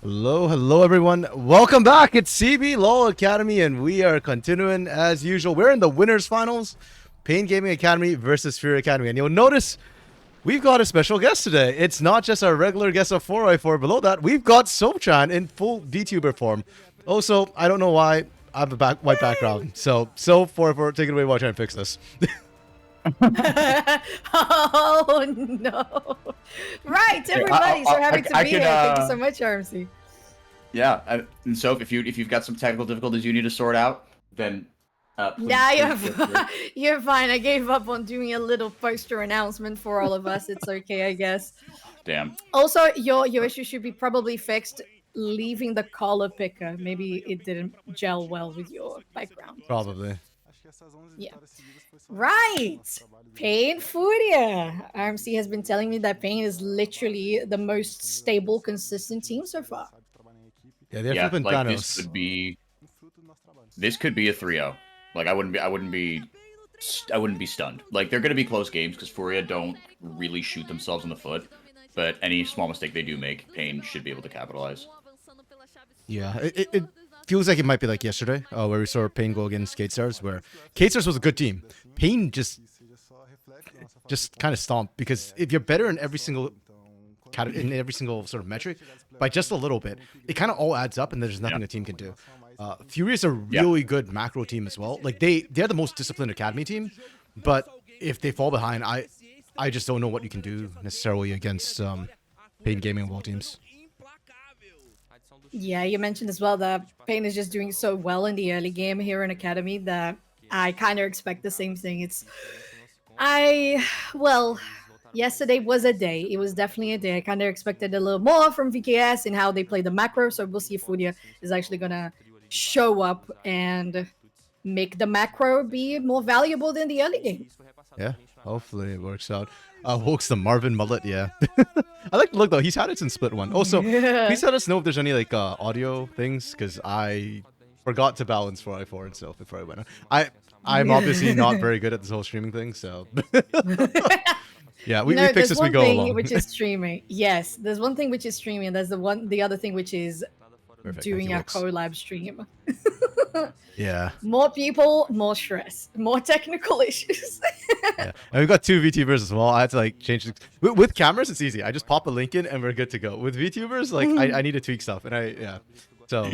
Hello everyone. Welcome back. It's CBLOL Academy and we are continuing as usual. We're in the winners finals. Pain Gaming Academy versus FUR.A Academy. And you'll notice we've got a special guest today. It's not just our regular guest of 4x4. Below that, we've got Sochan in full VTuber form. Also, I don't know why I have a white background. So 4x4, take it away while I try and fix this. Oh no! Right, everybody. So happy to be here. Thank you so much, RMC. Yeah, and so if you've got some technical difficulties you need to sort out, then you're fine. I gave up on doing a little poster announcement for all of us. It's okay, I guess. Damn. Also, your issue should be probably fixed. Leaving the color picker. Maybe it didn't gel well with your background. Probably. Yeah. Right. Pain FUR.A. RMC has been telling me that Pain is literally the most stable, consistent team so far. Yeah, they're flipping like Thanos. This could be a 3-0. Like I wouldn't be stunned. Like they're gonna be close games because FUR.A don't really shoot themselves in the foot, but any small mistake they do make, Pain should be able to capitalize. Yeah, it feels like it might be like yesterday, where we saw Pain go against K-Stars, where K-Stars was a good team. Pain just kind of stomped, because if you're better in every single sort of metric by just a little bit, it kind of all adds up, and there's nothing the team can do. FUR.A is a really good macro team as well. Like they're the most disciplined academy team, but if they fall behind, I just don't know what you can do necessarily against Pain Gaming and WOD teams. Yeah, you mentioned as well that Pain is just doing so well in the early game here in Academy that I kind of expect the same thing. Well, yesterday was a day. It was definitely a day. I kind of expected a little more from VKS and how they play the macro, so we'll see if FUR.A is actually going to show up and make the macro be more valuable than the early game. Yeah, hopefully it works out. Woke's the Marvin mullet, yeah. I like the look though. He's had it since Split 1. Also, please let us know if there's any like audio things, because I forgot to balance 4x4 and stuff before I went on. I'm obviously not very good at this whole streaming thing, so yeah, we fix this as we go along. Which is streaming. Yes, there's one thing which is streaming, and there's the other thing which is doing a collab stream. Yeah. More people, more stress, more technical issues. Yeah, and we've got 2 VTubers as well. I had to like change with cameras. It's easy. I just pop a link in and we're good to go. With VTubers, like I need to tweak stuff, and so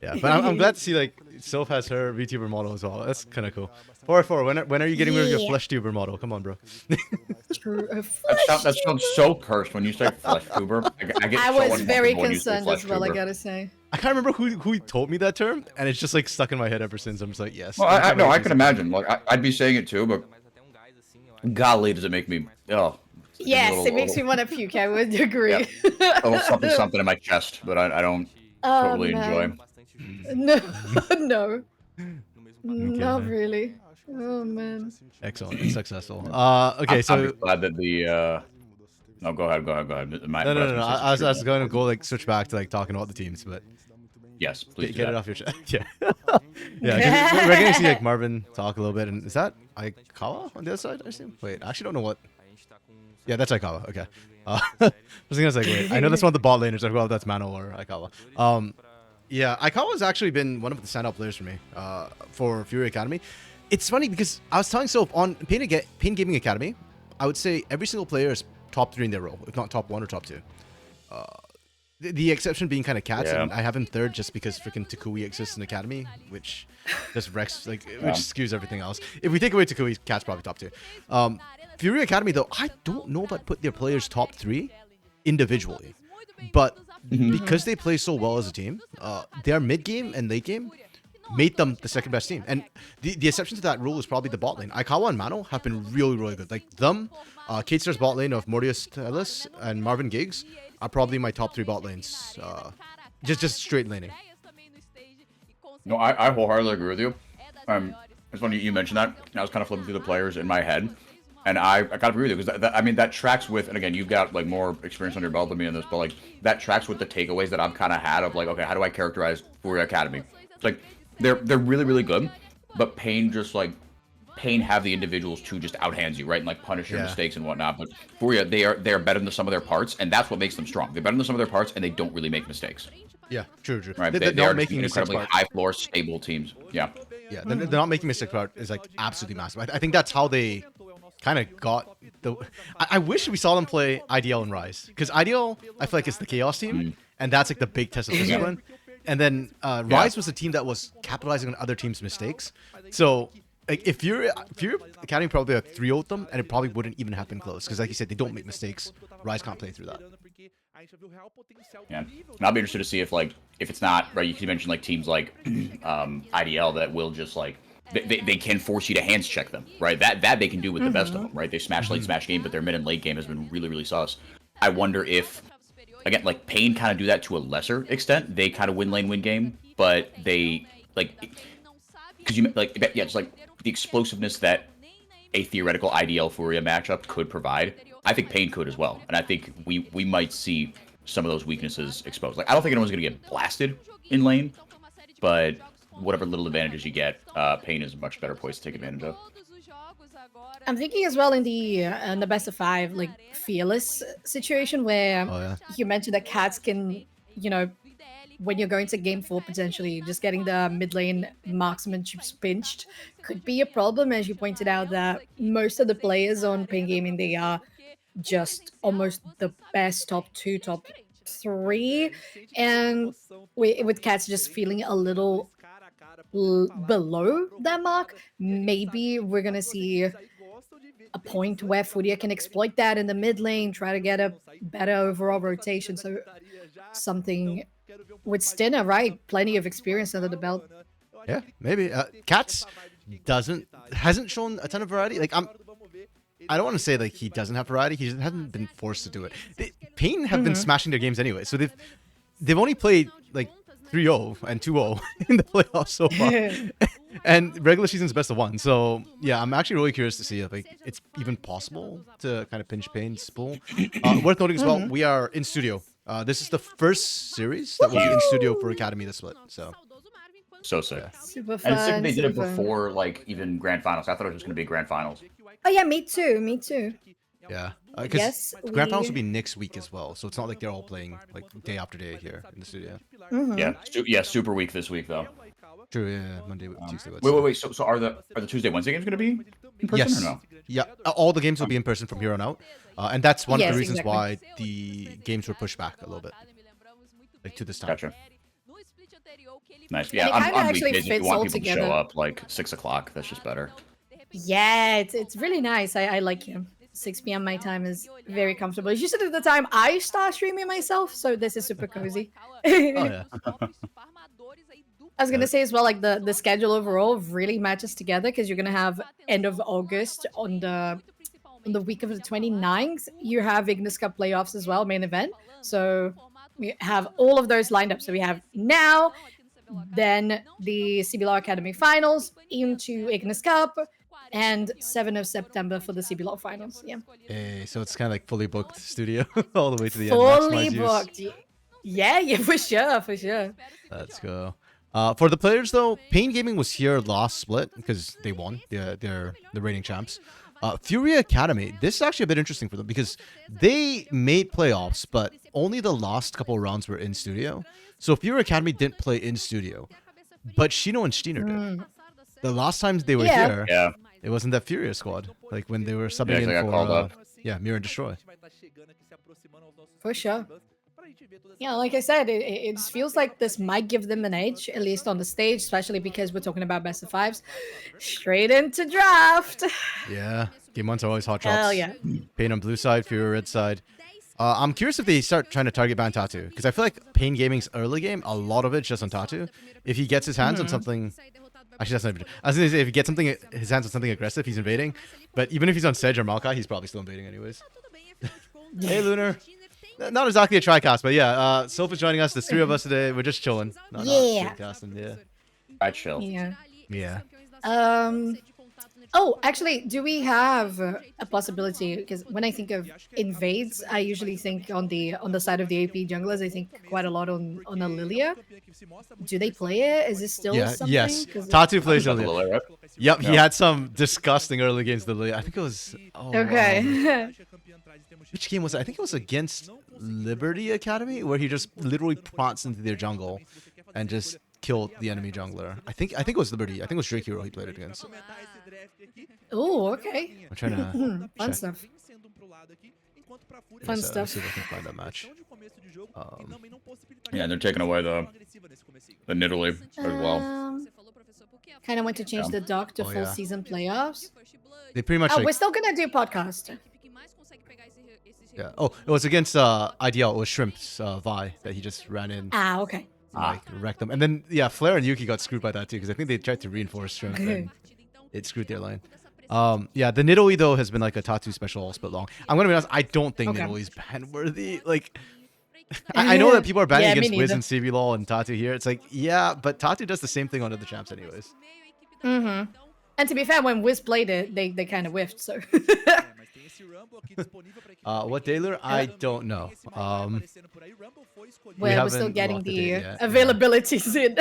yeah. But I'm glad to see like Soph has her VTuber model as well. That's kind of cool. 4x4, when are you getting rid of your flesh tuber model? Come on, bro. That sounds so cursed when you say flesh tuber. I was very concerned as well, I gotta say. I can't remember who told me that term, and it's just like stuck in my head ever since. I'm just like, yes. Well, I can imagine. Like I'd be saying it too, but golly, does it make me? Oh. Yes, it makes me want to puke. I would agree. Yeah. A little something in my chest, but I don't totally enjoy. No, not really. Oh man. Excellent, it's successful. Okay, so I'm glad that the. No, go ahead. No. I was going to go like switch back to like talking about the teams, but yes, please get it off your chest. Yeah, yeah. We're getting to see like Marvin talk a little bit, and is that Aikawa on the other side? I assume. Wait, I actually don't know what. Yeah, that's Aikawa. Okay. I was gonna say, wait, I know that's one of the bot laners. I forgot if that's Mano or Aikawa. Yeah, Aikawa's actually been one of the standout players for me. For FUR.A Academy. It's funny because I was telling Soph on Pain Gaming Academy, I would say every single player is top 3 in their role, if not top 1 or top 2. The exception being kind of Cats, and I have him 3rd just because freaking Takui exists in Academy, which just wrecks, like, which skews everything else. If we take away Takui, Cat's probably top 2. FUR.A Academy, though, I don't know about put their players top 3 individually, but because they play so well as a team, their mid game and late game made them the 2nd best team. And the exception to that rule is probably the bot lane. Aikawa and Mano have been really, really good. Like them, K-Star's bot lane of Mortius Tellis and Marvin Giggs are probably my top 3 bot lanes. Just straight laning. No, I wholeheartedly agree with you. It's funny you mentioned that. I was kind of flipping through the players in my head, and I kind of agree with you because I mean that tracks with. And again, you've got like more experience under your belt than me in this, but like that tracks with the takeaways that I've kind of had of like, okay, how do I characterize FUR.A Academy? It's like they're really, really good, but Pain Pain have the individuals to just outhands you, right, and like punish your Yeah. mistakes and whatnot. But FUR.A, they are better than the sum of their parts, and that's what makes them strong. They're better than the sum of their parts, and they don't really make mistakes. Yeah, true. Right? They're They are not making just mistakes. incredibly high floor, stable teams. Yeah. Yeah, they're not making mistakes. Part is like absolutely massive. I think that's how they kind of got the. I wish we saw them play IDL and Rise, because IDL I feel like it's the Chaos team, and that's like the big test of discipline. And then Rise was a team that was capitalizing on other teams' mistakes. So like if you're Academy probably like 3-0'd them, and it probably wouldn't even have been close, because like you said, they don't make mistakes. Rise can't play through that. Yeah, and I'll be interested to see if it's not right. You mentioned like teams like IDL that will just like they can force you to hands check them, right? That they can do with the best of them, right? They smash late, smash game, but their mid and late game has been really sus. I wonder if again like Pain kind of do that to a lesser extent. They kind of win lane, win game, but they like because you like yeah, it's like the explosiveness that a theoretical IDL FUR.A matchup could provide. I think Pain could as well, and I think we might see some of those weaknesses exposed. Like I don't think anyone's gonna get blasted in lane, but whatever little advantages you get, Pain is a much better place to take advantage of. I'm thinking as well in the best of 5, like fearless situation where you mentioned that cats can, when you're going to game 4 potentially, just getting the mid lane marksmanship pinched could be a problem, as you pointed out that most of the players on Pain Gaming, they are just almost the best top 2, top 3, and with cats just feeling a little below that mark, maybe we're gonna see a point where FUR.A can exploit that in the mid lane, try to get a better overall rotation. So something with Stinner, right? Plenty of experience under the belt. Yeah, maybe. Cats hasn't shown a ton of variety. Like I don't want to say like he doesn't have variety. He hasn't been forced to do it. Pain have been smashing their games anyway, so they've only played like 3-0 and 2-0 in the playoffs so far, and regular season's best of 1. So yeah, I'm actually really curious to see if like it's even possible to kind of pinch Pain's pool. Worth noting as well, we are in studio. This is the first series that will be in studio for Academy this split. So sick. Super fun. And it's sick they did it before like even grand finals. I thought it was just gonna be grand finals. Oh yeah, me too. Yeah, because grand finals will be next week as well, so it's not like they're all playing like day after day here in the studio. Yeah, super week this week though. True, yeah, Monday, Tuesday. Wait. So are the Tuesday, Wednesday games gonna be in person or no? Yeah, all the games will be in person from here on out, and that's one of the reasons exactly. why the games were pushed back a little bit, like to this time. Gotcha. Nice. Yeah, And it kinda on actually weekdays, if you fits want all people to together. show up like 6 o'clock, that's just better. Yeah, it's really nice. I like him. 6 p.m. my time is very comfortable. It's usually the time I start streaming myself, so this is super cozy. Oh yeah. I was gonna say as well, like the schedule overall really matches together because you're gonna have end of August on the week of the 29th. You have Ignis Cup playoffs as well, main event. So we have all of those lined up. So we have now, then the CBLOL Academy finals into Ignis Cup, and 7th of September for the CBLOL finals. Yeah. Hey, so it's kind of like fully booked studio all the way to the Fully end. booked. Yeah, for sure. Let's go. For the players though, Pain Gaming was here last split because they won. They're the reigning champs. FUR.A Academy, this is actually a bit interesting for them because they made playoffs, but only the last couple of rounds were in studio. So FUR.A Academy didn't play in studio, but Shino and Steiner did. The last times they were here, it wasn't that FUR.A squad, like when they were subbing in for Mirror and Destroy. For sure. Yeah, like I said, it just feels like this might give them an edge, at least on the stage, especially because we're talking about best of 5s. Straight into draft. Yeah, game 1s are always hot drops. Hell yeah. Pain on blue side, FUR.A red side. I'm curious if they start trying to target ban Tatu, because I feel like Pain Gaming's early game, a lot of it's just on Tatu. If he gets his hands on something... Actually, that's not even... I was going to say, if he gets his hands on something aggressive, he's invading. But even if he's on Sedge or Maokai, he's probably still invading anyways. Hey, Lunar. Not exactly a tricast, but yeah. Soph is joining us. There's 3 of us today. We're just chilling. Not casting, yeah. I chill. Yeah. Yeah. Oh, actually, do we have a possibility? Because when I think of invades, I usually think on the side of the AP junglers. I think quite a lot on a Lilia. Do they play it? Is this still Yeah, something? yes. Because Tatu plays Got the Lilia. Lily, right? Yep, he Yeah. had some disgusting early games to Lilia. I think it was okay. which game was it? I think it was against Liberty Academy where he just literally prots into their jungle and just killed the enemy jungler. I think it was Liberty. I think it was Drake Hero he played it against. Oh, okay. I'm trying to Fun check. stuff. Yes, Fun let's stuff. see if I can find that match. Yeah, and they're taking away the Nidalee as well. Kind of want to change Yeah. the doc to Oh, full yeah. season playoffs. They pretty much Oh, like, we're still gonna do podcast. yeah. Oh, it was against IDL. It was Shrimp's Vi that he just ran in, Ah, okay. like wrecked them. And then yeah, Flair and Yuki got screwed by that too because I think they tried to reinforce Shrimp and it screwed their lane. Yeah, the Nidalee though has been like a Tatu special all split long. I'm gonna be honest, I don't think Okay. Nidalee's ban worthy. Like, I know that people are banning Yeah, me against Wiz neither. and CBLOL and Tatu here. It's like, yeah, but Tatu does the same thing on other champs anyways. Mm-hmm. And to be fair, when Wiz played it, they kind of whiffed. So. What Daler? I don't know. We're still haven't getting locked the the date yet, yeah. availabilities in.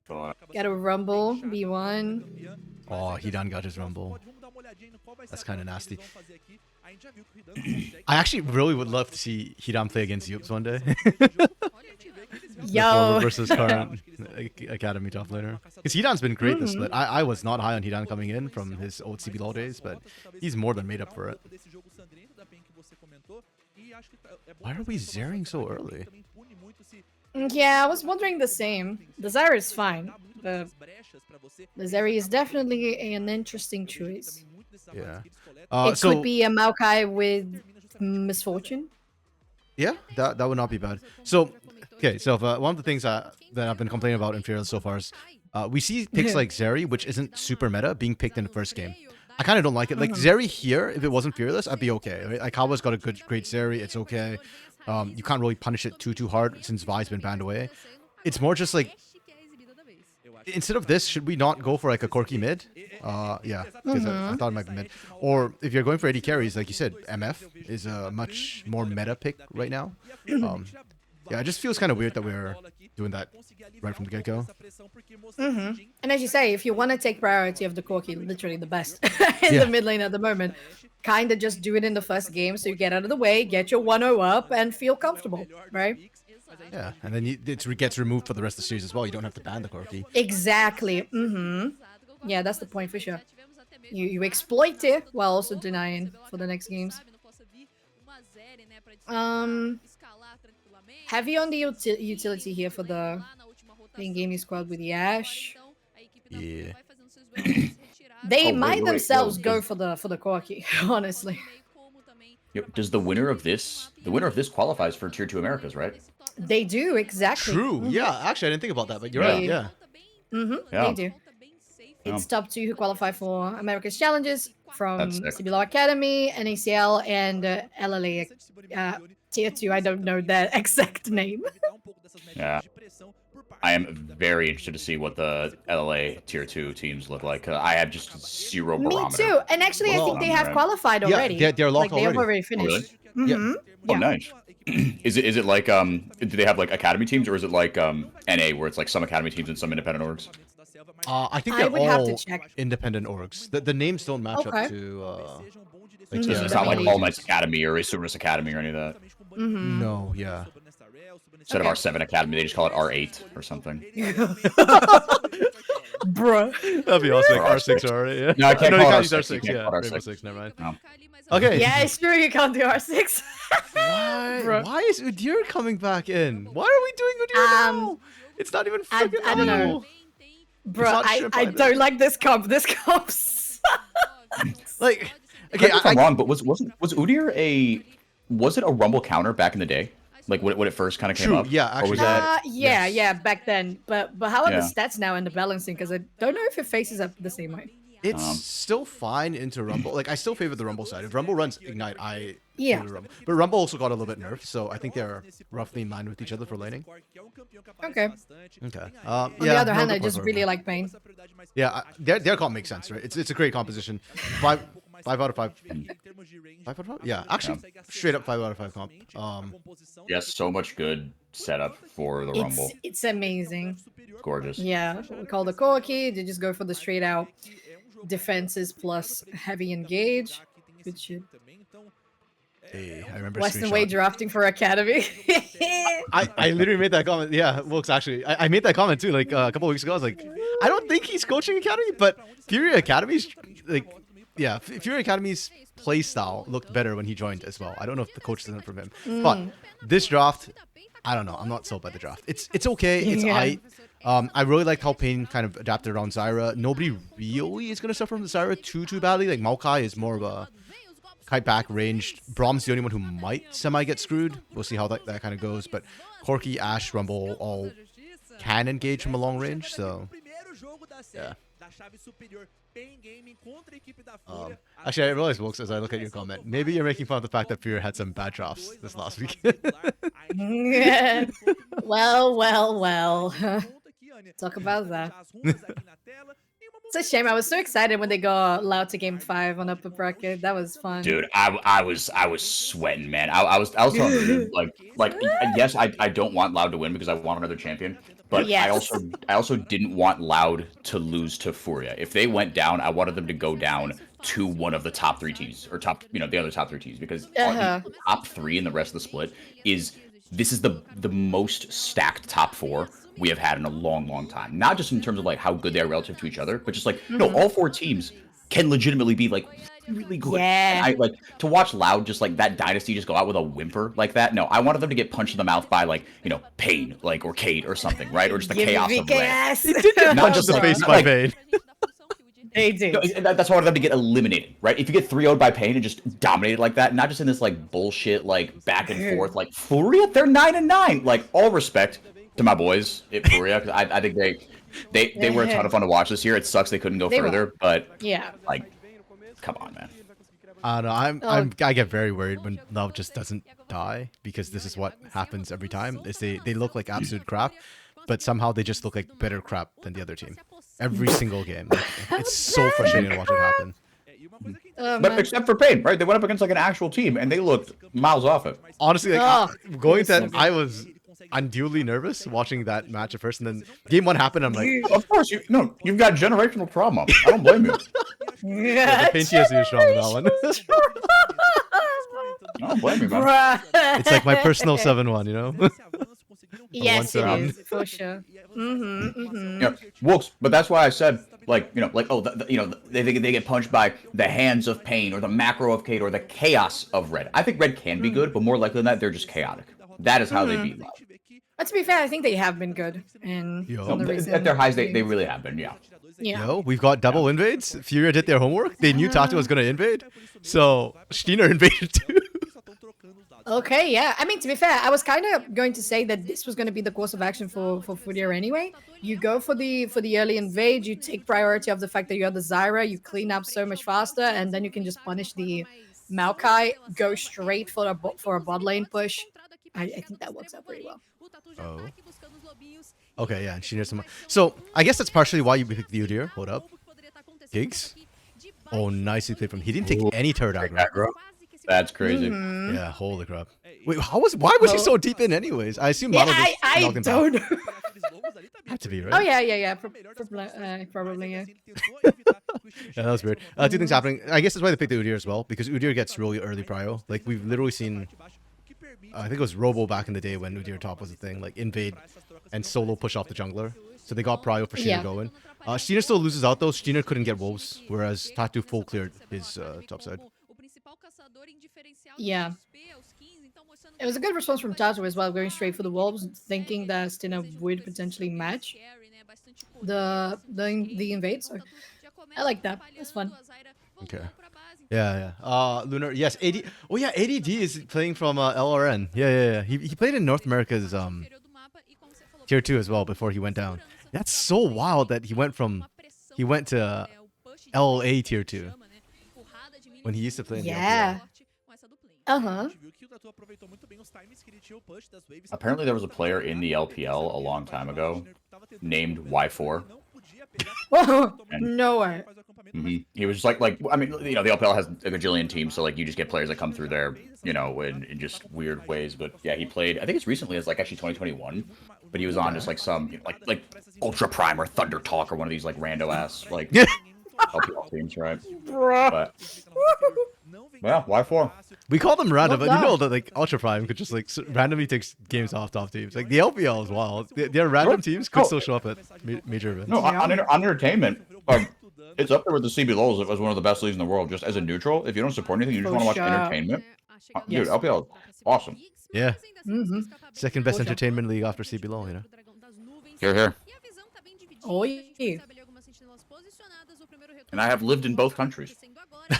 Uh, Got a Rumble V1. Oh, he done got his Rumble. That's kind of nasty. I actually really would love to see Hidan play against Yups one day. The former Yo. versus current Academy top laner. Because Hidan's been great this split. I was not high on Hidan coming in from his old CBLOL days, but he's more than made up for it. Why are we Zering so early? Yeah, I was wondering the same. The Zyra is fine. The Zeri is definitely an interesting choice. Yeah. It could be a Maokai with misfortune. Yeah, that would not be bad. So, okay, so one of the things that I've been complaining about in Fearless so far is we see picks like Zeri, which isn't super meta, being picked in the first game. I kind of don't like it. Like Zeri here, if it wasn't Fearless, I'd be okay. Right? Like Kawa's got a great Zeri, it's okay. You can't really punish it too hard since Vi's been banned away. It's more just like, instead of this, should we not go for like a Corki mid? Yeah, because I thought it might be mid. Or if you're going for AD carries, like you said, MF is a much more meta pick right now. Yeah, it just feels kind of weird that we're doing that right from the get-go. And as you say, if you want to take priority of the Corki, literally the best in the mid lane at the moment, kind of just do it in the first game so you get out of the way, get your 1-0 up, and feel comfortable, right? Yeah, and then it gets removed for the rest of the series as well. You don't have to ban the Corki. Exactly. Yeah, that's the point for sure. You exploit it while also denying for the next games. Heavy on the utility here for the in-gaming squad with the Ashe. Yeah. They might wait, themselves yo, go for the Corki, honestly. Yep. Does the winner of this qualifies for Tier 2 Americas, right? They do, exactly. True. Yeah, actually, I didn't think about that, but you're right. Yeah. Yeah. They do. Yeah. It's top 2 who qualify for America's Challenges from That's sick. CBLOL Academy, NACL, and LLA Tier 2. I don't know the exact name. Yeah. I am very interested to see what the LLA Tier 2 teams look like. I have just zero Me barometer. too. And actually, I think they have qualified Yeah, already. they're locked They have already. already finished. Really? Yeah. Mhm. Oh, nice. Is it like do they have like academy teams, or is it like NA where it's like some academy teams and some independent orgs? I think I they're would have to all check. independent orgs. The names don't match Okay. up to. Mm, So Yeah, it's not like definitely. All Mights Academy or Isuris Academy or any of that. No, yeah. Instead Okay. of R7 Academy, they just call it R8 or something. Bruh. That'd be awesome. Like Or R6 R6. or yeah. No, I can't no, call you it can't use R6. R6. You can't Yeah, call it Rainbow R6. 6. Never mind. No. Okay. Yeah, it's true. You can't do R6. Bruh. Why is Udyr coming back in? Why are we doing Udyr now? It's not even I freaking don't know. Bruh, not I shrimp either. don't like this comp. This comp sucks. Like, okay, Correct me if I'm wrong, but was Udyr was it a Rumble counter back in the day? Like when it first kind of came True, up? yeah, Or was actually. that Yeah, Yes. yeah, back then. But how are the Yeah. stats now and the balancing? Because I don't know if it faces up the same way. It's still fine into Rumble. Like, I still favor the Rumble side. If Rumble runs Ignite, I favor Rumble. But Rumble also got a little bit nerfed, so I think they're roughly in line with each other for laning. Okay. Okay. On the other hand, I just really like Pain. Yeah, their comp makes sense, right? It's a great composition. Five out of 5. 5 out of 5? Yeah, actually, straight up 5 out of 5 comp. Yes, so much good setup for the Rumble. It's amazing. Gorgeous. Yeah, we call the Corki. They just go for the straight out defenses plus heavy engage. Good shit. Hey, I remember Western Way drafting for Academy. I literally made that comment. Yeah, Wilkes, actually. I made that comment too, like a couple of weeks ago. I was like, I don't think he's coaching Academy, but FUR.A Academy's, like, yeah, FUR.A Academy's play style looked better when he joined as well. I don't know if the coach isn't from him. But this draft, I don't know. I'm not sold by the draft. It's okay. It's I really liked how Pain kind of adapted around Zyra. Nobody really is going to suffer from the Zyra too badly. Like, Maokai is more of a kite back ranged. Brom's the only one who might semi get screwed. We'll see how that kind of goes. But Corki, Ashe, Rumble all can engage from a long range. So, yeah. Actually, I realized, Wilkes, as I look at your comment, maybe you're making fun of the fact that FUR.A had some bad drafts this last week. Well. Talk about that. It's a shame. I was so excited when they got Loud to game 5 on upper bracket. That was fun. Dude, I was sweating, man. I was telling you, like yes, I don't want Loud to win because I want another champion. But yes. I also didn't want Loud to lose to FUR.A. If they went down, I wanted them to go down to one of the top 3 teams or the other top 3 teams, because the top 3 in the rest of the split this is the most stacked top 4 we have had in a long time. Not just in terms of like how good they are relative to each other, but just like all 4 teams can legitimately be like really good. Yeah. And I like to watch Loud just like that dynasty just go out with a whimper like that. No, I wanted them to get punched in the mouth by like, Pain, like, or Kate or something, right? Or just the chaos of Red. He did get punched in the face by Pain. They did. That's why I wanted them to get eliminated, right? If you get 3-0'd by Pain and just dominated like that, not just in this like bullshit like back and forth, like FUR.A, they're 9-9. Like, all respect to my boys at FUR.A, because I think they were a ton of fun to watch this year. It sucks they couldn't go further, but like, come on, man. I don't know. I get very worried when Love just doesn't die, because this is what happens every time. Is they look like absolute crap, but somehow they just look like better crap than the other team every single game. Like, it's so frustrating to watch it happen. But except for Pain, right? They went up against like an actual team and they looked miles off it. Honestly, like, going to that, I was unduly nervous watching that match at first, and then game 1 happened. I'm like, of course, you've got generational trauma. I don't blame you. The Pain TSC is strong in that one. I don't blame you, man. It's like my personal 7-1, Yes, it is, for sure. Wolves, but that's why I said, like, they get punched by the hands of Pain or the macro of Kate or the chaos of Red. I think Red can be good, but more likely than that, they're just chaotic. That is how they beat Loud. But to be fair, I think they have been good. And at their highs, they really have been, Yo, we've got double invades. FUR.A did their homework. They knew Tatu was going to invade. So, Steiner invaded too. Okay, yeah. I mean, to be fair, I was kind of going to say that this was going to be the course of action for FUR.A anyway. You go for the early invade, you take priority of the fact that you have the Zyra, you clean up so much faster, and then you can just punish the Maokai, go straight for a bot lane push. I think that works out pretty well. Oh. Okay, yeah, she knows some. So I guess that's partially why you picked the Udyr. Hold up. Gigs? Oh, nicely played from. He didn't take any turret aggro. That's crazy. Yeah, holy crap. Wait, why was he so deep in anyways? I assume Mono just knocked him don't know. Had to be, right? Oh, yeah. Probably, yeah. Yeah, that was weird. 2 things happening. I guess that's why they picked the Udyr as well, because Udyr gets really early prio. Like, we've literally seen, I think it was Robo back in the day when Udyr top was a thing, like invade and solo push off the jungler. So they got prio for Steiner going. Steiner still loses out though. Steiner couldn't get wolves, whereas Tatu full cleared his top side. Yeah. It was a good response from Tatu as well, going straight for the wolves, thinking that Steiner would potentially match the invade. So I like that. It's fun. Okay. Yeah. Lunar. Yes. AD. Oh yeah. ADD is playing from LRN. Yeah. He played in North America's tier 2 as well before he went down. That's so wild that he went to LA tier 2 when he used to play in the Yeah. Uh-huh. Apparently, there was a player in the LPL a long time ago named Y4. And No way. he was just like I mean, you know, the LPL has a gajillion teams, so like you just get players that come through there, you know, in just weird ways. But yeah, he played. I think it's recently as like actually 2021, but he was on just like some you know, like Ultra Prime or Thunder Talk or one of these like rando ass like LPL teams, right? But yeah, Y4. We call them random, Love but you know that. that like Ultra Prime could just like randomly take games off top teams. Like the LPL is wild. Their random teams could still show up at major events. No, on entertainment, it's up there with the CBLOLs. It was one of the best leagues in the world. Just as a neutral, if you don't support anything, you just For want to watch sure. entertainment. Dude, Yes. LPL is awesome. Yeah. Mhm. Second best For sure. entertainment league after CBLOL, you know. Here. Oh, yeah. And I have lived in both countries,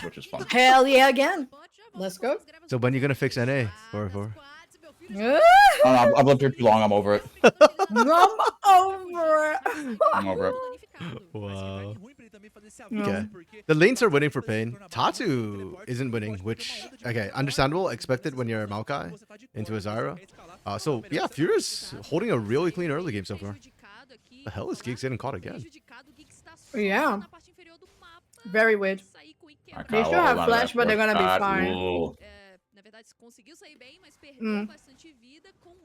which is fun. Hell yeah, again. Let's go. So when are you gonna fix NA for? I've lived here too long. I'm over it. I'm over it. I'm over it. Wow. No. Okay. The lanes are winning for Pain. Tatu isn't winning, which okay, understandable, expected when you're a Maokai into a Zyra. So yeah, FUR.A's holding a really clean early game so far. The hell is Geeks getting caught again? Yeah. Very weird. Alright, They Kyle, still have hold on to flash, that but they're gonna be shot. fine. Ooh.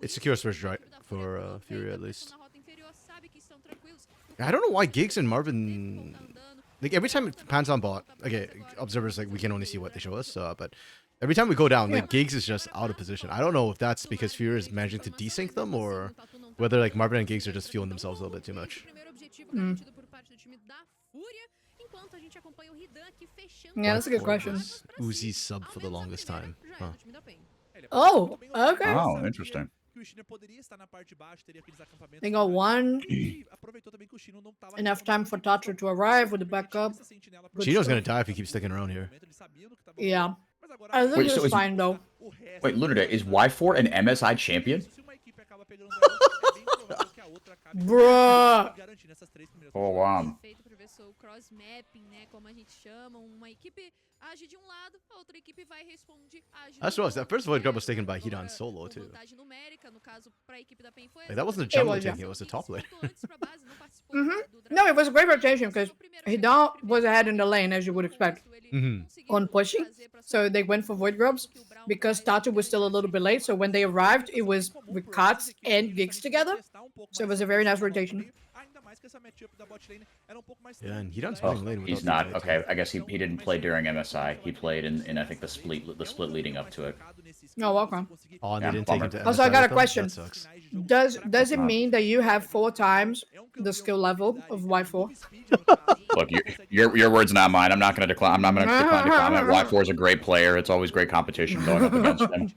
It's secure switch right for FUR.A at least. I don't know why Gigs and Marvin like every time it pans on bot. Okay, observers like we can only see what they show us, but every time we go down, like Gigs is just out of position. I don't know if that's because FUR.A is managing to desync them or whether like Marvin and Gigs are just feeling themselves a little bit too much. Yeah, that's a good question. Uzi sub for the longest time. Huh. Oh, okay. Oh, interesting. They got one. Enough time for Tatu to arrive with the backup. Good Chino's stuff. gonna die if he keeps sticking around here. Yeah. I think Wait, it's so is- fine though. Wait, Lunaday, is Y4 an MSI champion? Bruh. Oh, wow. That's what that first void grab was taken by Hidan solo too. Like, that wasn't a It jungle was, yeah. taking, it was a top lane. No, it was a great rotation because Hidan was ahead in the lane as you would expect on pushing. So they went for void grubs because Tatu was still a little bit late. So when they arrived, it was with Katz and Gigs together. So it was a very nice rotation. Yeah, and Hidan's Oh, playing lane. he's without not. the Okay, I guess he didn't play during MSI. He played in I think the split leading up to it. Oh, okay. Oh, and Yeah, they didn't take him bummer. to Also, I MSI got a with them? question. That sucks. Does it mean that you have 4 times the skill level of Y4? Look, your words, not mine. I'm not going to decline. I'm not going to decline to comment. Y4 is a great player. It's always great competition going up against him.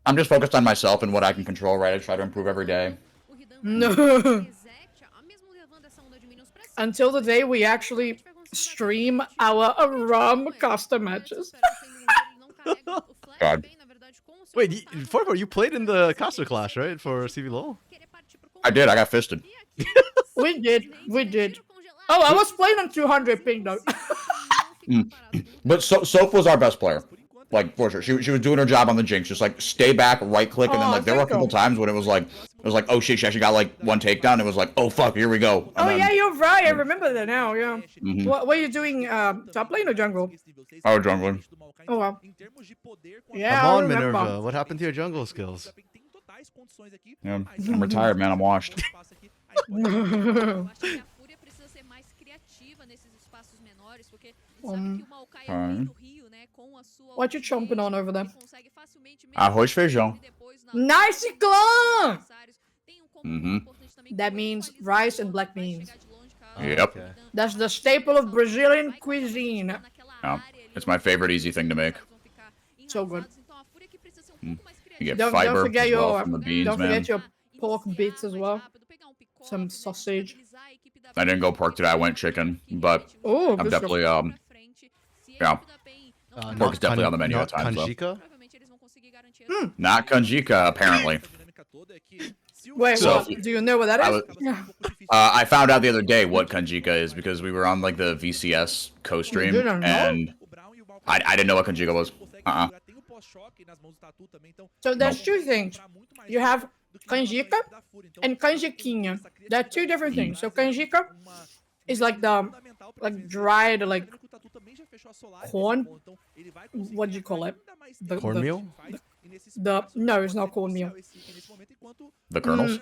I'm just focused on myself and what I can control. Right, I try to improve every day. No. Until the day we actually stream our ROM custom matches. God. Wait, Forbo, you played in the Caster Clash, right? For CBLOL? I did. I got fisted. We did. Oh, I was playing on 200 ping though. But Soap was our best player. Like, for sure. She was doing her job on the Jinx. Just, like, stay back, right-click, and then, like, there were a couple times when it was like, oh, shit, she actually got, like, one takedown. It was like, oh, fuck, here we go. And Oh then, yeah, you're right. I remember that now. Yeah. What were you doing? Top lane or jungle? I was jungling. Oh wow. Yeah, Come I on, remember. Minerva. What happened to your jungle skills? Yeah, I'm retired, man. I'm washed. What you chomping on over there? Arroz feijão. Nice clone! Mm-hmm. That means rice and black beans. Yep. Okay. That's the staple of Brazilian cuisine. Yeah. It's my favorite easy thing to make. So good. You get Don't fiber forget as well your from the beans, don't man. forget your pork bits as well. Some sausage. I didn't go pork today. I went chicken, but Oh, I'm good stuff. definitely yeah. Pork is definitely on the menu at not times, though. Kanjika? Not Kanjika, apparently. Wait, So- what? Do you know what that I is? was- Yeah. I found out the other day what Kanjika is because we were on like the VCS co-stream, You didn't know? and I didn't know what Kanjika was. So there's two things. You have Kanjika and Kanjiquinha. They're two different things. So Kanjika is like the dried corn. What do you call it? Cornmeal? No, it's not cornmeal. The kernels.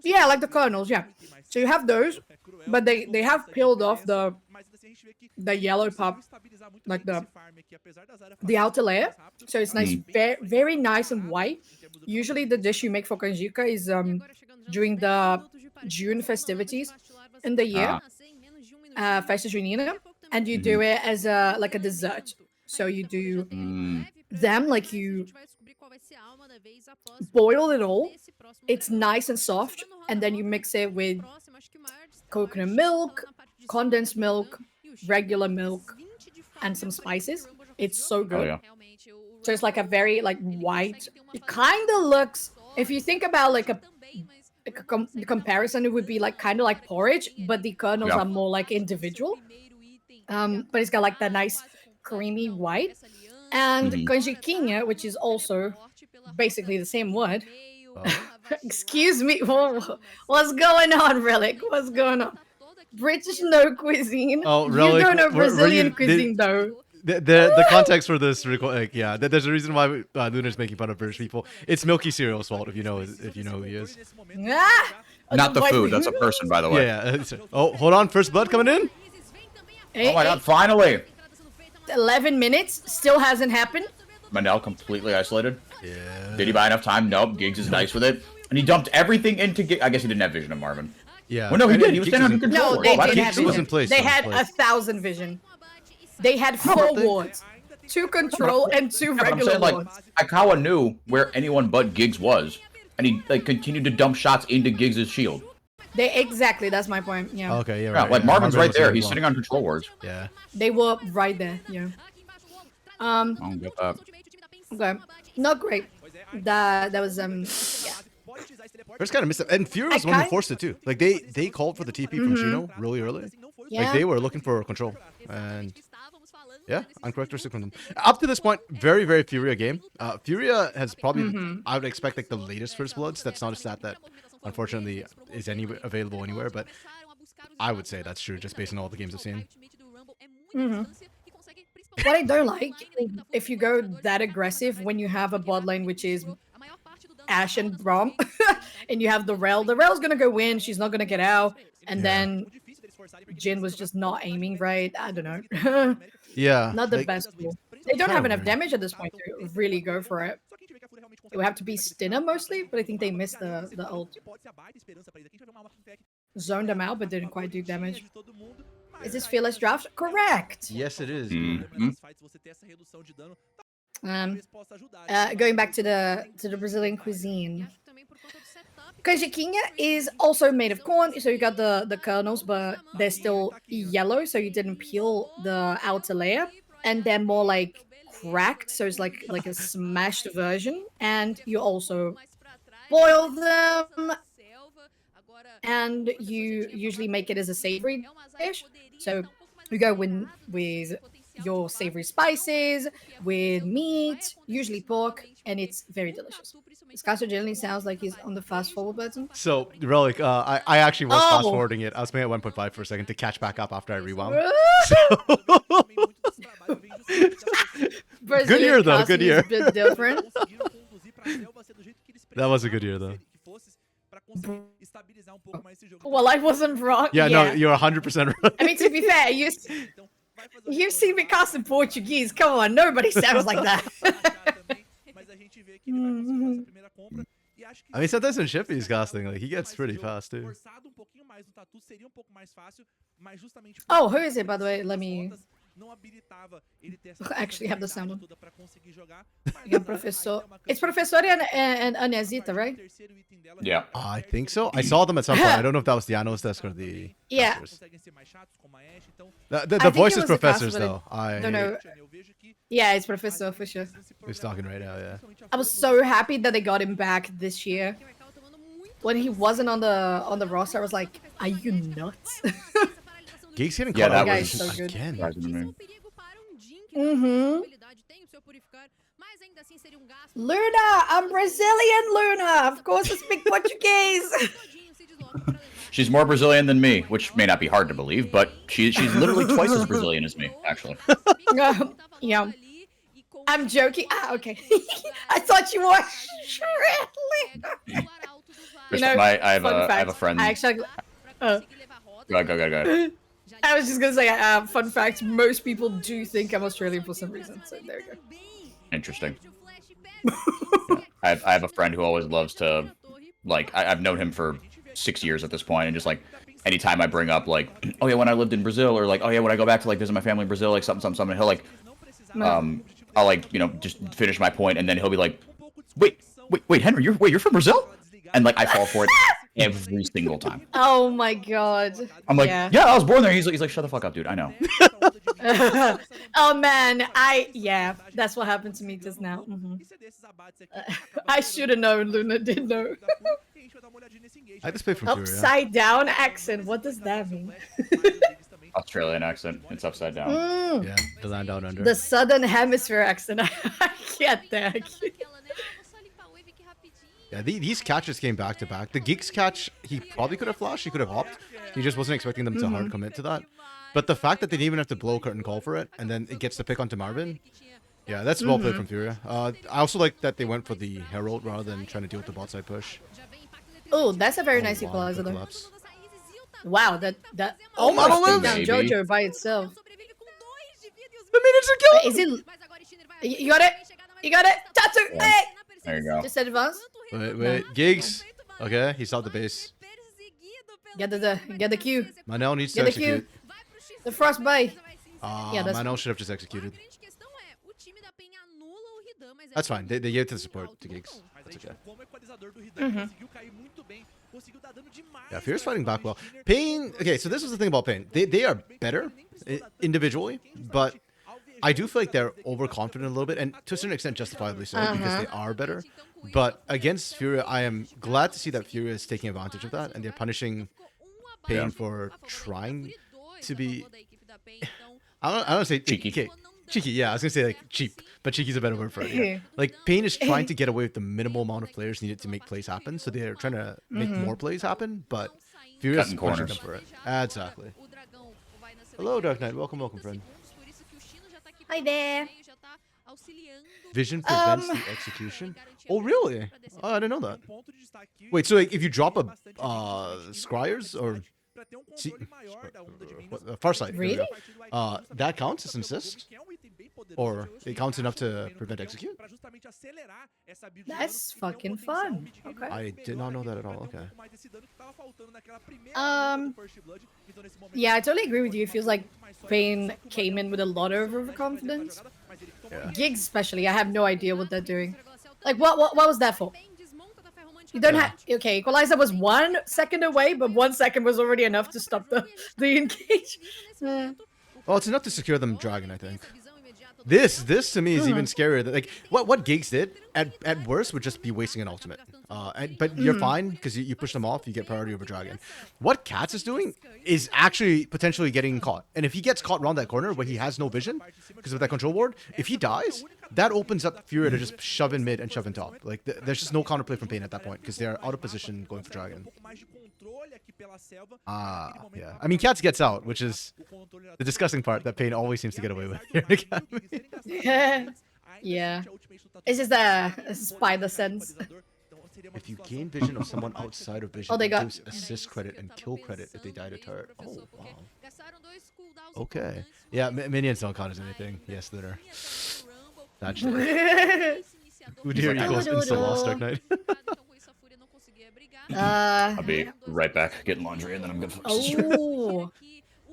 Yeah, like the kernels. Yeah. So you have those, but they have peeled off the yellow part, like the outer layer. So it's nice, very nice and white. Usually the dish you make for Kanjika is during the June festivities in the year, Festa Junina, and you do it as a dessert. So you do them like you boil it all. It's nice and soft, and then you mix it with coconut milk, condensed milk, regular milk, and some spices. It's so good. Oh yeah. So it's like a very white. It kind of looks, if you think about comparison, it would be kind of like porridge, but the kernels are more like individual. But it's got like that nice creamy white. And Kanjiquinha, which is also basically the same word. Excuse me, what's going on, Relic? What's going on? British no cuisine. Oh, Relic, You don't know were you- Brazilian cuisine though. The context for this, there's a reason why Lunar's making fun of British people. It's Milky Cereal's fault if you know who he is. Ah! Not the Wait, food. That's a person, by the way. Yeah. Oh, hold on. First blood coming in. Oh my god! Finally, 11 minutes still hasn't happened. Manel completely isolated. Yeah. Did he buy enough time? Nope. Giggs is nice with it, and he dumped everything into Giggs. I guess he didn't have vision of Marvin. Yeah. Well, no, he And did. then He was Geeks standing under in- control. No, they Why did did have he- was vision. in place, They still in had place. 1,000 vision. They had 4 wards. 2 control and 2 Yeah, but I'm regular saying, like, wards. Aikawa knew where anyone but Giggs was, and he continued to dump shots into Giggs' shield. Exactly, that's my point. Yeah. Okay, yeah, Yeah, right. like yeah. Marvin's Marvin right was there. really He's well. sitting on control wards. Yeah. They were right there. Yeah. I don't get that. Okay. Not great. That was yeah. First kind of missed it. And FUR.A was the one who forced it too. Like they called for the TP from Chino really early. Yeah. Like they were looking for control. And yeah, uncharacteristic from them. Up to this point, very, very FUR.A game. FUR.A has probably, I would expect, like the latest First Bloods. That's not a stat that, unfortunately, is available anywhere. But I would say that's true, just based on all the games I've seen. What I don't like, if you go that aggressive when you have a bot lane which is Ashe and Braum, and you have the Rel's gonna go in, she's not gonna get out, and then Jhin was just not aiming right. I don't know. Yeah. Not the like, best tool. They don't have kinda enough damage at this point to really go for it. It would have to be Stinner mostly, but I think they missed the ult. Zoned them out, but didn't quite do damage. Is this Fearless Draft? Correct! Yes, it is. Going back to the Brazilian cuisine. Canjiquinha is also made of corn, so you got the kernels, but they're still yellow, so you didn't peel the outer layer, and they're more like cracked, so it's like a smashed version, and you also boil them, and you usually make it as a savory dish. So you go with your savory spices, with meat, usually pork, and it's very delicious. Scasso generally sounds like he's on the fast forward button. So, Relic, I actually was Oh. fast forwarding it. I was playing at 1.5 for a second to catch back up after I rewound. Brazilian year, though, costume good is year. a bit different. That was a good year, though. Well, I wasn't wrong. Yeah, no, you're 100% right. I mean, to be fair, you see me cast in Portuguese. Come on, nobody sounds like that. I mean, sometimes in Shippy's casting, like, he gets pretty fast, too. Oh, who is it, by the way? Let me actually have the sound on. Yeah, Professor. It's Professor and Anesita, right? Yeah. I think so. I saw them at some point. I don't know if that was the analyst desk or the Yeah. casters. I The think voice it is was the professors, caster, though. I don't know. Yeah, it's Professor for sure. He's talking right now, yeah. I was so happy that they got him back this year. when he wasn't on the roster, I was like, are you nuts? Geeks getting Yeah, caught that out Guy's was so good. again. surprising to me. Mm-hmm. Luna, I'm Brazilian, Luna. Of course, I speak Portuguese. She's more Brazilian than me, which may not be hard to believe, but she's literally twice as Brazilian as me, actually. Yeah. I'm joking. Ah, okay. I thought you were really. You know, I have fun fact, a friend. I actually. Uh, Go ahead. I was just gonna say, fun fact. Most people do think I'm Australian for some reason. So there you go. Interesting. Yeah. I have a friend who always loves to, like, I've known him for 6 years at this point, and just like anytime I bring up like, oh yeah, when I lived in Brazil, or like, oh yeah, when I go back to like visit my family in Brazil, like something, he'll like, I'll like, you know, just finish my point, and then he'll be like, wait, Henry, you're from Brazil? And like I fall for it every single time. Oh my god. I'm like, yeah, I was born there. He's like, shut the fuck up, dude. I know. Oh man, yeah, that's what happened to me just now. I should have known. Luna did know. I just played from FUR.A. Upside down accent. What does that mean? Australian accent. It's upside down. Yeah, the land down under. The southern hemisphere accent. I get that. Yeah, these catches came back to back. The Geeks catch, he probably could have flashed, he could have hopped. He just wasn't expecting them to hard commit to that. But the fact that they didn't even have to blow curtain call for it, and then it gets the pick onto Marvin, yeah, that's well played from FUR.A. I also like that they went for the Herald rather than trying to deal with the bot side push. Oh, that's a very nice wow, equalizer though. collapse. Wow, that Oh, almost Mono took lives! down JoJo by itself. The minutes are killing! Is it? You got it? You got it? Tatsu! Yeah. Hey! There you go. Just advance. Wait, Gigs. Okay, he stopped the base. Get the Q. Manel needs to Get the Q. execute. The frostbite. Yeah, that's Manel should have just executed. That's fine. They gave it to the support to Gigs. That's okay. Yeah, FUR.A's fighting back well. Pain. Okay, so this is the thing about Pain. They are better individually, but I do feel like they're overconfident a little bit, and to a certain extent justifiably so, because they are better. But against FUR.A, I am glad to see that FUR.A is taking advantage of that, and they're punishing Pain for trying to be... I don't say cheeky. Okay, cheeky, yeah, I was gonna say like cheap, but cheeky's a better word for it. Yeah. Like Pain is trying to get away with the minimal amount of players needed to make plays happen, so they're trying to make more plays happen, but FUR.A is punishing them for it. Exactly. Hello, Dark Knight. Welcome, friend. Hi there. Vision prevents the execution. Oh, really? Oh, I didn't know that. Wait, so like, if you drop a Scryers or Farsight, Really? that counts as assist, or it counts enough to prevent execute? That's fucking fun. Okay. I did not know that at all. Okay. Yeah, I totally agree with you. It feels like Pain came in with a lot of overconfidence. Yeah. Gigs especially, I have no idea what they're doing. Like, what was that for? You don't have... Okay, Equalizer was 1 second away, but 1 second was already enough to stop the engage. Well, it's enough to secure them Dragon, I think. This to me is even scarier. Like what Gigs did at worst would just be wasting an ultimate. But you're fine because you push them off. You get priority over Dragon. What Cats is doing is actually potentially getting caught. And if he gets caught around that corner where he has no vision because of that control ward, if he dies, that opens up FUR.A to just shove in mid and shove in top. Like there's just no counterplay from Pain at that point because they're out of position going for Dragon. Yeah. I mean, Cats gets out, which is the disgusting part that Pain always seems to get away with here in Academy. Yeah. It's just a spider sense. If you gain vision of someone outside of vision, they it got... gives assist credit and kill credit if they die to turret. Oh, wow. Okay. Yeah, minions don't count as anything. Yes, that are. Naturally. Udyr equals insta lost Dark Knight. I'll be right back getting laundry, and then I'm gonna. Oh.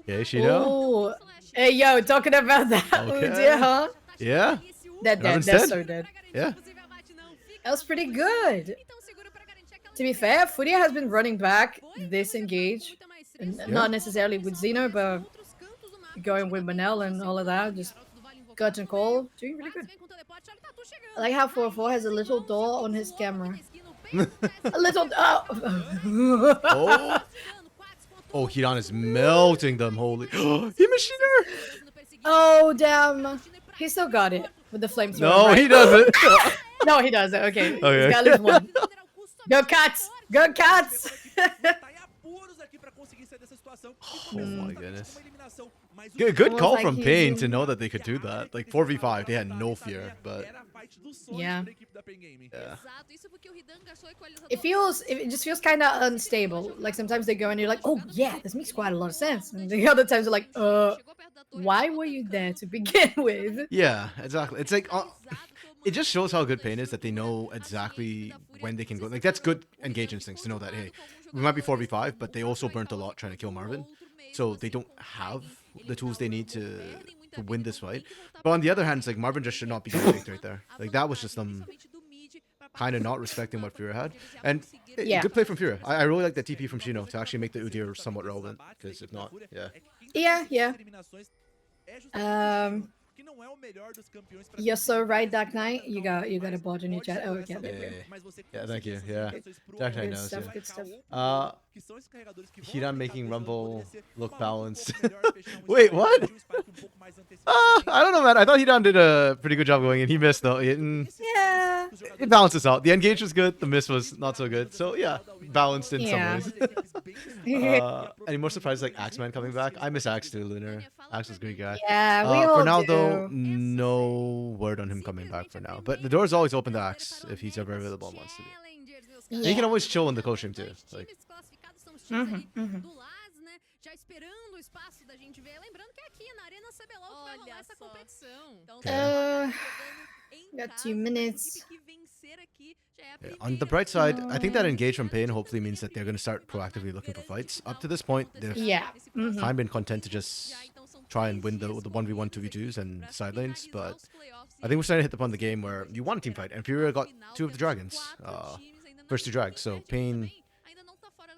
Yeah, Shido. Oh. Hey, yo, talking about that. Okay. Udyr, huh? Yeah. That's so dead. Yeah. That was pretty good. To be fair, FUR.A has been running back this engage. Not necessarily with Xeno, but going with Manel and all of that. Just cut and call. Doing really good. I like how 4-4 has a little door on his camera. A little. Oh. Oh. Oh, Hidan is melting them. Holy. He Machiner! Oh, damn. He still got it with the flamethrower. No, right? he doesn't. No, he doesn't. Okay. Okay. He's got at least one. Go Cats! Go Cats! Oh my goodness. Good Almost call like from he's Pain in- to know that they could do that. Like 4v5, they had no fear, but Yeah. yeah. It just feels kind of unstable. Like sometimes they go and you're like, oh yeah, this makes quite a lot of sense. And the other times you're like, why were you there to begin with? Yeah, exactly. It's like it just shows how good Pain is that they know exactly when they can go. Like that's good engage instincts to know that hey, we might be 4v5, but they also burnt a lot trying to kill Marvin, so they don't have the tools they need to win this fight. But on the other hand, it's like Marvin just should not be getting picked right there. Like that was just them kind of not respecting what FUR.A had. And Yeah. good play from FUR.A. I really like that TP from Shino to actually make the Udyr somewhat relevant. Because if not, yeah. Yeah. You're so right, Dark Knight. You got a bot in your chat. Oh, yeah. Yeah, thank you. Yeah. Dark Knight Good knows. stuff, Yeah. good stuff. Hidan making Rumble look balanced. Wait, what? I don't know, man. I thought Hidan did a pretty good job going in. He missed, though. Yeah. It balances out. The engage was good. The miss was not so good. So, yeah, balanced in Yeah. some ways. Any more surprises like Axeman coming back? I miss Axe too, Lunar. Axe was a great guy. Yeah, we all For now, do. though, no word on him coming back for now. But the door is always open to Axe if he's ever available and wants to be. And he Yeah. can always chill in the coach stream too. Like, Já esperando o espaço da gente ver. Lembrando que é aqui na Arena CBLOL que vai rolar essa competição. Então, Got 2 minutes. on the bright side, I think that engage from Pain hopefully means that they're going to start proactively looking for fights. Up to this point, they've Yeah. kind of been content to just try and win the 1v1, 2v2s and side lanes, but I think we're starting to hit the point of the game where you want a team fight, and FUR.A got 2 of the dragons. First 2 drags, so Pain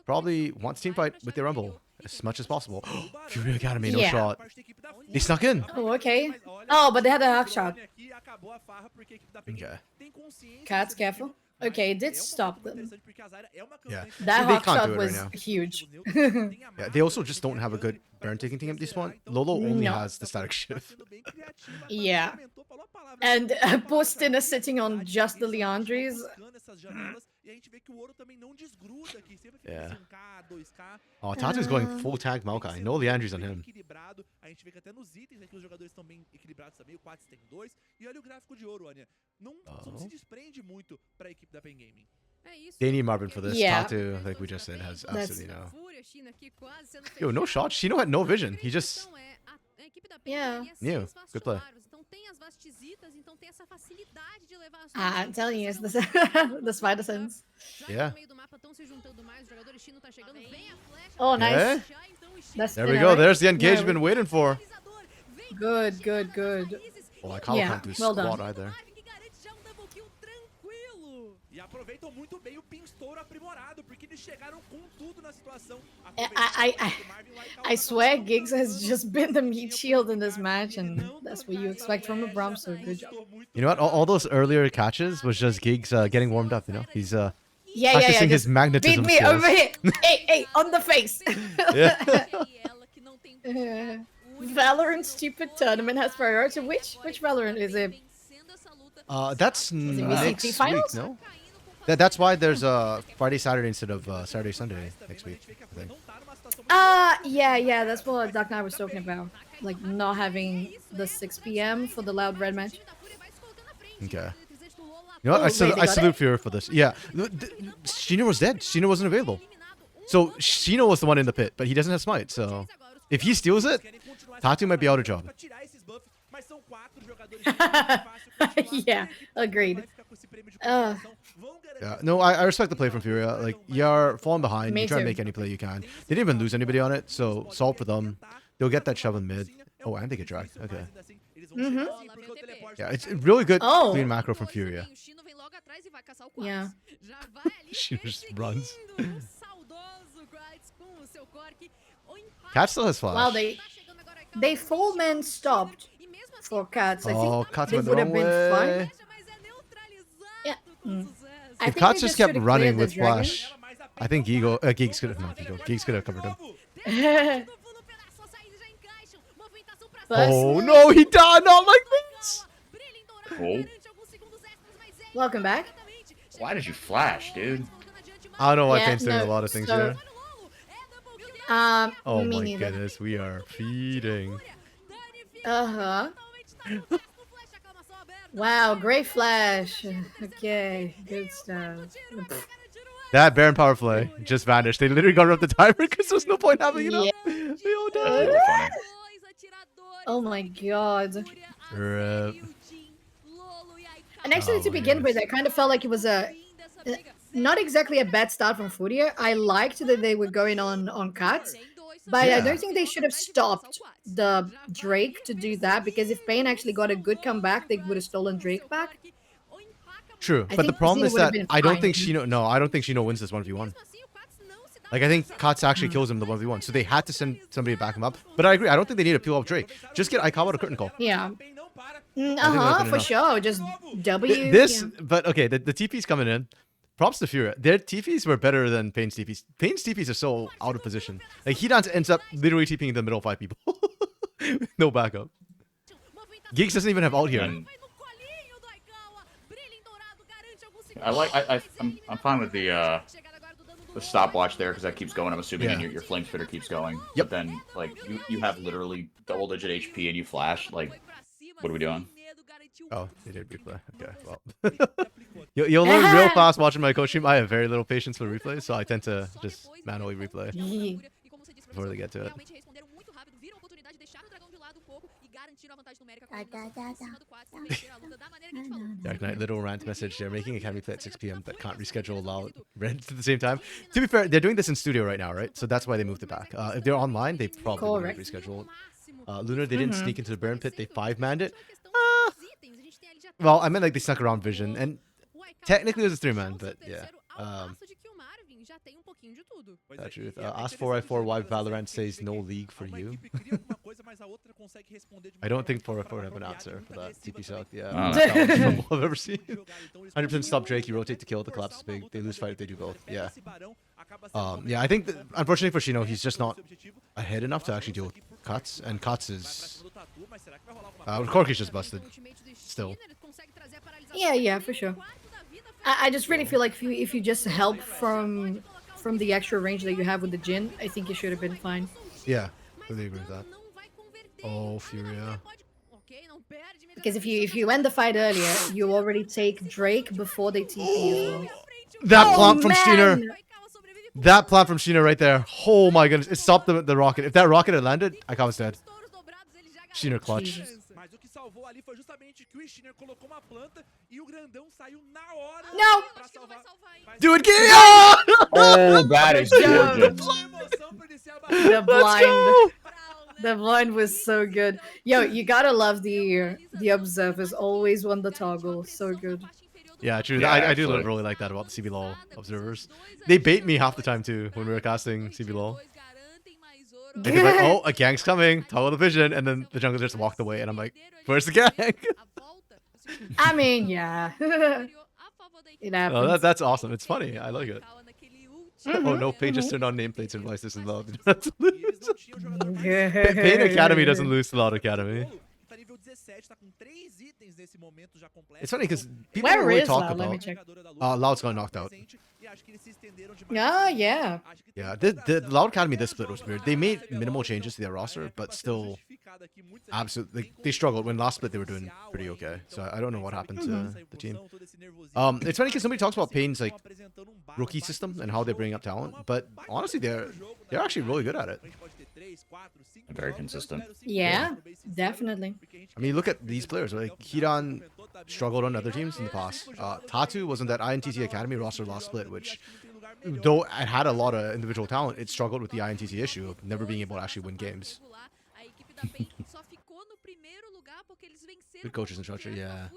probably wants team fight with their Rumble as much as possible. FUR.A Academy, no Yeah. shot. They snuck in. Oh, okay. Oh, but they had a half shot. Okay. Cats, careful. Okay, it did stop them. Yeah. That They hawk can't shot do it right was now. huge. Yeah, they also just don't have a good burn taking team at this point. Lolo only No. has the static shift. Yeah. And Postin is sitting on just the Leandries. Yeah. Oh, Tatu's going full tank Maokai. No Leandries on him. A gente vê que até nos itens aqui os jogadores estão bem equilibrados também. O Quats tem 2. E olha o gráfico de ouro, Anya. Não se desprende muito para a equipe da PEN Gaming. They need Marvin for this. Yeah. Tatu, like we just said, has That's- absolutely no. Yo, no shot. Shino had no vision. He just. Yeah. New. Good play. I'm telling you, it's the, the spider sense. Yeah. Oh, nice. Yeah. That's There we spinner, go. right? There's the Yeah, engage been waiting for. Good, good, good. Oh, I can't Yeah, do well squat done. either. E aproveitam muito bem o pin estouro aprimorado, porque eles chegaram com tudo na situação. I swear Giggs has just been the meat shield in this match, and that's what you expect from a Braum, so good job. You know what? All those earlier catches was just Giggs getting warmed up. You know, he's Yeah, practicing his just magnetism beat me skills. over here. Hey, on the face. Yeah. Valorant stupid tournament has priority. Which Valorant is it? That's next VCT week, finals? no? That's why there's Friday, Saturday instead of Saturday, Sunday next week. I think. Yeah, that's what Dark Knight was talking about. Like not having the 6 p.m. for the Loud Red match. Okay. You know what? Oh, wait, they I got salute it? FUR.A for this. Yeah. Shino was dead. Shino wasn't available. So Shino was the one in the pit, but he doesn't have smite. So if he steals it, Tatu might be out of job. Yeah, agreed. Yeah, no, I respect the play from FUR.A. Like, you're falling behind. Me You try to too. make any play you can. They didn't even lose anybody on it, so solve for them. They'll get that shove in mid. Oh, and they get dragged. Okay. Yeah, it's really good Oh. clean macro from FUR.A. Yeah. She just runs. Cat still has flash. Wow, they full man stopped for Cats. I Oh, think Cats they went the would have wrong been way. fine. Yeah. Mm. I If think Kots they just kept should've running cleared the with dragon. Flash, I think Geeks could have not Geeks could have covered him. But Oh no, he died not like this. Oh. welcome back. Why did you flash, dude? I don't know why Yeah, Pain's doing a no, lot of things so- here. Oh me my neither. goodness, we are feeding. Uh-huh. Wow, great flash. Okay, good stuff. That Baron power play just vanished. They literally got rid of the timer because there's no point having it up. Yeah. They all That's died. really funny. Oh my god. Rip. And actually, Oh to my begin with, goodness. I kind of felt like it was not exactly a bad start from FUR.A. I liked that they were going on cuts, but I Yeah. don't think they should have stopped the Drake to do that, because if Pain actually got a good comeback, they would have stolen Drake back. True, I but the think problem Shino is would have that been I don't fine. think Shino. No, I don't think Shino wins this 1v1. Like I think Kots actually kills him the 1v1, so they had to send somebody to back him up. But I agree. I don't think they need to peel off Drake. Just get Aikawa to curtain call. Yeah. would've Uh-huh, been for enough. sure. Just W. This, yeah. but okay, the TP's coming in. Props to FUR.A. Their TPs were better than Pain's TPs. Pain's TPs are so out of position. Like Hidan ends up literally TPing in the middle of 5 people. No backup. Geeks doesn't even have ult here. And I'm fine with the stopwatch there because that keeps going. I'm assuming Yeah. your flame spitter keeps going. Yep. But then like you have literally double-digit HP and you flash. Like, what are we doing? Oh, they did replay. Okay, well. You'll learn real fast watching my coach stream. I have very little patience for replays, so I tend to just manually replay before they get to it. Dark Knight, little rant message. They're making Academy play at 6 p.m. but can't reschedule loud red at the same time. To be fair, they're doing this in studio right now, right? So that's why they moved it back. If they're online, they probably would have Correct. rescheduled. Lunar, they didn't sneak into the Baron pit. They 5-manned it. Well, I meant like they snuck around Vision, and technically it was a 3-man, but yeah. That's true. Ask 4i4 why Valorant says no league for you. I don't think 4i4 would have an answer for that. TP sucked, yeah. That's the most trouble I've ever seen. 100% stop Drake, you rotate to kill, the collapse is big. They lose fight if they do both. Yeah. Yeah, I think that, unfortunately for Shino, he's just not ahead enough to actually deal with Cuts, and Cuts is... Corky's just busted. Still. Yeah, for sure. I just really feel like if you just help from the extra range that you have with the Jhin, I think you should have been fine. Yeah, really agree with that. Oh, FUR.A. Because if you end the fight earlier, you already take Drake before they TP as well. That Oh, plant from man! Sheener. That plant from Sheener right there. Oh my goodness. It stopped the rocket. If that rocket had landed, Aikawa's dead. Sheener clutch. Jesus. Mas o que salvou ali foi justamente que o Steiner colocou uma planta e o grandão saiu na hora No! pra salvar. Do it, Gideon! Oh, that is job. gorgeous. The blind. The blind was so good. Yo, you gotta love the observers. Always won the toggle. So good. Yeah, true. Yeah, I do absolutely. really like that about the CBLOL observers. They bait me half the time too when we were casting CBLOL. They'd be like, oh, a gang's coming, toggle the vision, and then the jungler just walked away, and I'm like, where's the gang? I mean, yeah. It happens. Oh, that's awesome. It's funny. I like it. Oh no, Pain just turned on nameplates and realized this is loud. They don't have to lose. Pain Academy doesn't lose to Loud Academy. It's funny because people Where don't really is talk Loud? Let me about. check. Loud's got knocked out. Oh, yeah. Yeah, the Loud Academy this split was weird. They made minimal changes to their roster, but still, absolutely, they struggled. When last split they were doing pretty okay. So I don't know what happened to the team. It's funny because somebody talks about Pain's like rookie system and how they bring up talent, but honestly, they're actually really good at it. Very consistent. Yeah, definitely. I mean, look at these players. Like Hidan struggled on other teams in the past. Tatu was in that INTT Academy roster last split, which, though it had a lot of individual talent, it struggled with the INTT issue of never being able to actually win games. Good coaches and structure, yeah.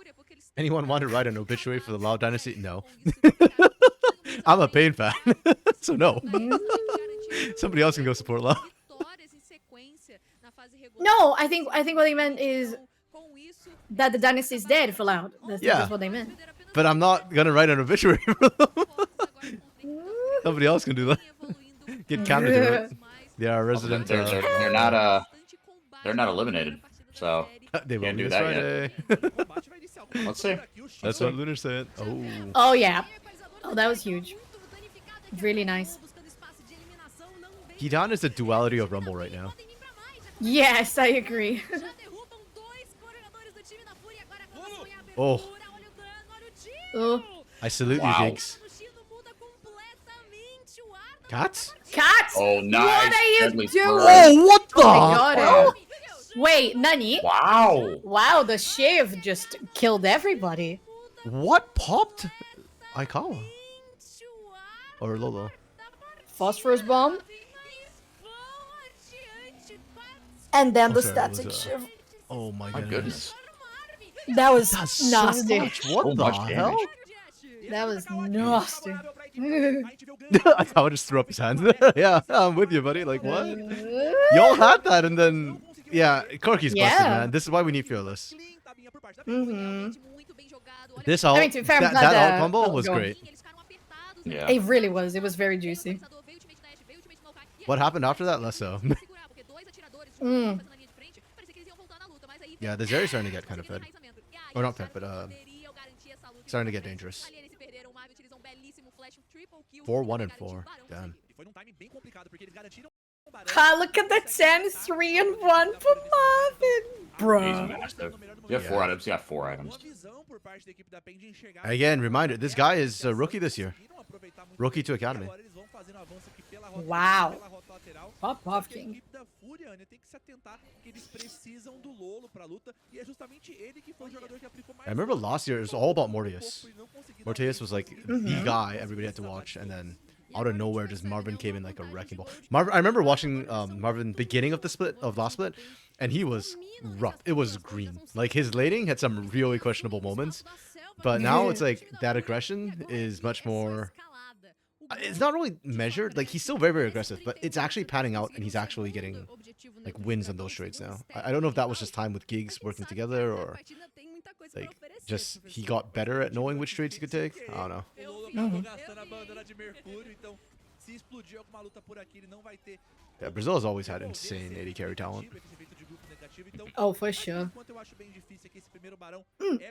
Anyone want to write an obituary for the Loud Dynasty? No. I'm a Pain fan, so no. Somebody else can go support Loud. No, I think what they meant is that the dynasty is dead for Loud. That's Yeah. that's what they meant. but I'm not gonna write an obituary for them. Somebody else can do that. Get Cam to do it. They are resident. They're not eliminated, so They will can't be do this that yet. Friday. Let's see. That's what Lunar said. Oh. Oh yeah. Oh, that was huge. Really nice. Hidan is the duality of Rumble right now. Yes, I agree. Oh. Oh. I salute Wow. you, Gigs. Cats? Cats! Oh, nice. What are you Deadly doing? Flurry. Oh, what the? I got hell? it. Wait, Nani? Wow. Wow, the shave just killed everybody. What popped? Aikawa. Or Lolo. Phosphorus bomb. And then the sorry, it static was, shiv. Oh my My goodness. goodness. That was That's nasty. so much. What So the much hell? damage. That was nasty. Aikawa just threw up his hands. Yeah, I'm with you, buddy. Like, what? Y'all had that, and then... Yeah, Corky's busted, Yeah. man. This is why we need Fearless. Mhm. This ult, I mean, to be fair, I'm that, glad that that- ult combo that was was great. Yeah. It really was. It was very juicy. What happened after that? Less so. Mm. Yeah, the Zeri's starting to get kind of fed. Or not fed, but starting to get dangerous. 4-1 and 4. Damn. Ha, look at the 10, 3 and 1 for Marvin. He's Bruh. massive. You have 4 items. You got 4 items. Again, reminder, this guy is a rookie this year. Rookie to Academy. Wow. Pop off, King. I remember last year it was all about Mortius. Mortius was like the guy everybody had to watch, and then out of nowhere, just Marvin came in like a wrecking ball. I remember watching Marvin beginning of the last split, and he was rough. It was green. Like his laning had some really questionable moments, but now it's like that aggression is much more. It's not really measured. Like he's still very, very aggressive, but it's actually panning out, and he's actually getting like wins on those trades now. I don't know if that was just time with Gigs working together, or like just he got better at knowing which trades he could take. I don't know. Yeah, Brazil has always had insane AD carry talent. Oh, for sure.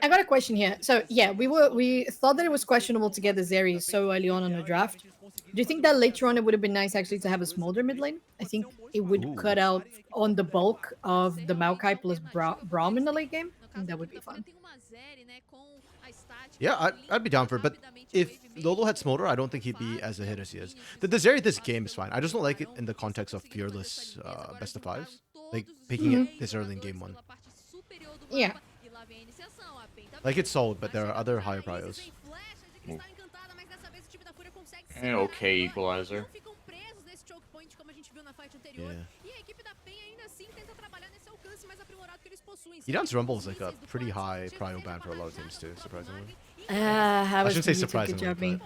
I got a question here. So yeah, we thought that it was questionable to get the Zeri so early on in the draft. Do you think that later on it would have been nice actually to have a Smolder mid lane? I think it would Ooh. cut out on the bulk of the Maokai plus Braum in the late game. I think that would be fun. Yeah, I'd be down for it, but if Lolo had Smolder, I don't think he'd be as a hit as he is. The Zeri this game is fine. I just don't like it in the context of Fearless best of fives. Like picking it this early in game 1. Yeah. Like it's solid, but there are other higher prios. An okay equalizer. Yeah. Hidan's Rumble is like a pretty high prio ban for a lot of teams too, surprisingly. I shouldn't say Good surprisingly, job, me.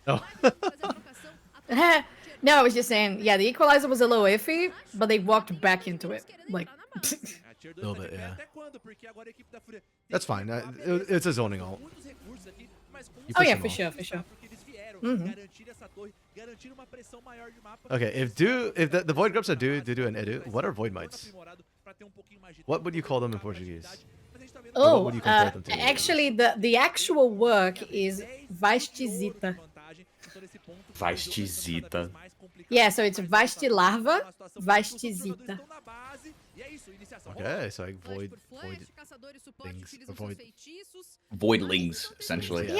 Oh. No, I was just saying, yeah, the equalizer was a little iffy, but they walked back into it. Like, A little bit, yeah. That's fine. It's a zoning ult. You oh push yeah, them for off. sure, for sure. Okay, if the Void Grubs are do and Edu, what are Void Mites? What would you call them in Portuguese? Oh, would you compare them to? actually, the actual work is Vastizita. Vastizita. Yeah, so it's Vasti Larva, Vastizita. Okay, so like void things, or void. Voidlings, essentially.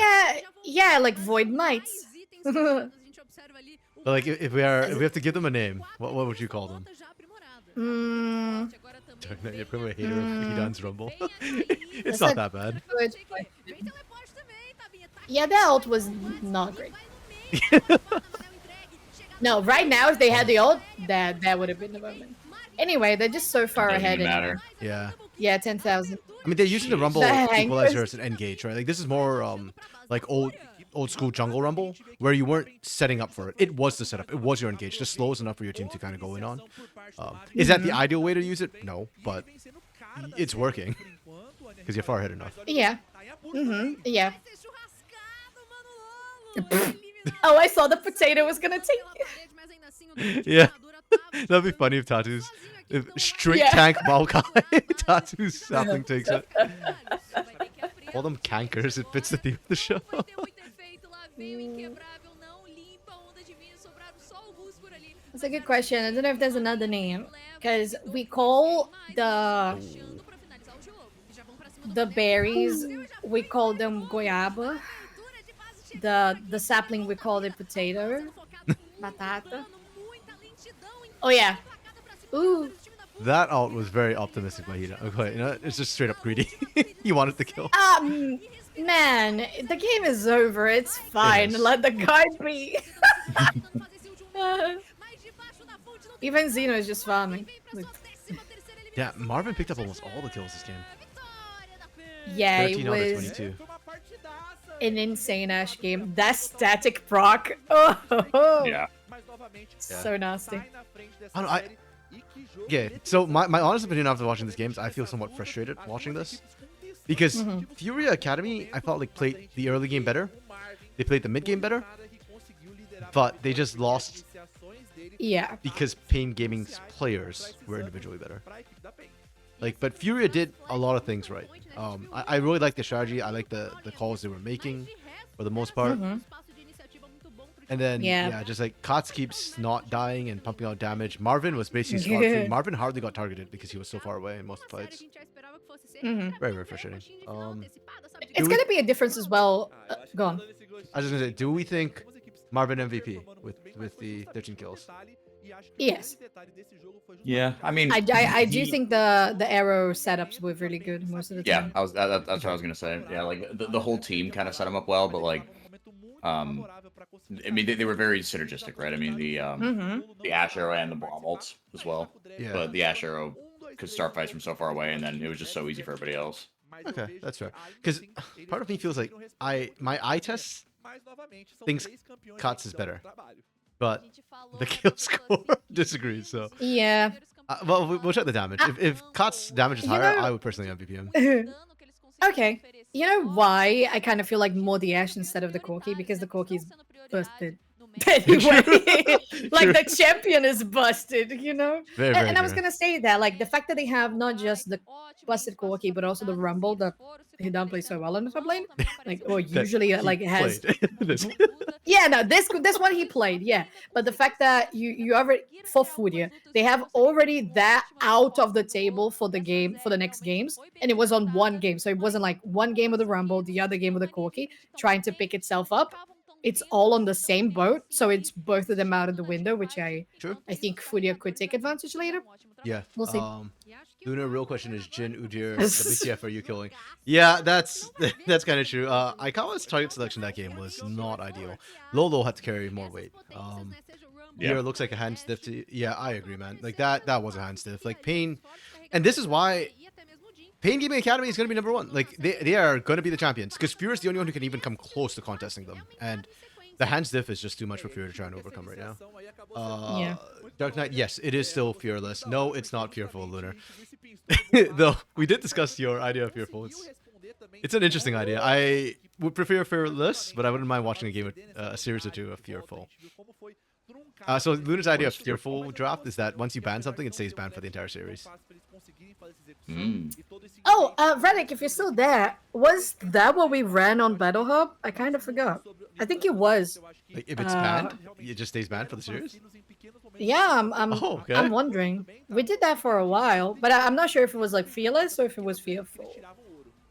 Yeah, like Void Mites. But like if we have to give them a name, what would you call them? Mm, You're probably a hater of Hidan's Rumble. It's not that bad. good question. Yeah, that ult was not great. No, right now, if they had the ult, that would have been the moment. Anyway, they're just so far Doesn't ahead. matter. Yeah. Yeah, 10,000. I mean, they're using the Rumble Dang. equalizer as an engage, right? Like this is more like old school jungle Rumble, where you weren't setting up for it. It was the setup. It was your engage. Just slows enough for your team to kind of go in on. Is that the ideal way to use it? No, but it's working because you're far ahead enough. Yeah. Yeah. Oh, I saw the potato was gonna take. Yeah. That'd be funny if Tatu's if straight Yeah. tank Maokai. Tatu's sapling takes it. All them cankers, it fits the theme of the show. That's a good question. I don't know if there's another name. Because we call the berries, we call them goiaba. The sapling, we call it potato. Batata. Oh, yeah. Ooh. That ult was very optimistic by Hina. Okay, you know, it's just straight up greedy. He wanted to kill. Man, the game is over. It's fine. is. Let the guy be. Even Xeno is just farming. Yeah, Marvin picked up almost all the kills this game. Yeah, 13 it out of was 22. an insane Ash game. That static proc. Oh, Yeah. so nasty. I don't, yeah, so my honest opinion after watching these games, I feel somewhat frustrated watching this. Because FUR.A Academy, I felt like played the early game better. They played the mid game better. But they just lost Yeah. because Pain Gaming's players were individually better. Like, but FUR.A did a lot of things right. I really like the strategy. I like the calls they were making for the most part. And then, yeah, just like Kotz keeps not dying and pumping out damage. Marvin was basically spot-free. Marvin hardly got targeted because he was so far away in most fights. Very, very frustrating. It's gonna be a difference as well. Go on. I was just gonna say, do we think Marvin MVP with the 13 kills? Yes. Yeah, I mean, I do think the arrow setups were really good most of the yeah, time. that's what I was gonna say. Yeah, like the whole team kind of set him up well, but like, I mean, they were very synergistic, right? I mean, the Ash arrow and the bomb ults as well. Yeah. But the Ash arrow could start fights from so far away, and then it was just so easy for everybody else. Okay, that's fair. Because part of me feels like my eye test thinks Kotz is better, but the kill score disagrees. So Yeah. well, we'll check the damage. If Kotz damage is You higher, know- I would personally MVP him. Okay. You know why I kind of feel like more the Ash instead of the Corki? Because the Corki's busted. Anyway, like the champion is busted, you know? Very, very And I was true. gonna say that, like the fact that they have not just the busted Corki, but also the Rumble that he don't play so well in the top lane. Like, or That usually he like has played. This- Yeah, no, this one he played, yeah. But the fact that you already for FUR.A, they have already that out of the table for the game for the next games, and it was on one game, so it wasn't like one game of the Rumble, the other game of the Corki, trying to pick itself up. It's all on the same boat, so it's both of them out of the window, which I True. think FUR.A could take advantage later. Yeah. We'll see. Luna, real question is Jin, Udyr, WTF are you killing? Yeah, that's kind of true. Aikawa's target selection that game was not ideal. Lolo had to carry more weight. Yeah. Looks like a hand stiff to yeah, I agree, man. Like that was a hand stiff. Like Pain, and this is why Pain Gaming Academy is going to be #1. Like they are going to be the champions because FUR.A is the only one who can even come close to contesting them, and the hand stiff is just too much for FUR.A to try and overcome right now. Yeah. Dark Knight, yes, it is still fearless. No, it's not fearful, Lunar. Though we did discuss your idea of fearful. It's an interesting idea. I would prefer fearless, but I wouldn't mind watching a game with a series or two of fearful. So Lunar's idea of fearful draft is that once you ban something, it stays banned for the entire series. Oh, Reddick, if you're still there, was that what we ran on Battle Hub? I kind of forgot. I think it was. Like if it's banned, it just stays banned for the series. Yeah, Oh, okay. I'm wondering. We did that for a while, but I'm not sure if it was like fearless or if it was fearful.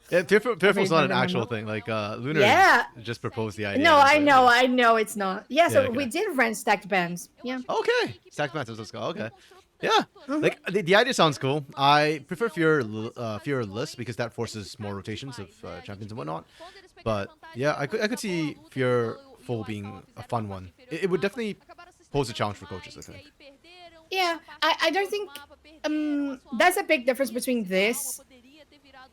Yeah, fearful's not an remember. actual thing. Like Lunar Yeah. just proposed the idea. No, but- I know it's not. Yeah, so Yeah, okay. we did run stacked bans. Yeah. Okay, stacked bans. Let's go. Okay. Yeah, like the idea sounds cool. I prefer fearless because that forces more rotations of champions and whatnot. But yeah, I could see fearful being a fun one. It would definitely pose a challenge for coaches, I think. Yeah, I don't think there's a big difference between this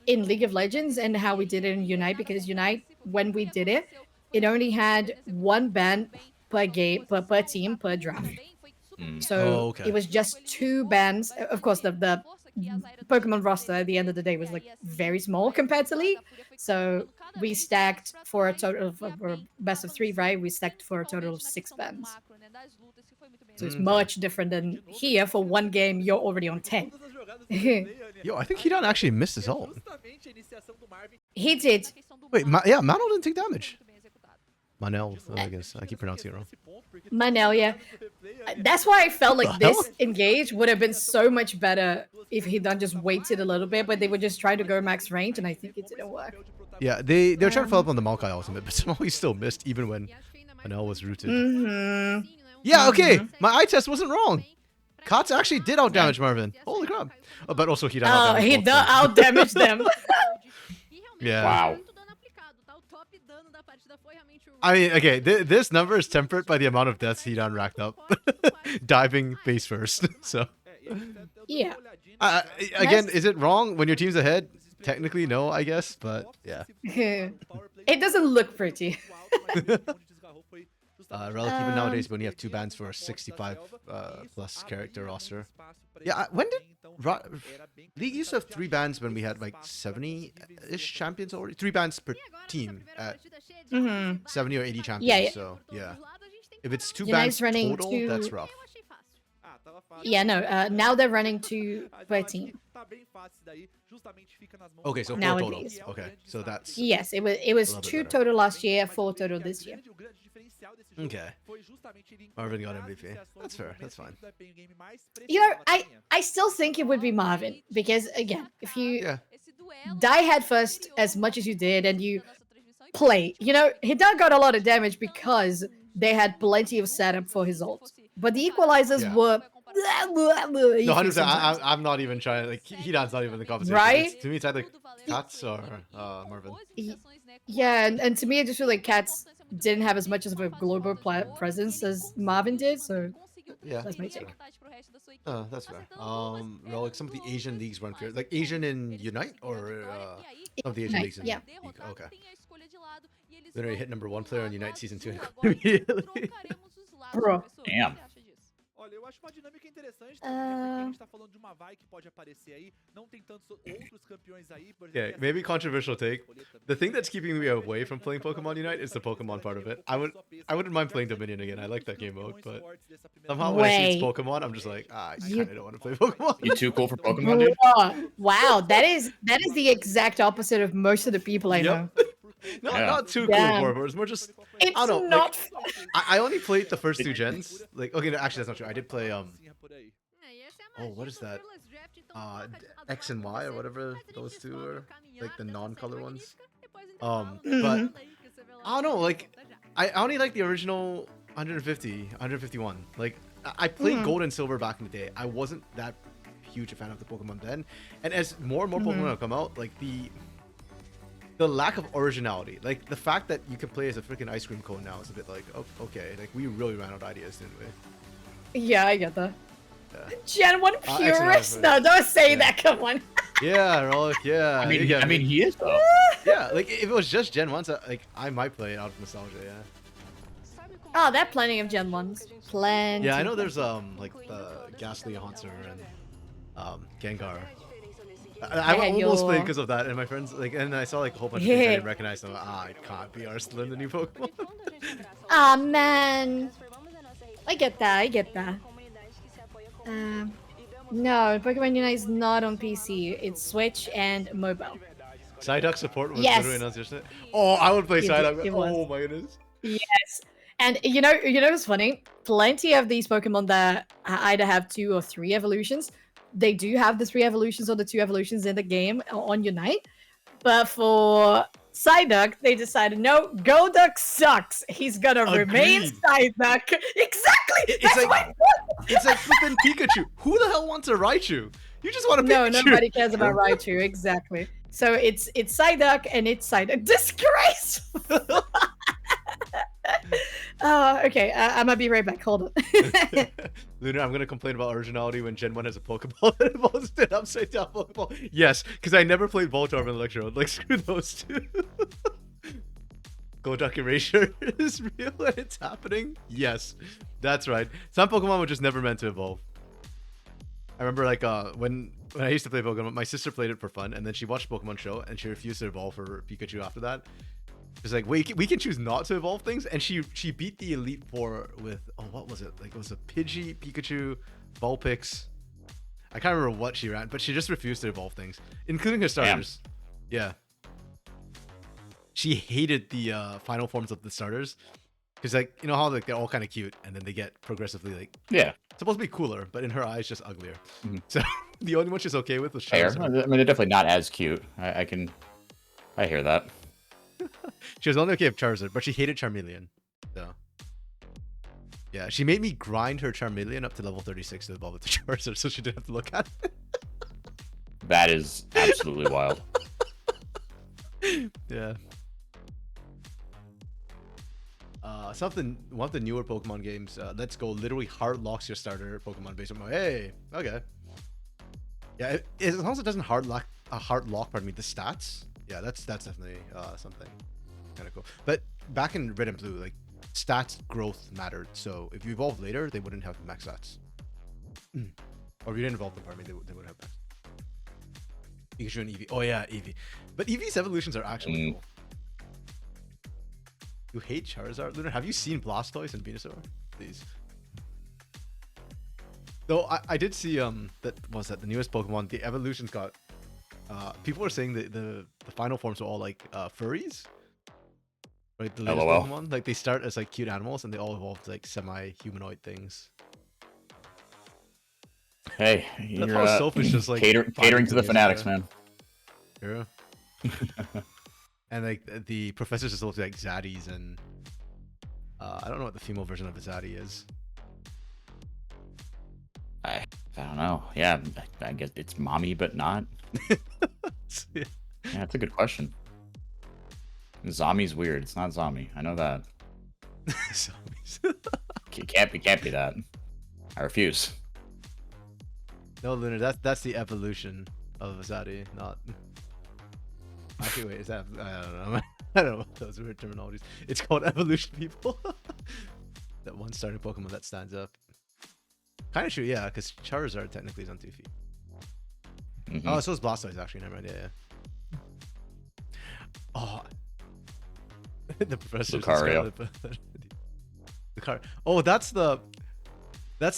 in League of Legends and how we did it in Unite, because Unite, when we did it, it only had one ban per game, per team, per draft. So Oh, okay. it was just 2 bans. Of course, the Pokemon roster at the end of the day was like very small compared to League. So we stacked for a total of best of 3, right? We stacked for a total of 6 bans. So it's much different than here. For one game, you're already on 10. Yo, I think Hidan actually missed his ult. He did. Wait, yeah, Manel didn't take damage. Manel, I guess. I keep pronouncing it wrong. Manel, yeah. That's why I felt like this engage would have been so much better if he done just waited a little bit, but they would just try to go max range, and I think it didn't work. Yeah, they're trying to follow up on the Maokai ultimate, but somehow he still missed even when Manel was rooted. Yeah, okay. My eye test wasn't wrong. Kats actually did outdamage Marvin. Holy crap. Oh, but also Hidan outdamaged he outdamaged them. Yeah. Wow. I mean, okay, this number is tempered by the amount of deaths Hidan racked up. Diving face first, so. Yeah. Again, is it wrong when your team's ahead? Technically, no, I guess, but yeah. It doesn't look pretty. Even nowadays, when you have 2 bans for a 65 plus character roster. Yeah, when did League used to have 3 bans when we had like 70-ish champions already? 3 bans per team at 70 or 80 champions. Yeah. So yeah, if it's 2 United's bans running total, that's rough. Yeah, no. Now they're running 2 per team. Okay, so 4 Nowadays. total. Okay, so that's Yes, it was 2 total last year, 4 total this year. okay. Marvin got MVP. That's fair. That's fine. You know, I still think it would be Marvin because again, if you Yeah. die head first as much as you did and you play, you know, Hidan got a lot of damage because they had plenty of setup for his ult, but the equalizers were. No, 100%. I'm not even trying. Like Hidan's not even in the conversation. Right? To me, it's either Kats or Marvin. Yeah, and to me, I just feel like Kats didn't have as much of a global presence as Marvin did, so Yeah, that's my take. that's fair. Like some of the Asian leagues run fair, like Asian in Unite or some of the Asian Unite, leagues in yeah. League. Okay. Literally hit #1 player on Unite season 2 immediately. Bro. Damn. Olha, eu acho uma dinâmica interessante, porque a gente tá falando de uma vai que pode aparecer aí, não tem tantos outros campeões aí, por exemplo. Yeah, maybe controversial take. The thing that's keeping me away from playing Pokemon Unite is the Pokemon part of it. I wouldn't mind playing Dominion again. I like that game mode, but somehow when I see it's Pokemon, I'm just like, I kind of don't want to play Pokemon. You too cool for Pokemon, dude? Wow, that is the exact opposite of most of the people I know. Not too cool for it, but it's more just It's I don't know. not. I only played the first 2 gens. Like, okay, no, actually that's not true. I did play what is that? X and Y or whatever those 2 are, like the non-color ones. But I don't know. Like, I only like the original 151. Like, I played Gold and Silver back in the day. I wasn't that huge a fan of the Pokemon then, and as more and more Pokemon have come out, like the lack of originality, like the fact that you can play as a freaking ice cream cone now is a bit like, oh, okay, like we really ran out of ideas, didn't we? Yeah, I get that. Yeah. Gen 1 purist? No, don't say that, come on. Yeah, Rollick, yeah. I mean, he is though. Yeah, like if it was just Gen 1, so, like I might play it out of nostalgia, yeah. Oh, there are plenty of Gen 1s. Plenty. Yeah, I know there's like Ghastly Haunter and Gengar. I almost played because of that, and my friends and I saw like a whole bunch of things I didn't recognize them. I can't be arsed to learn the new Pokemon. Ah, man. I get that. No, Pokemon Unite is not on PC. It's Switch and mobile. Psyduck support was Yes. literally announced yesterday. Oh, I would play It Psyduck. was. Oh my goodness. Yes. And you know what's funny? Plenty of these Pokemon that either have 2 or 3 evolutions. They do have the 3 evolutions or the 2 evolutions in the game on Unite. But for Psyduck, they decided, no, Golduck sucks. He's gonna remain Psyduck. Exactly! That's my point! It's like flipping Pikachu. Who the hell wants a Raichu? You just want a No, Pikachu. nobody cares about Raichu, exactly. So it's Psyduck and it's Psyduck. Disgraceful! Okay, I'm gonna be right back. Hold on. Lunar, I'm gonna complain about originality when Gen 1 has a Pokeball that involves an upside down Pokeball. Yes, because I never played Voltorb in Electrode. Like, screw those 2. Golduck erasure is real and it's happening? Yes, that's right. Some Pokemon were just never meant to evolve. I remember like when I used to play Pokemon, my sister played it for fun, and then she watched Pokemon Show, and she refused to evolve her Pikachu after that. She's like, wait, we can choose not to evolve things, and she beat the Elite Four with, oh, what was it? Like, it was a Pidgey, Pikachu, Vulpix. I can't remember what she ran, but she just refused to evolve things, including her starters. Yeah. She hated the final forms of the starters, because like, you know how like they're all kind of cute, and then they get progressively like supposed to be cooler, but in her eyes just uglier. So the only one she's okay with was Fair. Charizard. I mean, they're definitely not as cute. I hear that. She was only okay with Charizard, but she hated Charmeleon. So yeah, she made me grind her Charmeleon up to level 36 to evolve it to Charizard, so she didn't have to look at it. That is absolutely wild. Yeah. One of the newer Pokemon games, Let's Go, literally hard locks your starter Pokemon based on hey, okay. Yeah, as long as it doesn't hard lock, pardon me, the stats. Yeah, that's definitely something kind of cool. But back in Red and Blue, like stats growth mattered. So if you evolved later, they wouldn't have max stats. Or if you didn't evolve them, pardon me, they would have max. Pikachu and Eevee. Oh yeah, Eevee. But Eevee's evolutions are actually cool. You hate Charizard, Lunar? Have you seen Blastoise and Venusaur? Please. Though I did see that was that the newest Pokemon, the evolutions got people were saying that the final forms were all like furries. Right, the latest LOL. Pokemon. Like they start as like cute animals and they all evolve to like semi-humanoid things. Hey, That's you're how selfish just like catering to the fanatics, man. Yeah. And like the professors just look like Zaddies, and I don't know what the female version of a Zaddy is. I don't know. Yeah, I guess it's mommy, but not. Yeah. Yeah, that's a good question. Zami's weird. It's not Zami. I know that. It can't be that. I refuse. No, Lunar, that's the evolution of a Zaddy, not. Actually, wait, is that? I don't know. I don't know what those weird terminologies. It's called evolution, people. That one starting Pokemon that stands up. Kind of true, yeah, because Charizard technically is on 2 feet. Oh, so is Blastoise actually. Never mind. Yeah. Oh, the professor's Lucario. Lucario. Oh, that's the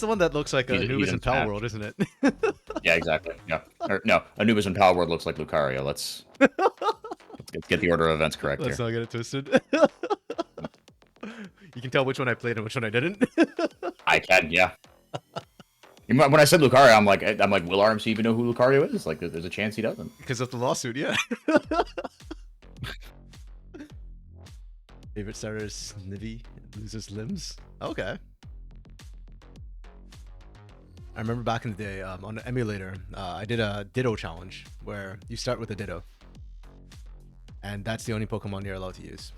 one that looks like Anubis in Power World, isn't it? Yeah, exactly. Yeah. Or, no, Anubis in Power World looks like Lucario. Let's get the order of events correct Let's here. not get it twisted. You can tell which one I played and which one I didn't. I can, yeah. When I said Lucario, I'm like, will RMC even know who Lucario is? Like, there's a chance he doesn't. Because of the lawsuit, yeah. Favorite starter is Snivy, loses limbs. Okay. I remember back in the day on the emulator, I did a Ditto challenge where you start with a Ditto. And that's the only Pokemon you're allowed to use.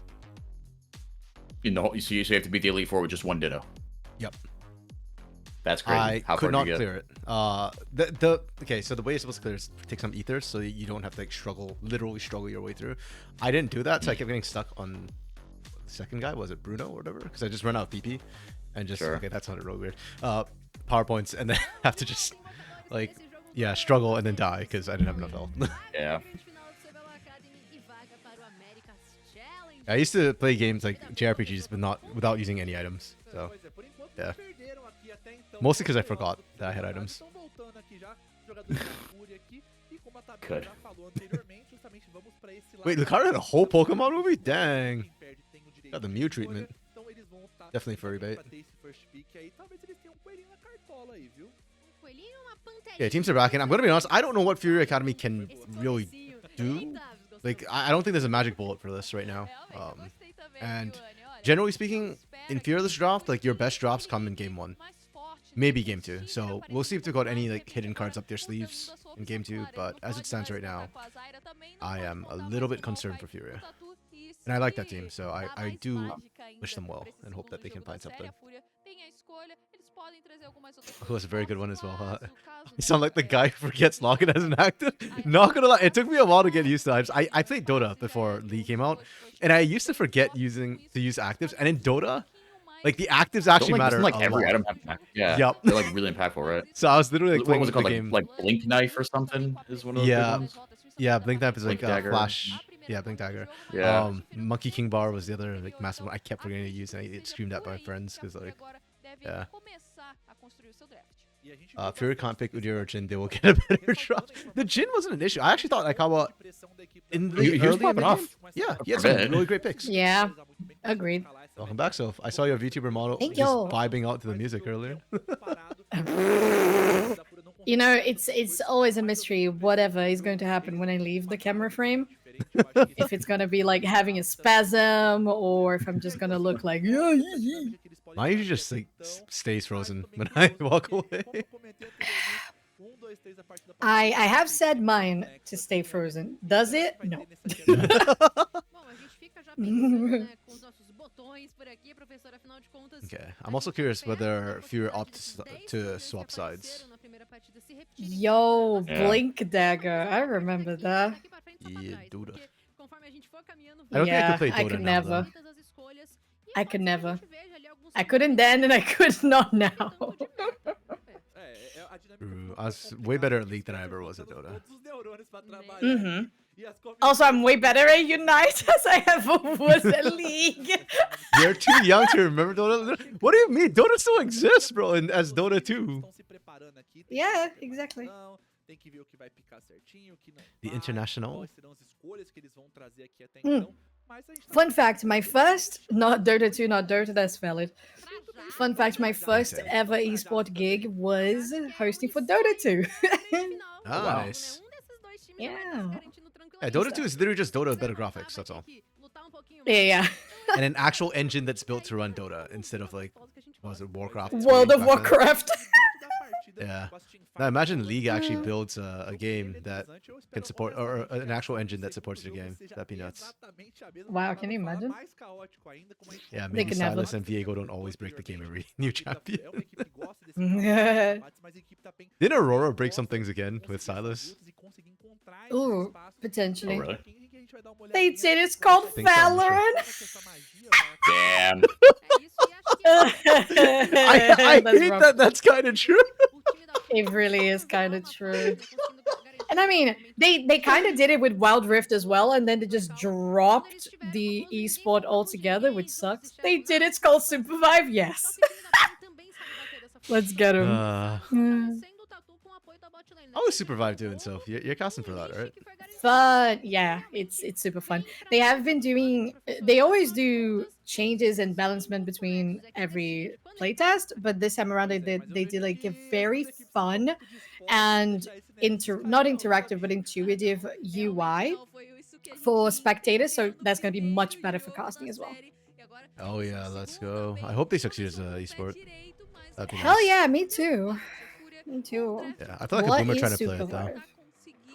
You know, so you have to beat the Elite Four with just one Ditto. Yep. That's crazy. I How could far not did you clear it. Okay, so the way you're supposed to clear is take some ethers so you don't have to like literally struggle your way through. I didn't do that, so I kept getting stuck on the second guy. Was it Bruno or whatever? Because I just ran out of PP and just okay, that sounded real weird. PowerPoints and then have to just like struggle and then die because I didn't have enough health. Yeah. I used to play games like JRPGs, but without using any items. So yeah, mostly because I forgot that I had items. Good. Wait, Lucario had a whole Pokemon movie? Dang. Got the Mew treatment. Definitely furry bait. Yeah, teams are back in. I'm gonna be honest, I don't know what Fury Academy can really do. Like, I don't think there's a magic bullet for this right now. And generally speaking, in Fearless Draft, like your best drops come in Game 1. Maybe Game 2. So we'll see if they've got any like hidden cards up their sleeves in Game 2. But as it stands right now, I am a little bit concerned for Furia. And I like that team, so I do wish them well and hope that they can find something. Oh, that's a very good one as well, huh? You sound like the guy who forgets login as an active. Not gonna lie, it took me a while to get used to it. I played Dota before League came out, and I used to forget to use actives. And in Dota, Like the actives actually Don't, matter doesn't, like a every lot. item have yeah. Yep. They're like really impactful, right? So I was literally like What was playing it called? the game. Like blink knife or something is one of the big Yeah. ones. Yeah, Blink Knife is like Blink dagger. flash. Yeah, Blink Dagger. Yeah. Monkey King Bar was the other like massive one I kept forgetting to use, and I get screamed at by my friends because like, yeah. FUR.A can't pick Udyr or Jin, they will get a better drop. The Jin wasn't an issue. I actually thought Aikawa in the He was early in the popping game, off. yeah, he had For some bit. really great picks. Yeah, agreed. Welcome back, Soph. I saw your VTuber model Thank just you. vibing out to the music earlier. You know, it's always a mystery. Whatever is going to happen when I leave the camera frame. If it's gonna be like having a spasm, or if I'm just gonna look like yeah. Mine usually just like stays frozen when I walk away. I have said mine to stay frozen. Does it? No. Okay, I'm also curious whether FUR.A opts to swap sides. Yo, Yeah. Blink Dagger. I remember that. Yeah, Dota. I don't think I could play I Dota could now, never. though. I could never. I couldn't then, and I could not now. True. I was way better at League than I ever was at Dota. Mm-hmm. Also, I'm way better at Unite as I ever was at League. You're too young to remember Dota. What do you mean? Dota still exists, bro, and as Dota 2. Yeah, exactly. The international. Fun fact, my first, not Dota 2, not Dota, that's valid. Fun fact, my first ever esport gig was hosting for Dota 2. Nice. Yeah. Yeah, Dota 2 is literally just Dota with better graphics, that's all. Yeah. And an actual engine that's built to run Dota instead of like, what was it, Warcraft? World of back then. Warcraft. Yeah. Now imagine League actually builds a game that can support, or an actual engine that supports the game. That'd be nuts. Wow, can you imagine? Yeah, They maybe can never. Silas and Viego don't always break the game every new champion. Did Aurora break some things again with Silas? Ooh, Oh, potentially. really? They did, it's called Think so, I'm sure. Valorant. Damn. I That's hate rough. that that's kind of true. It really is kind of true. And I mean, they kind of did it with Wild Rift as well, and then they just dropped the esport altogether, which sucks. They did it's called Supervive, yes. Let's get them. I was super vibe doing so. You're casting for that, right? Fun, yeah, it's super fun. They have been doing, they always do changes and balancement between every playtest, but this time around they did like a very fun and not interactive but intuitive UI for spectators, so that's going to be much better for casting as well. Oh yeah, let's go. I hope they succeed as an esport. That'd be Hell nice. yeah, me too. Me too. Yeah, I feel like What a boomer is trying to play it though. Supervive?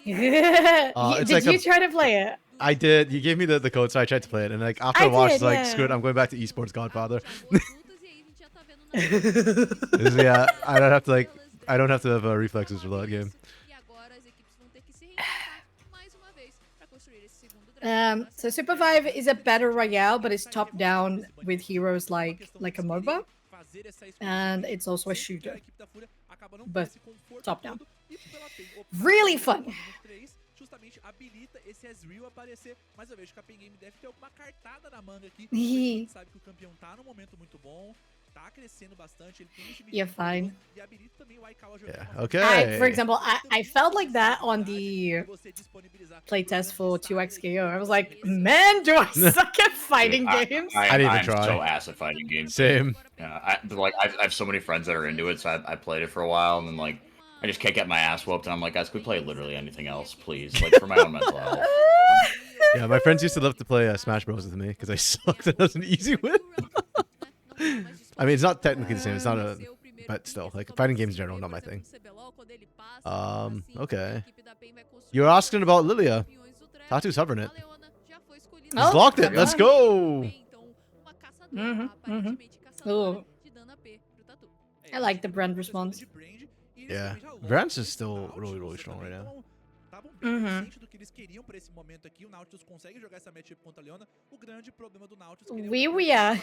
It's Did like you a- try to play it? I did. You gave me the code, so I tried to play it, and like after I I watched, did, like yeah. screw it, I'm going back to esports Godfather. Yeah, I don't have to have reflexes for that game. So Supervive is a battle royale, but it's top down with heroes like a MOBA, and it's also a shooter, but top down. Really fun. You're fine. Yeah. Okay. For example, I felt like that on the playtest for 2xKO. I was like, man, do I suck at fighting games? I didn't even I'm try. so ass at fighting games. Same. Yeah, I have so many friends that are into it, so I played it for a while, and then like I just can't get my ass whooped, and I'm like, guys, can we play literally anything else, please? Like for my own mental health. Yeah, my friends used to love to play Smash Bros with me because I sucked and it was an easy win. I mean, it's not technically the same. It's not a, but still, like fighting games in general, not my thing. Okay. You're asking about Lilia. Tatu's hovering it. He's Oh, locked it. Let's go. Ooh. I like the brand response. Yeah, Brand's is still really, really strong right now. estavam bem conscientes do que eles queriam pra esse momento aqui. O Nautilus consegue jogar essa matchup contra a Leona. O grande problema do Nautilus é que ele We are.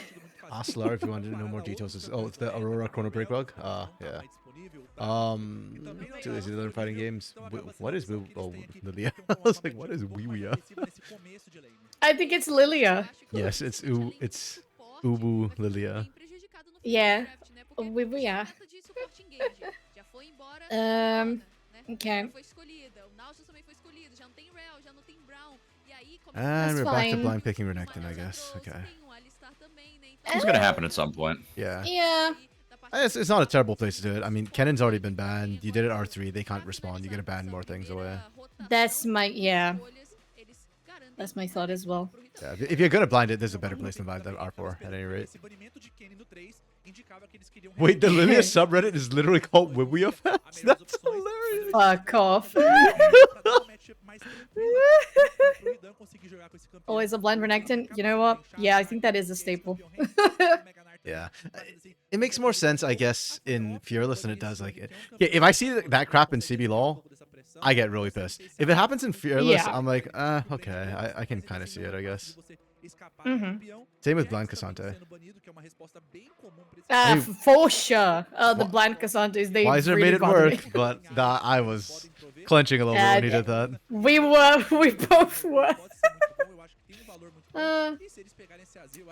Osler, if you want to know more details, is it's the Aurora Chrono Break bug. Yeah. Too lazy to learn fighting games. What is Lilia? I was like, what is Wiwia? I think it's Lilia. Yes, it's Ubu Lilia. Yeah, we are. Okay. And we're back to fine. blind picking Renekton, I guess. Okay. It's gonna happen at some point. Yeah. Yeah. It's not a terrible place to do it. I mean, Kennon's already been banned. You did it R3. They can't respond. You gotta ban more things away. That's my thought as well. Yeah, if you're gonna blind it, there's a better place than blind than R4 at any rate. Wait, the Lilia subreddit is literally called Wiwia fans? That's hilarious. Fuck off. Always a blind Renekton. You know what? Yeah, I think that is a staple. Yeah, it makes more sense, I guess, in Fearless than it does like. If I see that crap in CBLOL, I get really pissed. If it happens in Fearless, Yeah. I'm like, okay, I can kind of see it, I guess. Mm-hmm. Same with Blind Cassante. For sure. The blind Cassantes, they Wiser really made it bother me. work, but I was clenching a little bit when he did that. We both were. Oh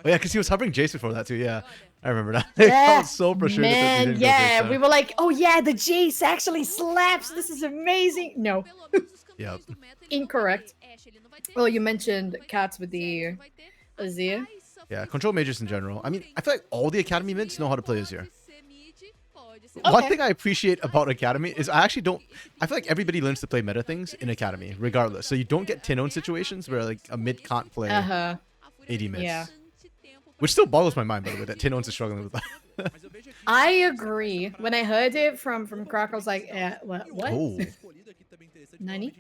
yeah, because he was hovering Jace before that too. Yeah, I remember that. Yeah, I was so frustrated that he man, didn't go yeah, Jace we were like, oh yeah, the Jace actually slaps. This is amazing. No, Yep. incorrect. Well, you mentioned cats with the Azir. Yeah, control mages in general. I mean, I feel like all the Academy mints know how to play Azir. Okay. One thing I appreciate about Academy is I actually don't. I feel like everybody learns to play meta things in Academy, regardless. So you don't get tin-own situations where like a mid can't play AD mids. Yeah. Which still boggles my mind, by the way, that tin-owns are struggling with that. I agree. When I heard it from Croc, I was like, what? Oh, Nani?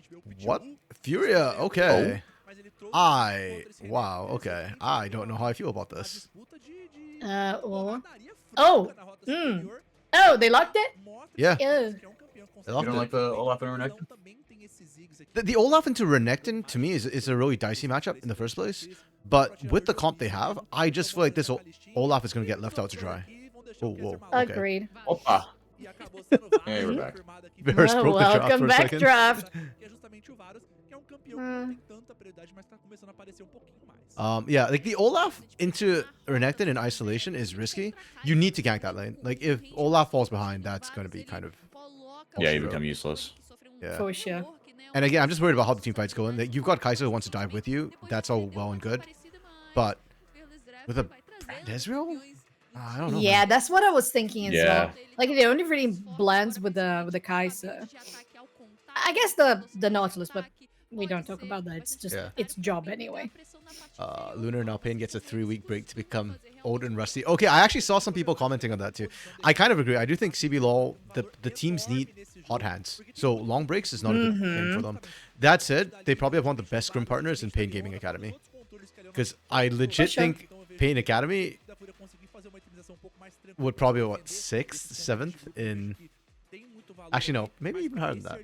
what? Furia, okay. Wow, okay. I don't know how I feel about this. Well. Oh, oh, they locked it? Yeah. Ew. They You locked don't it. like the Olaf and Renekton? The Olaf into Renekton, to me, is a really dicey matchup in the first place. But with the comp they have, I just feel like this Olaf is going to get left out to dry. Oh, whoa. Okay. Agreed. Opa. Hey, we're back. Varus Well, broke the draft welcome for a back, second. draft. Yeah, like the Olaf into Renekton in isolation is risky. You need to gank that lane. Like if Olaf falls behind, that's going to be kind of Yeah, you become useless. yeah. For sure. And again, I'm just worried about how the team fight's going. Like, you've got Kai'Sa who wants to dive with you. That's all well and good. But with a Brand Ezreal? I don't know. Yeah, man. that's what I was thinking as Yeah. well. Like the only really blends with the Kai'Sa. I guess the Nautilus, but we don't talk about that. It's just Yeah. its job anyway. Lunar and Alpine gets a 3-week break to become old and rusty. Okay, I actually saw some people commenting on that too. I kind of agree. I do think CBLOL, the teams need hot hands. So long breaks is not a good thing for them. That said, they probably have one of the best scrim partners in Pain Gaming Academy. Because I legit sure. think Pain Academy would probably, what, 6th, 7th in... Actually, no. Maybe even higher than that.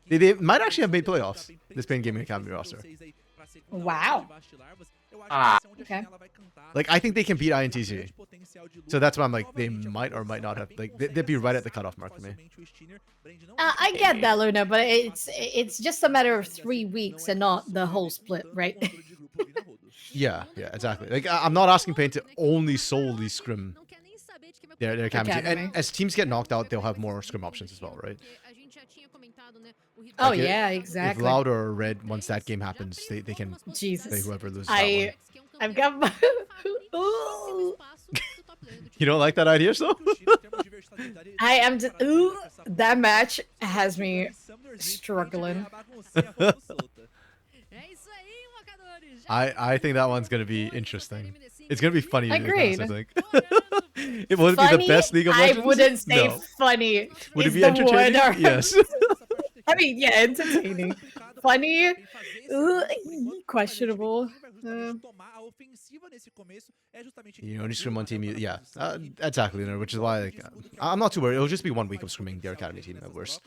They might actually have made playoffs, this Pain Gaming Academy roster. Wow. Okay. Like, I think they can beat INTZ. So that's why I'm like, they might or might not have. Like, they'd be right at the cutoff mark for me. I get that, Luna, but it's just a matter of 3 weeks and not the whole split, right? Yeah, exactly. Like, I'm not asking Pain to only solely scrim their academy. Academy. And as teams get knocked out, they'll have more scrim options as well, right? Oh Like, yeah, If exactly. Loud or Red, once that game happens, they can play Jesus. whoever loses that I've got my... Ooh. one. You don't like that idea, so? I am just... Ooh, that match has me struggling. I think that one's gonna be interesting. It's gonna be funny. to be Agreed. honest, I think. It wouldn't be the best League of I Legends. wouldn't say No. funny. Would it is be the entertaining? word or- Yes. I mean, yeah, entertaining. Funny? Questionable. You only scrim one team. Yeah, exactly. Which is why like, I'm not too worried. It'll just be 1 week of scrimming their academy team at worst.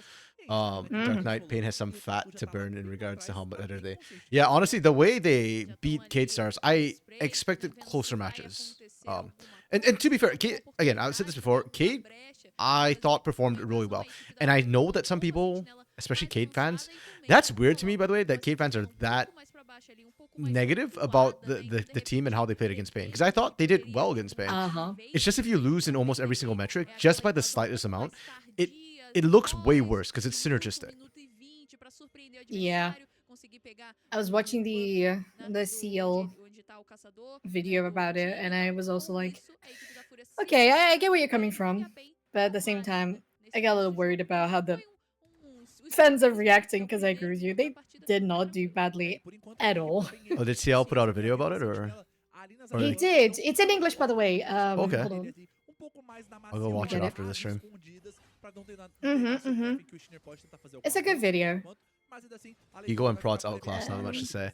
Dark Knight Pain has some fat to burn in regards to how better they. Yeah, honestly, the way they beat Kate Stars, I expected closer matches. And to be fair, Kate, again, I've said this before. Kate, I thought performed really well, and I know that some people, especially Kate fans, that's weird to me. By the way, that Kate fans are that negative about the team and how they played against Spain, because I thought they did well against Spain. It's just if you lose in almost every single metric, just by the slightest amount, it looks way worse because it's synergistic. Yeah. I was watching the CL video about it, and I was also like, okay, I get where you're coming from, but at the same time, I got a little worried about how the fans are reacting, because I agree with you. They did not do badly at all. Oh, did CL put out a video about it, or he did. It's in English, by the way. Okay. Hold on. I'll go watch it after this stream. It's a good video. Ego and Prod's outclass, not much to say.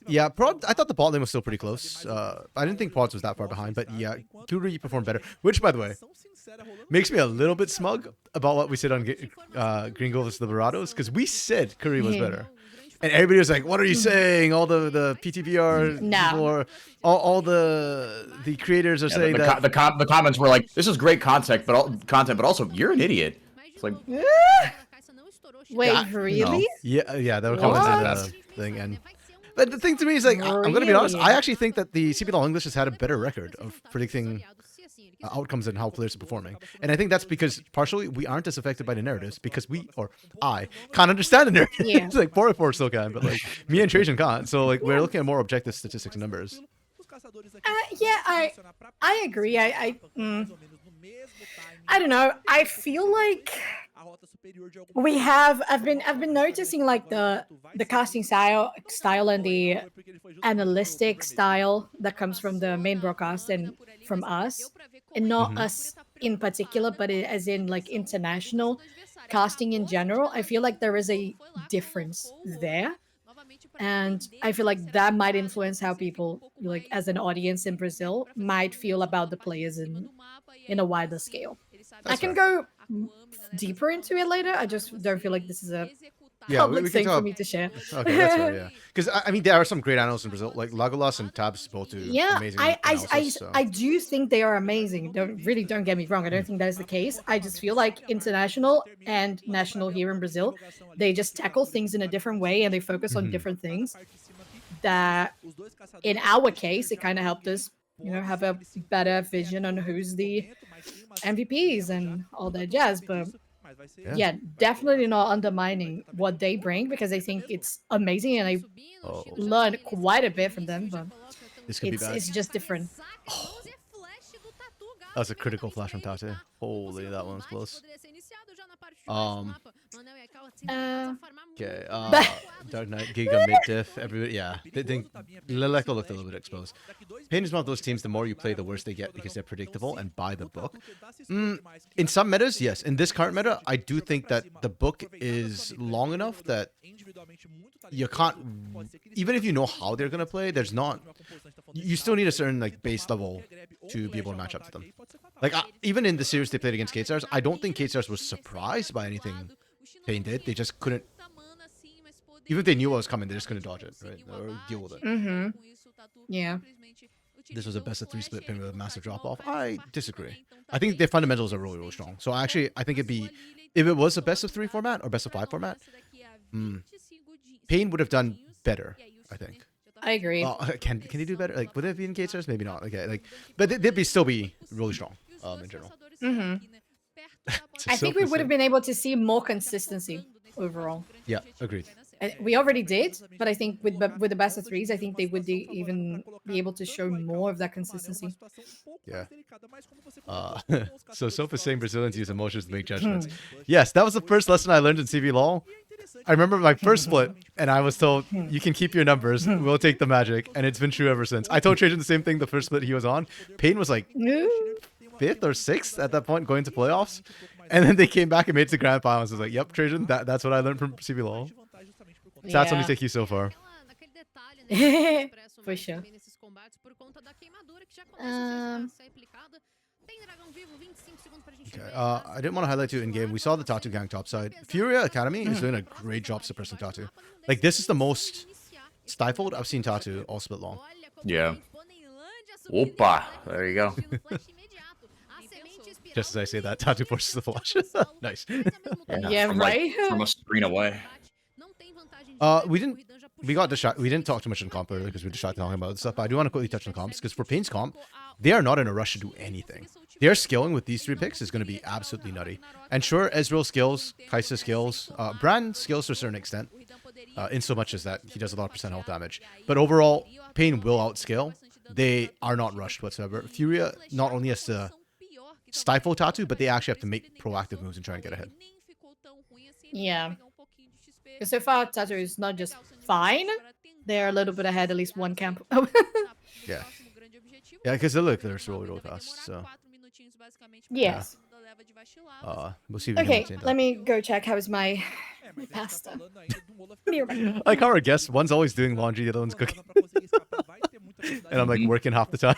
Yeah, Prod, I thought the bot lane was still pretty close. I didn't think Prods was that far behind, but yeah, Kuri performed better. Which, by the way, makes me a little bit smug about what we said on Gringo vs. Liberados, because we said Kuri was better. And everybody was like, what are you saying? All the PTPR, no. all the creators are saying that. The comments were like, this is great content, but also, you're an idiot. It's like... Wait, really? Yeah, there were comments in the thing, but the thing to me is like, I'm gonna be honest. I actually think that the CBLOL English has had a better record of predicting outcomes and how players are performing, and I think that's because partially we aren't as affected by the narratives because I can't understand the narratives. Yeah. Like 404 still can, but like me and Trajan can't. So like we're looking at more objective statistics and numbers. Yeah, I agree. I don't know. I feel like I've been noticing like the casting style and the analytic style that comes from the main broadcast and from us, and not us in particular, but as in like international casting in general. I feel like there is a difference there, and I feel like that might influence how people, like as an audience in Brazil, might feel about the players in a wider scale. I can go deeper into it later. I just don't feel like this is a public thing for me to share. Okay, that's fair, yeah. Because I mean, there are some great analysts in Brazil, like Lagolas and Tabs both do amazing analysis. I do think they are amazing. Don't get me wrong. I don't think that is the case. I just feel like international and national here in Brazil, they just tackle things in a different way and they focus on different things. That in our case, it kind of helped us, have a better vision on who's the MVPs and all that jazz. But yeah, definitely not undermining what they bring, because I think it's amazing and I learned quite a bit from them. But this could be bad. It's just different. Oh. That was a critical flash from Tate. Holy, that one was close. Okay, Dark Knight, Giga, mid diff, everybody, yeah. They think Leleco looked a little bit exposed. Pain is one of those teams, the more you play, the worse they get because they're predictable and by the book. In some metas, yes. In this current meta, I do think that the book is long enough that you can't, even if you know how they're going to play, there's not, you still need a certain like base level to be able to match up to them. Like, even in the series they played against Kate Stars, I don't think Kate Stars was surprised by anything Pain did. They just couldn't, even if they knew what was coming, they just couldn't dodge it, right? Or deal with it. Yeah. This was a best of 3 split Pain with a massive drop off. I disagree. I think their fundamentals are really, really strong. So actually, I think it'd be, if it was a best of 3 format or best of 5 format, Pain would have done better, I think. I agree. Can he do better? Like, would it be in Kate Stars? Maybe not. Okay, like, but they'd still be really strong in general. I think we would have been able to see more consistency overall. Yeah, agreed. We already did, but I think with the best of 3s, I think they would even be able to show more of that consistency. Yeah. So Soph's saying Brazilians use emotions to make judgments. Yes, that was the first lesson I learned in CBLOL. I remember my first split, and I was told, you can keep your numbers, we'll take the magic, and it's been true ever since. I told Trajan the same thing the first split he was on. Payne was like 5th or 6th at that point going to playoffs, and then they came back and made it to grand finals. I was like, yep, Trajan, that's what I learned from CBLOL. Stats only take you so far. For sure. nesses combates por conta da queimadura que já começa a ser aplicada. Tem dragão vivo, 25 segundos pra gente Okay. ver. I didn't want to highlight you in game. We saw the Tatu gang topside. FUR.A Academy is doing a great job suppressing Tatu. Like, this is the most stifled I've seen Tatu all split long. Yeah. Opa, there you go. Just as I say that, Tatu forces the flash. Nice. Yeah, from, right? Like, from a screen away. We got distracted. We didn't talk too much in comp earlier because we were distracted talking about this stuff. But I do want to quickly touch on comps because for Pain's comp, they are not in a rush to do anything. Their skilling with these 3 picks is going to be absolutely nutty. And sure, Ezreal skills, Kai'Sa skills, Brand skills to a certain extent, in so much as that he does a lot of percent health damage. But overall, Pain will outscale. They are not rushed whatsoever. FUR.A not only has to stifle Tatu, but they actually have to make proactive moves and try and get ahead. Yeah. Because so far, Tatu is not just fine. They're a little bit ahead, at least one camp. Yeah. Yeah, because they look, they're really fast. So. Yes. We'll see if we can Okay, maintain that. let me go check how is my pasta. Nearby. Like how our guests, one's always doing laundry, the other one's cooking. And I'm like working half the time.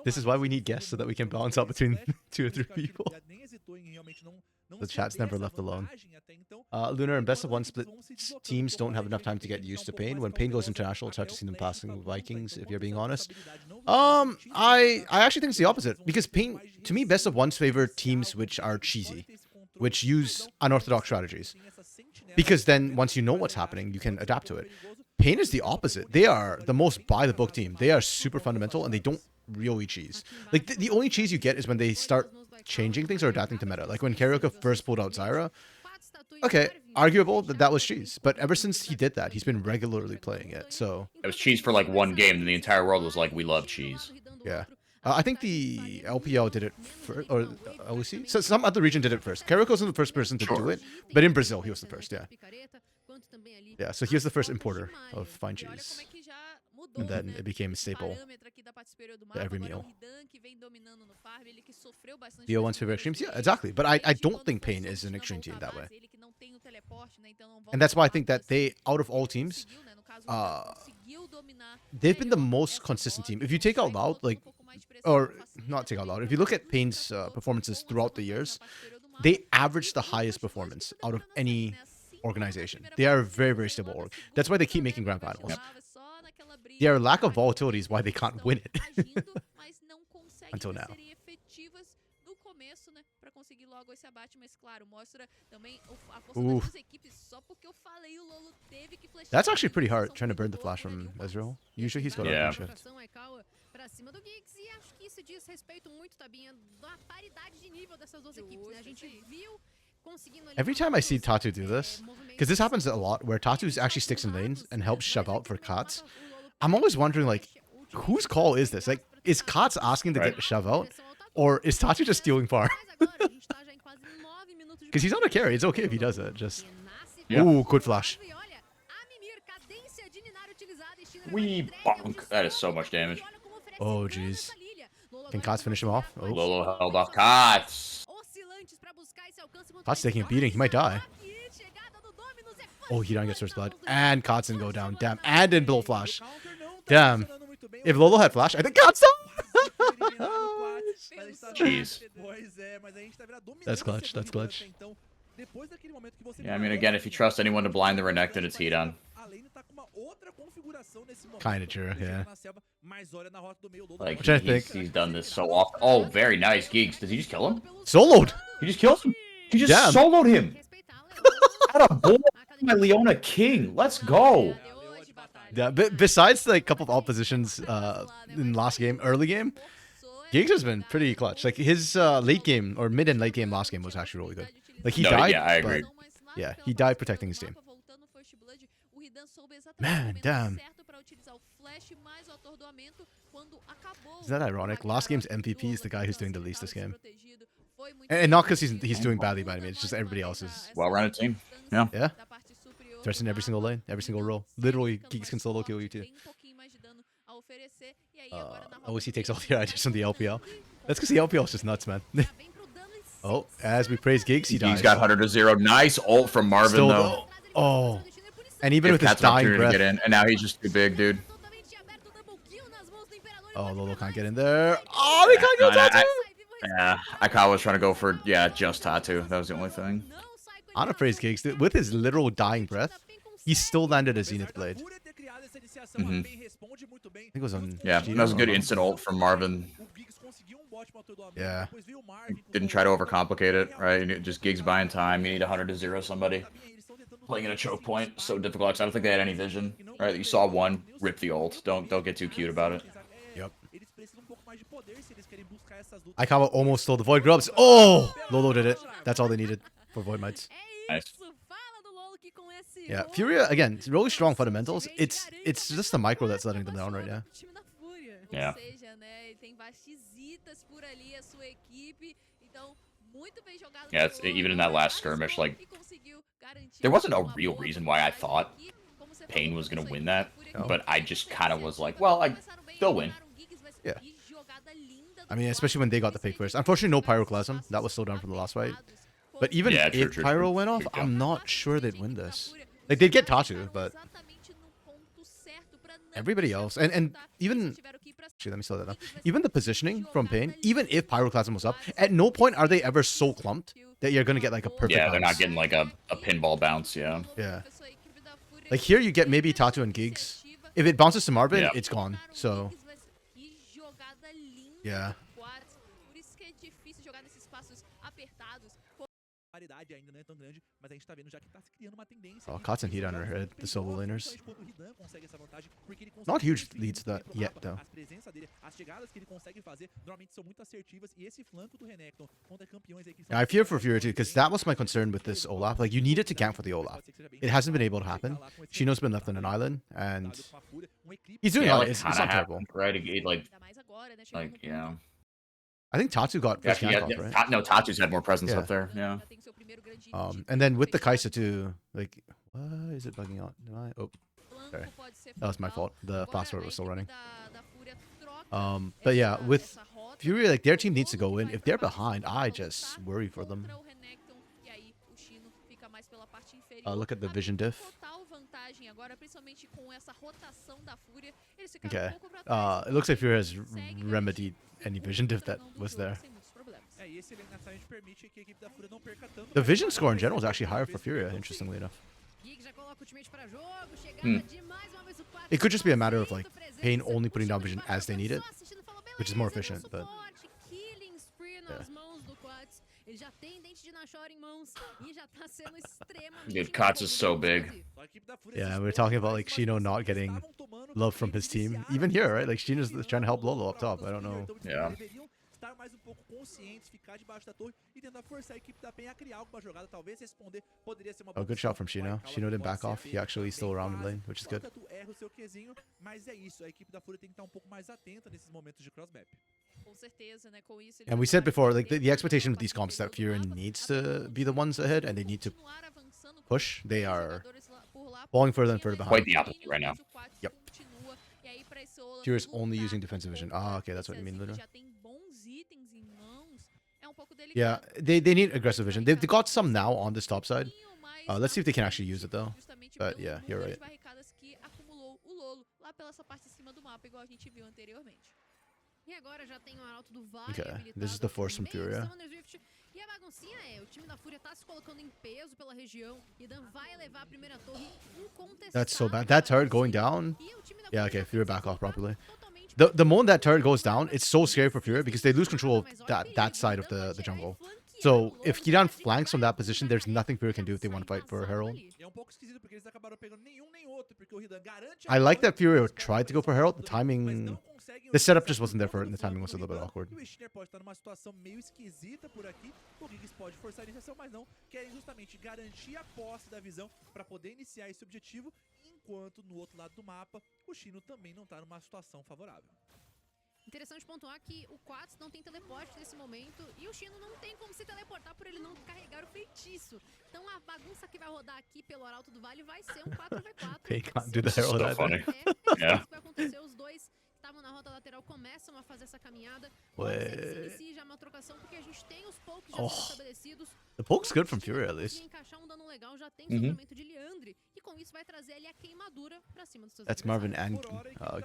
This is why we need guests so that we can balance out between 2 or 3 people. The chat's never left alone. Lunar and best of 1 split teams don't have enough time to get used to Pain. When Pain goes international, it's hard to see them passing Vikings, if you're being honest. I actually think it's the opposite. Because Pain, to me, best of 1's favor teams which are cheesy, which use unorthodox strategies. Because then once you know what's happening, you can adapt to it. Pain is the opposite. They are the most by-the-book team. They are super fundamental, and they don't really cheese. Like, the only cheese you get is when they start changing things or adapting to meta. Like, when Karioka first pulled out Zyra, okay, arguable that was cheese. But ever since he did that, he's been regularly playing it, so... It was cheese for, like, 1 game, and the entire world was like, we love cheese. Yeah. I think the LPL did it first, or LEC? So some other region did it first. Karioka wasn't the first person to do it, but in Brazil, he was the first, yeah. Yeah, so he was the first importer of fine cheese. And then it became a staple to every meal. VO1's favorite extremes? Yeah, exactly. But I don't think Pain is an extreme team that way. And that's why I think that they, out of all teams, they've been the most consistent team. If you take out Loud, like, or not take out Loud, if you look at Pain's performances throughout the years, they average the highest performance out of any organization. They are a very, very stable org. That's why they keep making grand finals. Yep. Their lack of volatility is why they can't win it. Until now. Ooh. That's actually pretty hard, trying to burn the flash from Ezreal. Usually he's got a shift. Pra cima do Giggs, e acho que isso diz respeito muito, Tabinha, da paridade de nível dessas duas equipes, né? A gente viu conseguindo ali. Every time I see Tatu do this, because this happens a lot, where Tatu actually sticks in lanes and helps shove out for Katz, I'm always wondering, like, whose call is this? Like, is Katz asking to get a shove out, or is Tatu just stealing far? Because he's on a carry, it's okay if he does it, just... Yeah. Ooh, good flash. We bonk. That is so much damage. Oh, jeez. Can Katz finish him off? Oh. Lolo held off Katz. Katz taking a beating. He might die. Oh, he doesn't get first blood. And Katz didn't go down. Damn. And didn't blow flash. Damn. If Lolo had flash, I think Katz Jeez. That's clutch. That's clutch. Yeah, I mean, again, if you trust anyone to blind the Renekton, it's Hedon. Kind of true, yeah. Like, Which I think he's done this so often. Oh, very nice. Geeks. Did he just kill him? Soloed! He just killed him? He just Damn. soloed him! At a boy, my Leona King. Let's go! Yeah, besides the couple of oppositions in last game, early game, Giggs has been pretty clutch. Like, his late game, or mid and late game last game was actually really good. Like, he died, yeah, I agree. Yeah, he died protecting his team. Man, damn. Isn't that ironic? Last game's MVP is the guy who's doing the least this game. And not because he's doing badly by me, it's just everybody else is... Well-rounded team. Yeah. Yeah. Threats in every single lane, every single row. Literally, Geeks can solo kill you too. OEC takes all the ideas from the LPL. That's because the LPL is just nuts, man. Oh, as we praise Giggs, he dies. He's got 100-0. Nice ult from Marvin, Still, though. Oh. And even with his Cat's dying opportunity breath. to get in, and now he's just too big, dude. Oh, Lolo can't get in there. Oh, they can't No, get and Tatu. Yeah, Aikawa was trying to go for, yeah, just Tatu. That was the only thing. I'm afraid Gigs, with his literal dying breath, he still landed a Zenith Blade. Mhm. I think it was on Yeah, Gino that was a or good no? instant ult from Marvin. Yeah. Didn't try to overcomplicate it, right? Just Gigs buying time. You need 100 to 0 somebody. Playing in a choke point, so difficult. 'Cause I don't think they had any vision, right? You saw one, rip the ult. Don't get too cute about it. Yep. Aikawa almost stole the Void Grubs. Oh! Lolo did it. That's all they needed for Void Mites. Nice. Yeah, FUR.A, again, it's really strong fundamentals. It's just the micro that's letting them down right now. Yeah. Yeah, it's, even in that last skirmish, like, there wasn't a real reason why I thought Pain was going to win that, No. but I just kind of was like, well, they'll win. Yeah. I mean, especially when they got the pick first. Unfortunately, no Pyroclasm. That was still down from the last fight. But even Yeah, if true. Pyro went off, I'm not sure they'd win this. Like, they'd get Tatu, but everybody else, and even actually, let me slow that down. Even the positioning from Pain, even if Pyroclasm was up, at no point are they ever so clumped that you're gonna get like a perfect. Yeah, they're not bounce. getting like a pinball bounce. Yeah. Yeah. Like here, you get maybe Tatu and Gigs. If it bounces to Marvin, Yeah. it's gone. So. Yeah. Oh, Kotz and Heat on her head, the solo laners. Not huge leads that yet, though. Yeah, I fear for FUR.A too, because that was my concern with this Olaf. Like, you needed to camp for the Olaf. It hasn't been able to happen. Shino's been left on an island, and he's doing alright. It's not terrible. Right? Yeah. I think Tatu got first gank off, right? No, Tatu's had more presence Yeah. up there. Yeah. And then with the Kaisa too, like, why is it bugging out? Oh, sorry, that was my fault. The fast forward was still running. But yeah, with FUR.A, like their team needs to go in. If they're behind, I just worry for them. Look at the vision diff. Okay. It looks like FUR.A has remedied any vision diff that was there. The vision score in general is actually higher for FUR.A, interestingly enough. It could just be a matter of like Pain only putting down vision as they need it, which is more efficient, but yeah. Dude, Kotz is so big. Yeah, we were talking about like Shino not getting love from his team. Even here, right? Like Shino's trying to help Lolo up top. I don't know. Yeah. Estar mais pouco conscientes, ficar debaixo da torre e tentar forçar a equipe da PEN a criar alguma jogada, talvez responder, poderia ser uma Oh, good shot from Shino. Shino didn't back off. He actually still around in lane, which is good. Erra o seu Qzinho, mas é isso, a equipe da FUR.A tem que estar pouco mais atenta nesses momentos de crossmap. And we said before, like the expectation with these comps that FUR.A needs to be the ones ahead and they need to push. They are falling further and further behind. Quite the opposite right now. Yep. FUR.A is only using defensive vision. Ah, okay, that's what you mean, literally. Yeah, they need aggressive vision. They got some now on this top side. Let's see if they can actually use it though. But yeah, you're right. Okay, this is the force from FUR.A. That's so bad. That turret going down. Yeah, okay, FUR.A back off properly. The moment that turret goes down, it's so scary for FUR.A because they lose control of that side of the jungle. So if Hidan flanks from that position, there's nothing FUR.A can do if they want to fight for Herald. I like that FUR.A tried to go for Herald. The timing, the setup just wasn't there for it, and the timing was a little bit awkward. Enquanto no outro lado do mapa, o Shino também não tá numa situação favorável. Interessante pontuar que o Quats não tem teleporte nesse momento e o Shino não tem como se teleportar por ele não carregar o feitiço. Então a bagunça que vai rodar aqui pelo Arauto do Vale vai ser 4v4. They can't do the Herald So either. funny. Yeah. Vai acontecer, os dois estavam na rota lateral começam a fazer essa caminhada. Se já uma trocação porque a gente tem os pokes já estabelecidos. The poke's good from FUR.A at least. Encaixar dano legal, já tem sofrimento de Liandre e com isso vai trazer ali a queimadura para cima dos seus That's Marvin and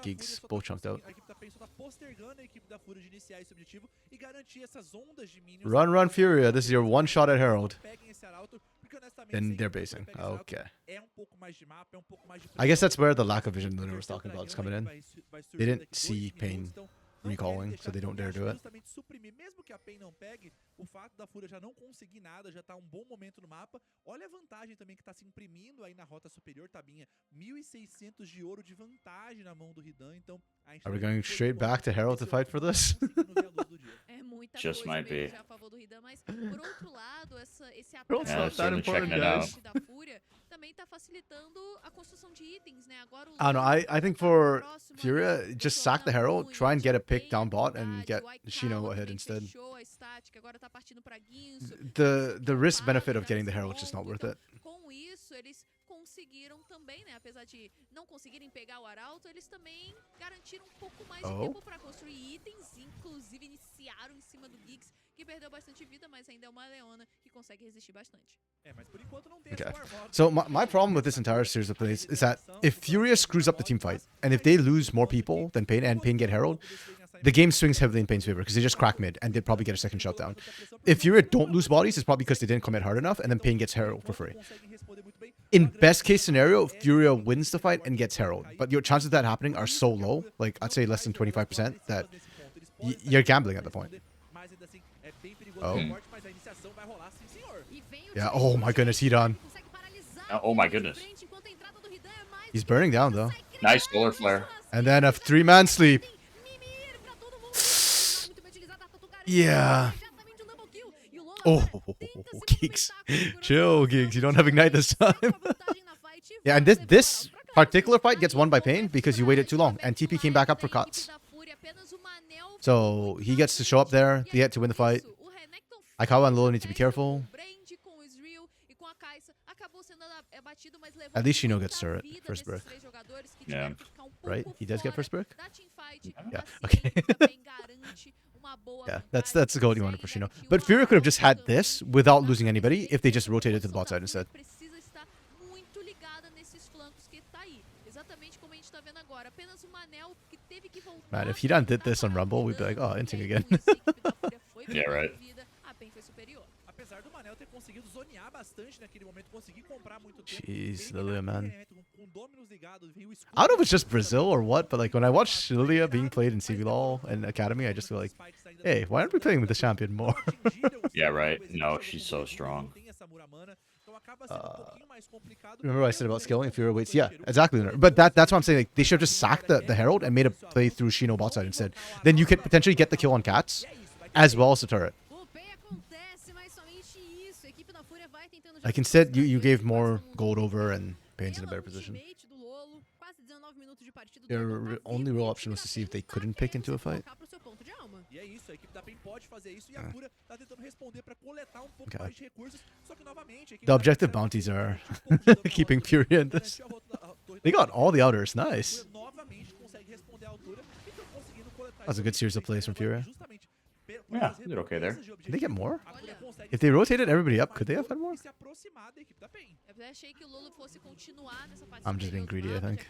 Gigs both chunked out. A equipe da PEN só tá postergando a equipe da FURA de iniciar esse objetivo e garantir essas ondas de minions. Run, Furia. This is your one shot at Herald. Peguem esse arauto, porque honestamente, Then se a they're equipe da basing. FURA pega esse arauto, Okay. é um pouco mais de mapa, é um pouco mais de I guess pressão. that's where the lack of vision Luna was Terceiro talking about is dragão coming aí in. vai surgir They didn't daqui 2 see Pain minutos, então não recalling, querem so deixar they don't dare ninguém, do acho it. que justamente suprimir, mesmo que a Pain não pegue, o fato da FURA já não conseguir nada, já tá um bom momento no mapa. Olha a vantagem também que tá se imprimindo aí na rota superior, Tabinha. 1.600 de ouro de vantagem na mão do Ridan, então a gente Are we tá going vendo straight como back to Herald to esse fight for jogo this? tá conseguindo ver a luz do dia. É muita Just coisa might mesmo be. já a favor do Ridan, mas por outro lado, esse Herald's Yeah, not atraso that certainly important, checking it out. guys. da Fúria também tá facilitando a construção de itens, né? Agora o I don't know. I think for Furia, just sack the Herald, try and get a pick down bot, and get Shino ahead instead. Agora tá partindo pra Guinso. The risk benefit of getting the Herald is just not worth it. Com isso, eles conseguiram também, né? Apesar de não conseguirem pegar o arauto, eles também garantiram um pouco mais de tempo pra construir itens, inclusive iniciaram em cima do Giggs, que perdeu bastante vida, mas ainda é uma Leona que consegue resistir bastante. É, mas por enquanto não tem Okay. essa Warmog. So my problem with this entire series of plays is that if Furia screws up the team fight, and if they lose more people than Pain and Pain get Herald, the game swings heavily in Pain's favor because they just crack mid and they'd probably get a second shutdown. If Furia don't lose bodies, it's probably because they didn't commit hard enough and then Pain gets Herald for free. In best case scenario, Furia wins the fight and gets Herald, but your chances of that happening are so low, like I'd say less than 25%, that you're gambling at the point. Oh. Yeah, oh my goodness, he done. Oh my goodness. He's burning down though. Nice solar flare. And then a 3-man sleep. Yeah. Oh, Geeks. Chill, Geeks. You don't have Ignite this time. Yeah, and this particular fight gets won by Pain because you waited too long. And TP came back up for cuts. So he gets to show up there. They get to win the fight. Aikawa and Lolo need to be careful. At least Shino gets turret. First brick. Yeah. Right? He does get first brick? Yeah. Okay. Yeah, that's the goal you wanted for Shino. But Furia could have just had this without losing anybody if they just rotated to the bot side instead. Man, if Hidan did this on Rumble, we'd be like, oh, Inting again. Yeah, right. Apesar do Manel ter conseguido zonear bastante naquele momento, conseguir comprar muito tempo. Jeez, Lilia, man. Com Dominus ligado, veio o escudo. I don't know if it's just Brazil or what, but like when I watch Lilia being played in CBLOL and Academy, I just feel like, hey, why aren't we playing with the champion more? Yeah, right. No, she's so strong. Remember what I said about scaling? Furia waits. Yeah, exactly. But that's what I'm saying. Like, they should have just sacked the Herald and made a play through Shino bot side instead. Then you could potentially get the kill on Cats as well as the turret. Like instead, you gave more gold over and Pain's in a better position. Your only real option was to see if they couldn't pick into a fight. E é isso, a equipe da PEN pode fazer isso e a FURA tá tentando responder para coletar um pouco mais de recursos, só que novamente a equipe The objective bounties are keeping Furia in this. They got all the outers, nice. That's a good series of plays from Furia. Yeah, did okay there. Did they get more? If they rotated everybody up, could they have had more? I'm just being greedy, I think.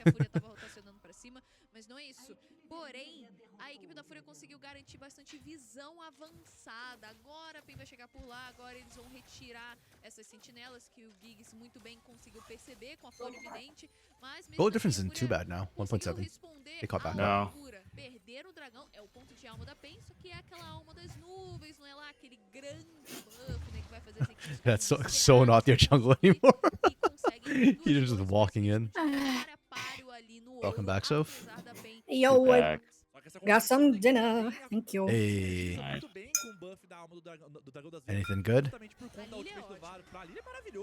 Mas não é isso. Porém, a equipe da FURA conseguiu garantir bastante visão avançada. Agora a PEN vai chegar por lá, agora eles vão retirar essas sentinelas que o Giggs muito bem conseguiu perceber com a folha evidente. Mas Gold difference isn't too bad now, 1.7. They caught back. No. Perder o dragão é o ponto de alma da PEN, só que é aquela alma das nuvens, não é lá aquele grande buff, né, que vai fazer as That's so not your jungle anymore. He's just walking in. Welcome back, Soph. Yo, Back. got some dinner. Thank you. Hey. Anything good?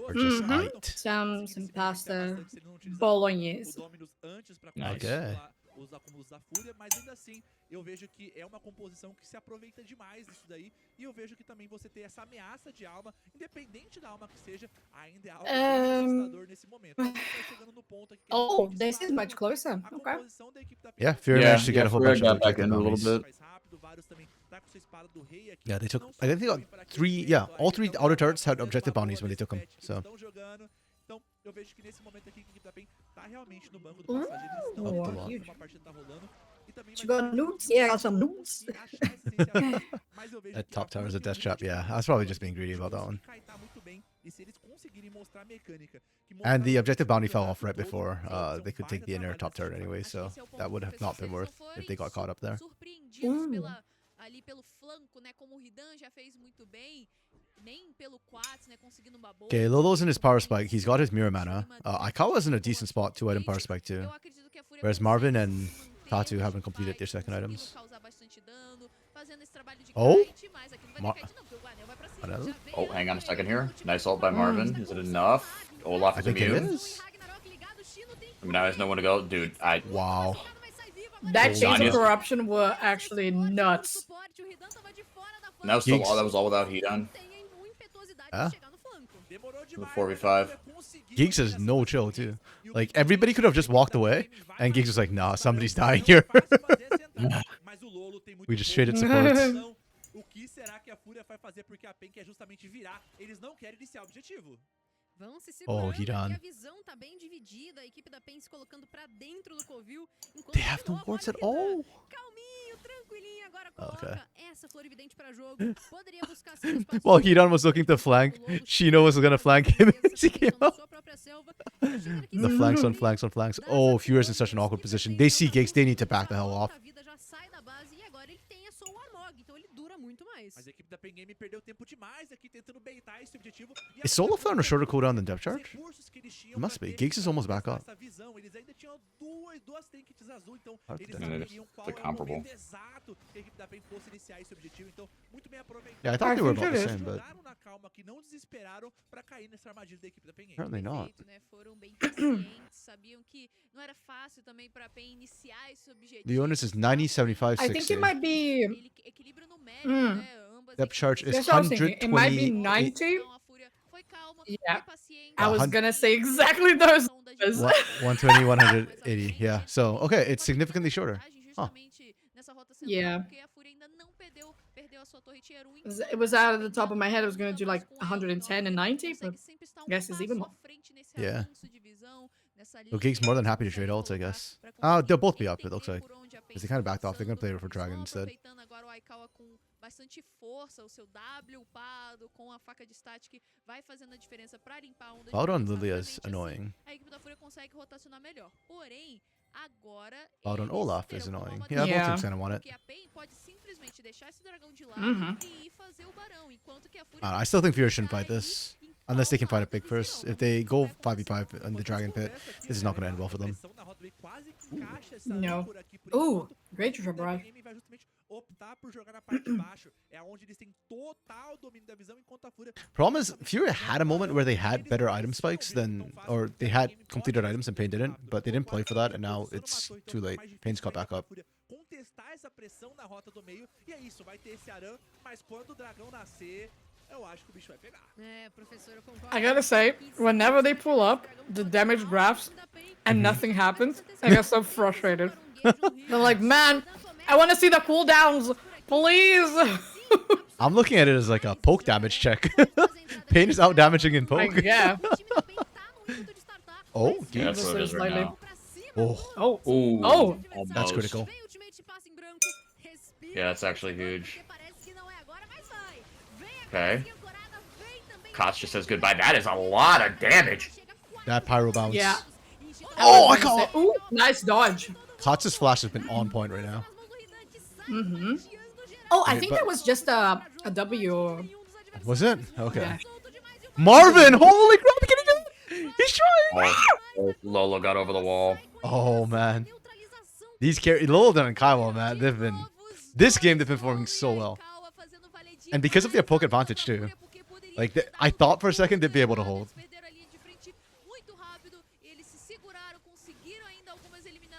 Or just height? Some pasta bolognese. Nice. Okay. Os acúmulos da FURA, mas ainda assim eu vejo que é uma composição que se aproveita demais disso daí, e eu vejo que também você ter essa ameaça de alma, independente da alma que seja, ainda é algo assustador nesse momento. Vai chegando no ponto aqui que Oh, this is much closer. a Okay. composição da equipe da PEN Yeah, Fury managed to get a whole Furia bunch of got back objective in a little bounties. bit. mais rápido, vários também tá com sua espada do rei aqui. Yeah, they took. Não I think they só got para aquele 3. momento, Yeah, all ainda 3 estão outer turrets had fazendo objective uma bounties when they boa took them. desse So. patch, estão jogando. Então, eu vejo que nesse momento aqui a equipe da PEN tá realmente no banco do passageiro. Eles estão Up the jogando, launch. uma partida tá rolando. You got nudes? Yeah, I got some nudes. That top tower is a death trap. Yeah, I was probably just being greedy about that one. And the objective bounty fell off right before they could take the inner top turret anyway, so that would have not been worth if they got caught up there. Ali pelo flanco, né, como o Ridan já fez muito bem, nem pelo Quats, né, conseguindo uma boa. Okay, Lolo's in his power spike. He's got his mirror mana. Aikawa's in a decent spot, 2-item power spike too. Whereas Marvin and Fatu haven't completed their second items. Oh? Oh, hang on a second here. Nice ult by Marvin. Is it enough? Olaf I is think it immune. is. I mean, now there's nowhere to go. Dude, Wow. That chains of Zanya's- corruption were actually nuts. And that was, still, Geeks. that was all without heat on. Huh? The 4v5. Geeks is no chill too. Like everybody could have just walked away, and Geeks was like, "Nah, somebody's dying here." We just traded supports. O que será que a FURA vai fazer porque a PEN quer justamente virar? Eles não querem iniciar o objetivo. Vão se Oh, segurando, Hidan. porque a visão tá bem dividida, a equipe da PEN se colocando pra dentro do covil, enquanto They have de no novo, wards olha at o Hidan, all. calminho, tranquilinho, agora Okay. coloca essa flor evidente pra jogo, poderia buscar seus espaços While de Hidan was looking to flank, Shino was gonna flank him as he came na up. sua própria selva, e o Shino que The se flanks on sabe flanks on flanks. das Oh, Furious in habilidades such an awkward que position. tem, They então see também Geeks, they need to back the hell já off. volta a vida, já sai da base, e agora ele tem a sua Warmog, então ele dura muito mais. Mas a equipe da PEN Game perdeu tempo demais aqui tentando baitar esse objetivo. Is Solo Flare on a shorter cooldown than Depth Charge? It It must be. Geeks is almost back up. Essa visão, eles ainda tinham duas trinketes azul, então Hard to eles do. saberiam qual They're é o comparable. momento exato que a equipe da PEN fosse iniciar esse objetivo, então muito bem aproveitado. Yeah, I thought they were about the think it same, but Jogaram na calma que não desesperaram pra cair nessa armadilha da equipe da PEN Game. apparently not. Perfeito, né? Foram bem pacientes, sabiam que não era fácil também pra PEN iniciar esse objetivo. The onus is 90, 75, I think 60. it might be. Equilíbrio numérico, Hmm. né? Ambas Depth charge is That's what I was thinking. It might be 128. 90. Então a Fúria foi calma, Yeah. foi paciente. I was 100 gonna say exactly those. numbers. 120, 180. Yeah. So, okay, it's significantly shorter. Huh. Yeah. It was out of the top of my head. I was gonna do like 110 and 90, but I guess it's even more. Yeah. So Geek's more than happy to trade ults, I guess. They'll both be up, it looks like. Because they kind of backed off. They're going to play for Dragon instead. Bastante força, o seu W upado com a faca de static vai fazendo a diferença para limpar a onda. Cloud on Lilia is annoying. A equipe da Fúria consegue rotacionar melhor. Porém, agora Cloud on Olaf is annoying. uma Yeah, both Yeah. teams kind of want it. porque a PEN pode simplesmente deixar esse dragão de lado Mhm. e ir fazer o barão, enquanto que a Fúria I still think Furious shouldn't fight this. Unless they can fight it big first. If they go 5v5 in the Dragon Pit, this is not going to end well for them. No. Ooh, great barrage. Optar por jogar na parte de baixo é onde eles têm total domínio da visão, enquanto a Fúria Problem is, Fury had a moment where they had better item spikes than, or they had completed items and Pain didn't, but they didn't play for that, and now it's too late. Pain's caught back up. contestar essa pressão na rota do meio, e é isso, vai ter esse Aran, mas quando o dragão nascer, eu acho que o bicho vai pegar. É, professor, eu concordo. I gotta say, whenever they pull up the damage graphs and nothing happens, I get so frustrated. I'm like, man, I want to see the cooldowns, please. I'm looking at it as like a poke damage check. Pain is out damaging in poke. Like, yeah. Oh, Yeah, geez. that's what it is right Slightly. now. Oh, Oh, Ooh, Oh. almost. that's critical. Yeah, that's actually huge. Okay. Kots just says goodbye. That is a lot of damage. That pyro bounce. yeah. Oh, I was call gonna say- Ooh, nice dodge. Kotz's flash has been on point right now. Oh, I Wait, think but- that was just a W. Was it? Okay. Yeah. Marvin! Holy crap! Can he do it? He's trying! Oh, Lolo got over the wall. Oh, man. These carry Lolo and Kaiwa, man, they've been this game they've been performing so well. And because of their poke advantage too. Like I thought for a second they'd be able to hold.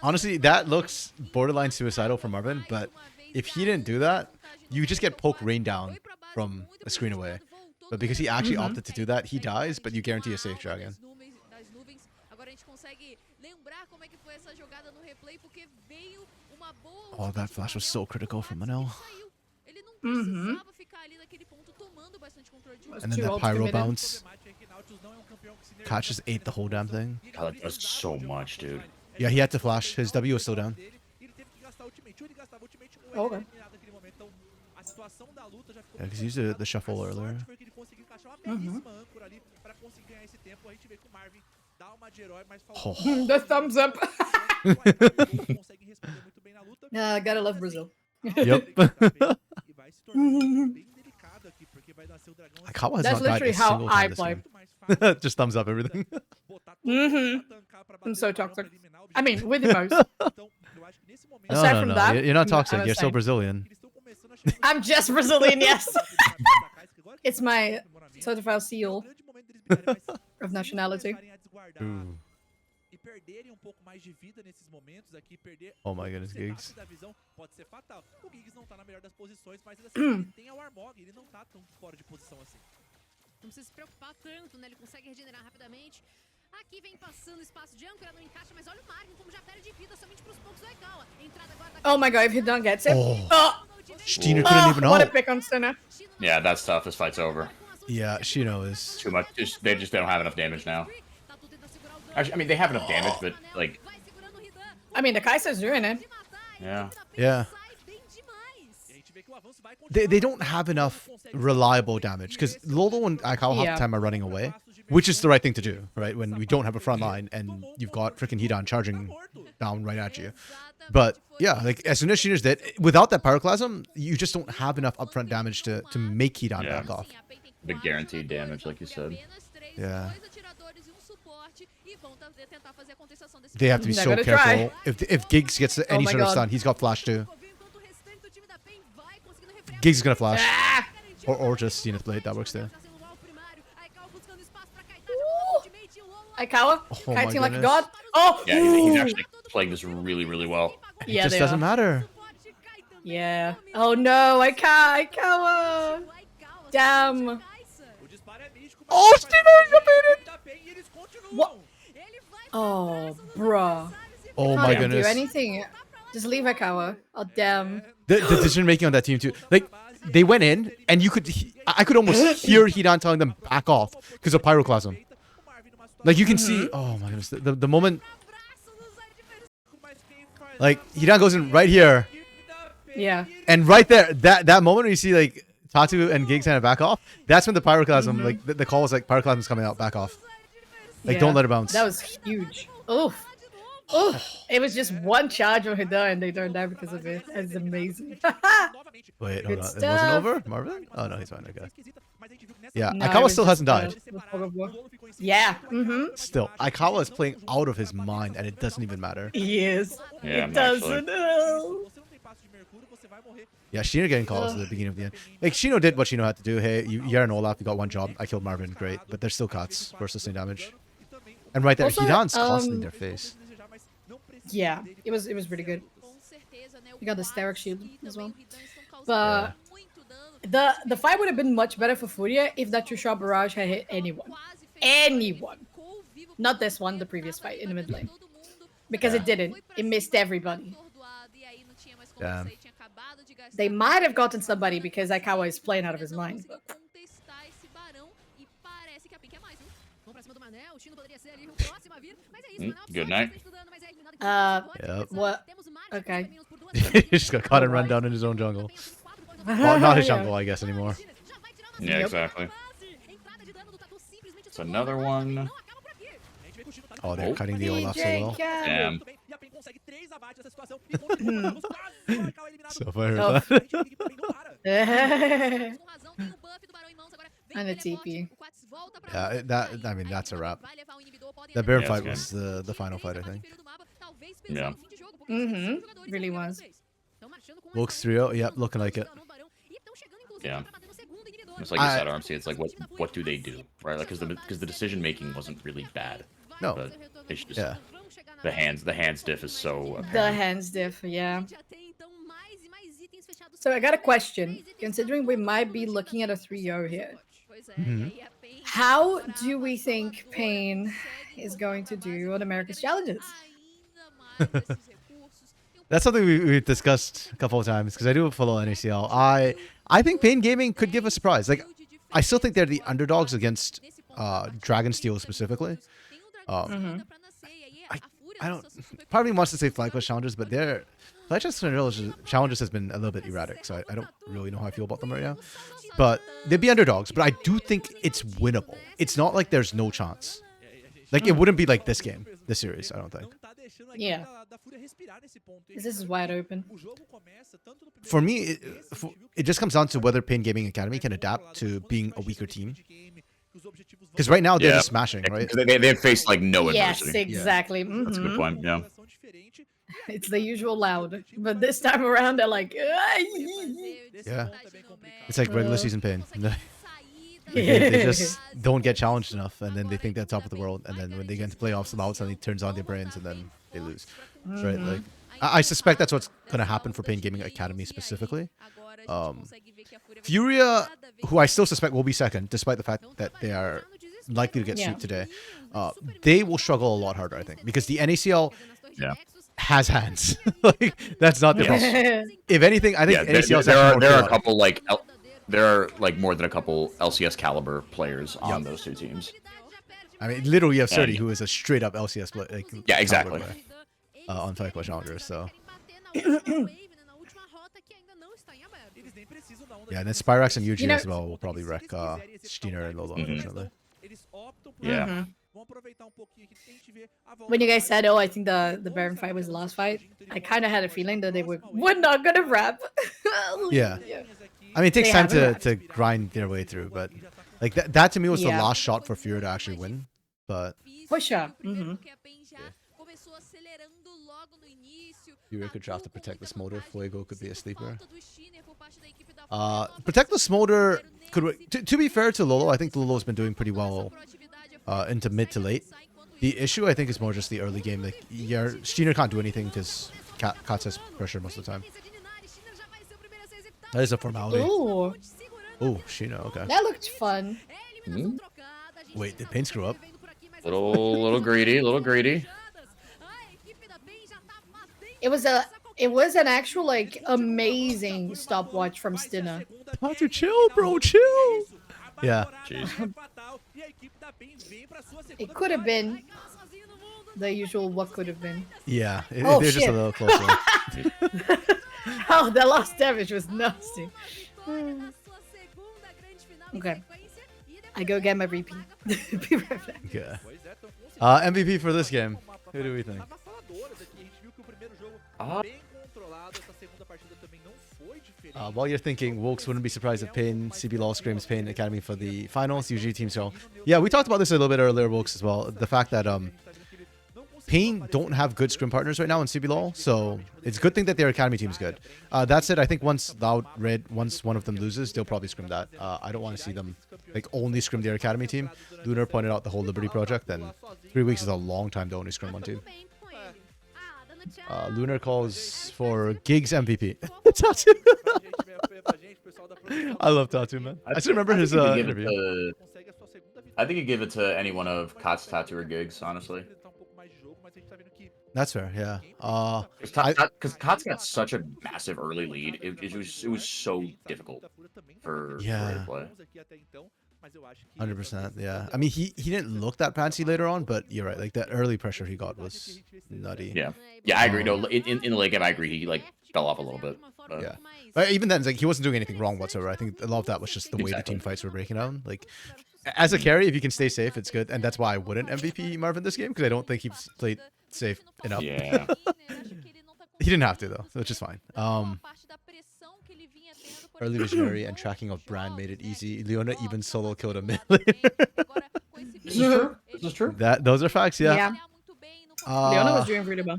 Honestly, that looks borderline suicidal for Marvin, but if he didn't do that, you just get poke rained down from a screen away. But because he actually opted to do that, he dies, but you guarantee a safe dragon. Oh, that flash was so critical from Manel. Mhm. And then Two that ults pyro committed. bounce. Koch just ate the whole damn thing. God, that does so much, dude. Yeah, he had to flash. His W was still down. permitiu ele gastar ultimate ou ele Okay. era eliminado naquele momento. Então, a situação da luta já ficou Yeah, 'cause he muito used complicada. the shuffle A sorte earlier. foi que ele conseguiu encaixar uma belíssima âncora ali pra conseguir ganhar esse tempo. A gente vê que o Marvin dá uma de herói, mas faltou The thumbs up. consegue responder muito bem na luta. Gotta love Brazil. Yep. E vai se tornar bem delicado aqui, porque vai nascer o dragão. Kawa has That's not died a literally how single I time this play. game. Just thumbs up everything. I'm so toxic. I mean, with emotes. No, Aside no, from no. that, You're not I'm toxic. a You're still saint. Brazilian. I'm just Brazilian, yes. It's my certified seal of nationality. Ooh. E perderem pouco mais de vida nesses momentos aqui, perder Oh my goodness, setup Giggs. da visão pode ser fatal. O Giggs não tá na melhor das posições, mas assim, ele tem a Warmog, ele não tá tão fora de posição assim. Não precisa se preocupar tanto, né? Ele consegue regenerar rapidamente. Aqui vem passando o espaço de âncora, não encaixa, mas olha o Marvin como já perde vida somente pros poucos do Egawa. Entrada agora da Oh my god, if he don't get it. Oh. Oh, Steiner couldn't even what a know. pick on Sinner. Yeah, that's tough. This fight's over. Yeah, Shino is. Too much. They don't have enough damage now. Actually, I mean, they have enough damage, but like, I mean, the Kaiser's doing it. yeah. Yeah. They don't have enough reliable damage because Lolo and Aikawa half Yeah. the time are running away, which is the right thing to do, right? When we don't have a front line and you've got freaking Hidan charging down right at you. But yeah, like as soon as Shino's dead, without that pyroclasm, you just don't have enough upfront damage to make Hidan Yeah. back off. The guaranteed damage, like you said. Yeah. They have to be They're so gonna careful. try. If Giggs gets any my sort of God. stun, he's got flash too. Giggs is gonna flash. Ah! Or just Zenith Blade, that works too. Aikawa, Oh my kiting like a goodness. god. Oh, Yeah, he's ooh. actually playing this really, really well. It Yeah, just they doesn't are. matter. Yeah. Oh no, I can't. Aikawa. Damn. Oh, Steiner, What? Oh, bruh. Oh Can't my even do goodness. anything. Just leave Aikawa. Oh damn. The decision making on that team too. Like they went in and you could I could almost hear Hidan telling them back off because of pyroclasm. Like you can see, oh my goodness, the moment like Hidan goes in right here Yeah. and right there that moment where you see like Tatu and Giggs kind of back off, that's when the pyroclasm like the call was like pyroclasm's coming out, back off. Like Yeah. don't let it bounce. That was huge. Oof. Oof. It was just one charge on Hida and they turned down because of it. That's amazing. Wait, hold Good on. It wasn't stuff. over? Marvin? Oh no, he's fine, okay. Yeah, No, it Aikawa was still just, hasn't died. Yeah. Mm-hmm. Still, Aikawa is playing out of his mind, and it doesn't even matter. He is. Yeah, It doesn't. Yeah, Shino getting calls at the beginning of the end. Like, Shino did what Shino had to do. Hey, you're an Olaf, you got one job. I killed Marvin, great. But there's still cuts for sustained damage. And right there, Also, Hidan's constantly in their face. Yeah, it was really good. You got the Steric shield as well. But the fight would have been much better for FUR.A if that two-shot barrage had hit anyone. Anyone. Not this one, the previous fight in the mid lane. Because it didn't. It missed everybody. Damn. They might have gotten somebody because Aikawa is playing out of his mind. But Good night. What? Okay. He just got caught and run down in his own jungle. Well, not his Yeah. jungle, I guess, anymore. Yeah, exactly. It's another one. Oh, they're cutting the Olaf so well. Damn. So if I heard Oh. that. And a TP. Yeah, I mean, that's a wrap. That Baron Yeah, fight it's was the final fight, I think. Yeah. Mm-hmm. Really was. Wilkes 3-0, yep, looking like it. Yeah. It's like you said, RMC. It's like what do they do, right? Like because the decision making wasn't really bad. No. But it's just Yeah. the hands diff is so apparent. The hands diff, yeah. So I got a question. Considering we might be looking at a 3-0 here, Mhm. how do we think Pain is going to do on America's challenges? That's something we've discussed a couple of times because I do follow NACL. I think Pain Gaming could give a surprise. Like, I still think they're the underdogs against Dragonsteel specifically. I don't. Part of me wants to say Flag Push Challengers, but Flychess challenges has been a little bit erratic, so I don't really know how I feel about them right now. But they'd be underdogs, but I do think it's winnable. It's not like there's no chance. Like, it wouldn't be like this game, this series, I don't think. Yeah. This is wide open. For me, it just comes down to whether Pain Gaming Academy can adapt to being a weaker team. Because right now, they're just smashing, right? They faced, like, no adversity. Yes, exactly. That's a good point, yeah. It's the usual loud, but this time around they're like, Yeah. It's like regular season Pain. They just don't get challenged enough, and then they think they're top of the world, and then when they get into playoffs, Loud suddenly turns on their brains, and then they lose. Right? Like, I suspect that's what's gonna happen for Pain Gaming Academy specifically. FUR.A, who I still suspect will be second, despite the fact that they are likely to get swept today, they will struggle a lot harder, I think, because the NACL has hands. Like, that's not their problem. If anything, I think NACL there are a couple like there are like more than a couple LCS caliber players on those two teams. I mean, literally, you have 30, who is a straight up LCS player. Like, yeah, exactly. Player, on Fight Club Challengers, so. Yeah, and then Spyrax and UG as well will probably wreck Steiner and Lolo, unfortunately. Yeah. When you guys said, "Oh, I think the Baron fight was the last fight," I kind of had a feeling that they were not gonna wrap. Yeah. I mean, it takes time to grind their way through, but like that to me was the last shot for FUR.A to actually win. But for sure. FUR.A could draft to Protect the Smolder. Fuego could be a sleeper. Protect the Smolder could. To be fair to Lolo, I think Lolo's been doing pretty well into mid to late. The issue, I think, is more just the early game. Like, Steiner can't do anything because Katz has pressure most of the time. That is a formality. Oh, Sheena, okay. that looked fun. Wait, did Pain screw up? Little greedy. It was an actual, like, amazing stopwatch from Stinner. Tatu, chill, bro, chill. Yeah. Jeez. It could have been the usual what could have been. Yeah, they're just a little closer. Oh, the last damage was nasty. Okay. I go get my repeat. Be right back. Okay. MVP for this game. Who do we think? While you're thinking, Wokes wouldn't be surprised if Pain, CBLOL screams Pain Academy for the finals, UG Team Show. Yeah, we talked about this a little bit earlier, Wokes, as well. The fact that Pain don't have good scrim partners right now in CBLOL, so it's a good thing that their Academy team is good. That said, I think once once one of them loses, they'll probably scrim that. I don't want to see them like only scrim their Academy team. Lunar pointed out the whole Liberty project, and 3 weeks is a long time to only scrim one team. Lunar calls for Gigs MVP. Tatu. I love Tatu, man. I still remember his interview. I think you give it to any one of Kot's, Tatu, or Gigs, honestly. That's fair, yeah. Because Kot's got such a massive early lead, it was so difficult for to play. 100%, yeah. I mean, he didn't look that fancy later on, but you're right. Like, that early pressure he got was nutty. Yeah, I agree. No, in the late game, I agree. He like fell off a little bit. But... Yeah, but even then, it's like he wasn't doing anything wrong whatsoever. I think a lot of that was just the way the team fights were breaking down. Like, as a carry, if you can stay safe, it's good, and that's why I wouldn't MVP Marvin this game, because I don't think he's played safe enough. Yeah. He didn't have to though, which is fine. Early visionary and tracking of brand made it easy. Leona even solo killed a mid later. This is true. Those are facts, yeah. Leona was doing really well.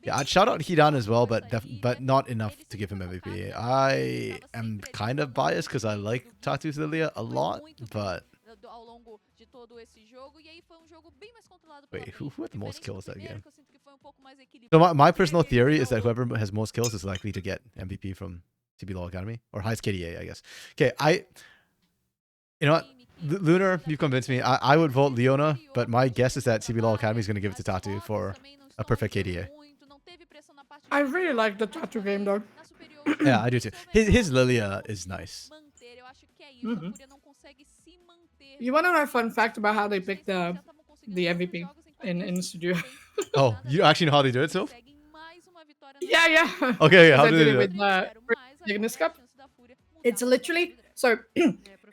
Yeah, I'd shout out Hidan as well, but not enough to give him MVP. I am kind of biased because I like Tatu's Lilia a lot, but wait, who had the most kills that game? So my personal theory is that whoever has most kills is likely to get MVP from CBLOL Academy, or highest KDA, I guess. Okay, you know what? Lunar, you've convinced me. I would vote Leona, but my guess is that CBLOL Academy is going to give it to Tatu for a perfect KDA. I really like the Tatu game, though. Yeah, I do too. His Lilia is nice. You want to know a fun fact about how they picked the MVP in the studio? Oh, you actually know how they do it, Soph? Yeah. Okay, yeah. How I did did they it do with Ignis Cup. It's literally so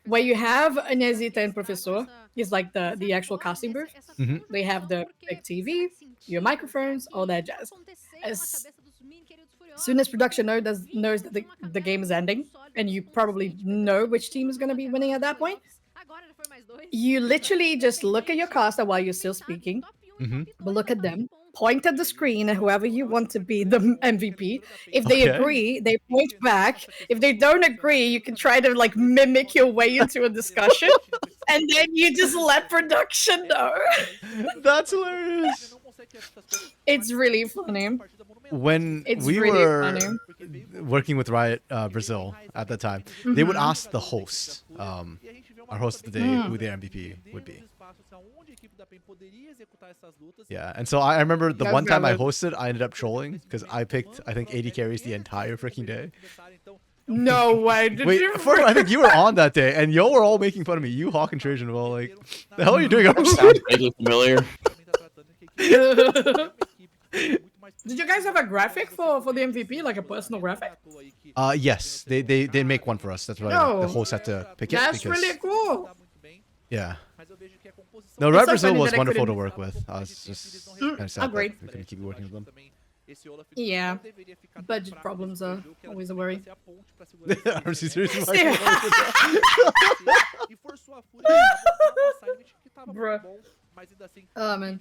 where you have Agnésita and Professor is like the actual casting booth. Mhm. They have the big TV, your microphones, all that jazz. As soon as production knows that the game is ending, and you probably know which team is going to be winning at that point, you literally just look at your caster while you're still speaking, Mhm. but look at them, point at the screen, and whoever you want to be the MVP. If they Okay. agree, they point back. If they don't agree, you can try to like mimic your way into a discussion, and then you just let production know. That's hilarious. It's really funny. When It's we really were funny. working with Riot Brazil at the time, they would ask the host, our host of the day, who their MVP would be. Yeah, and so I remember the That's one time I valid. hosted, I ended up trolling because I picked, I think, 80 carries the entire freaking day. No way. Did Wait, you? I think you were on that day, and y'all were all making fun of me. You, Hawk, and Trajan were all like, "The hell are you doing?" Sounds vaguely familiar. Did you guys have a graphic for the MVP, like a personal graphic? Yes, they make one for us. That's why No. the host had to pick it. That's because, really cool. Yeah. No, It's Riot so Brazil funny was that I wonderful to couldn't- work with. I was just kind of sad that agreed. we couldn't keep working with them. Yeah, budget problems are always a worry. RC seriously, Bruh. Oh man,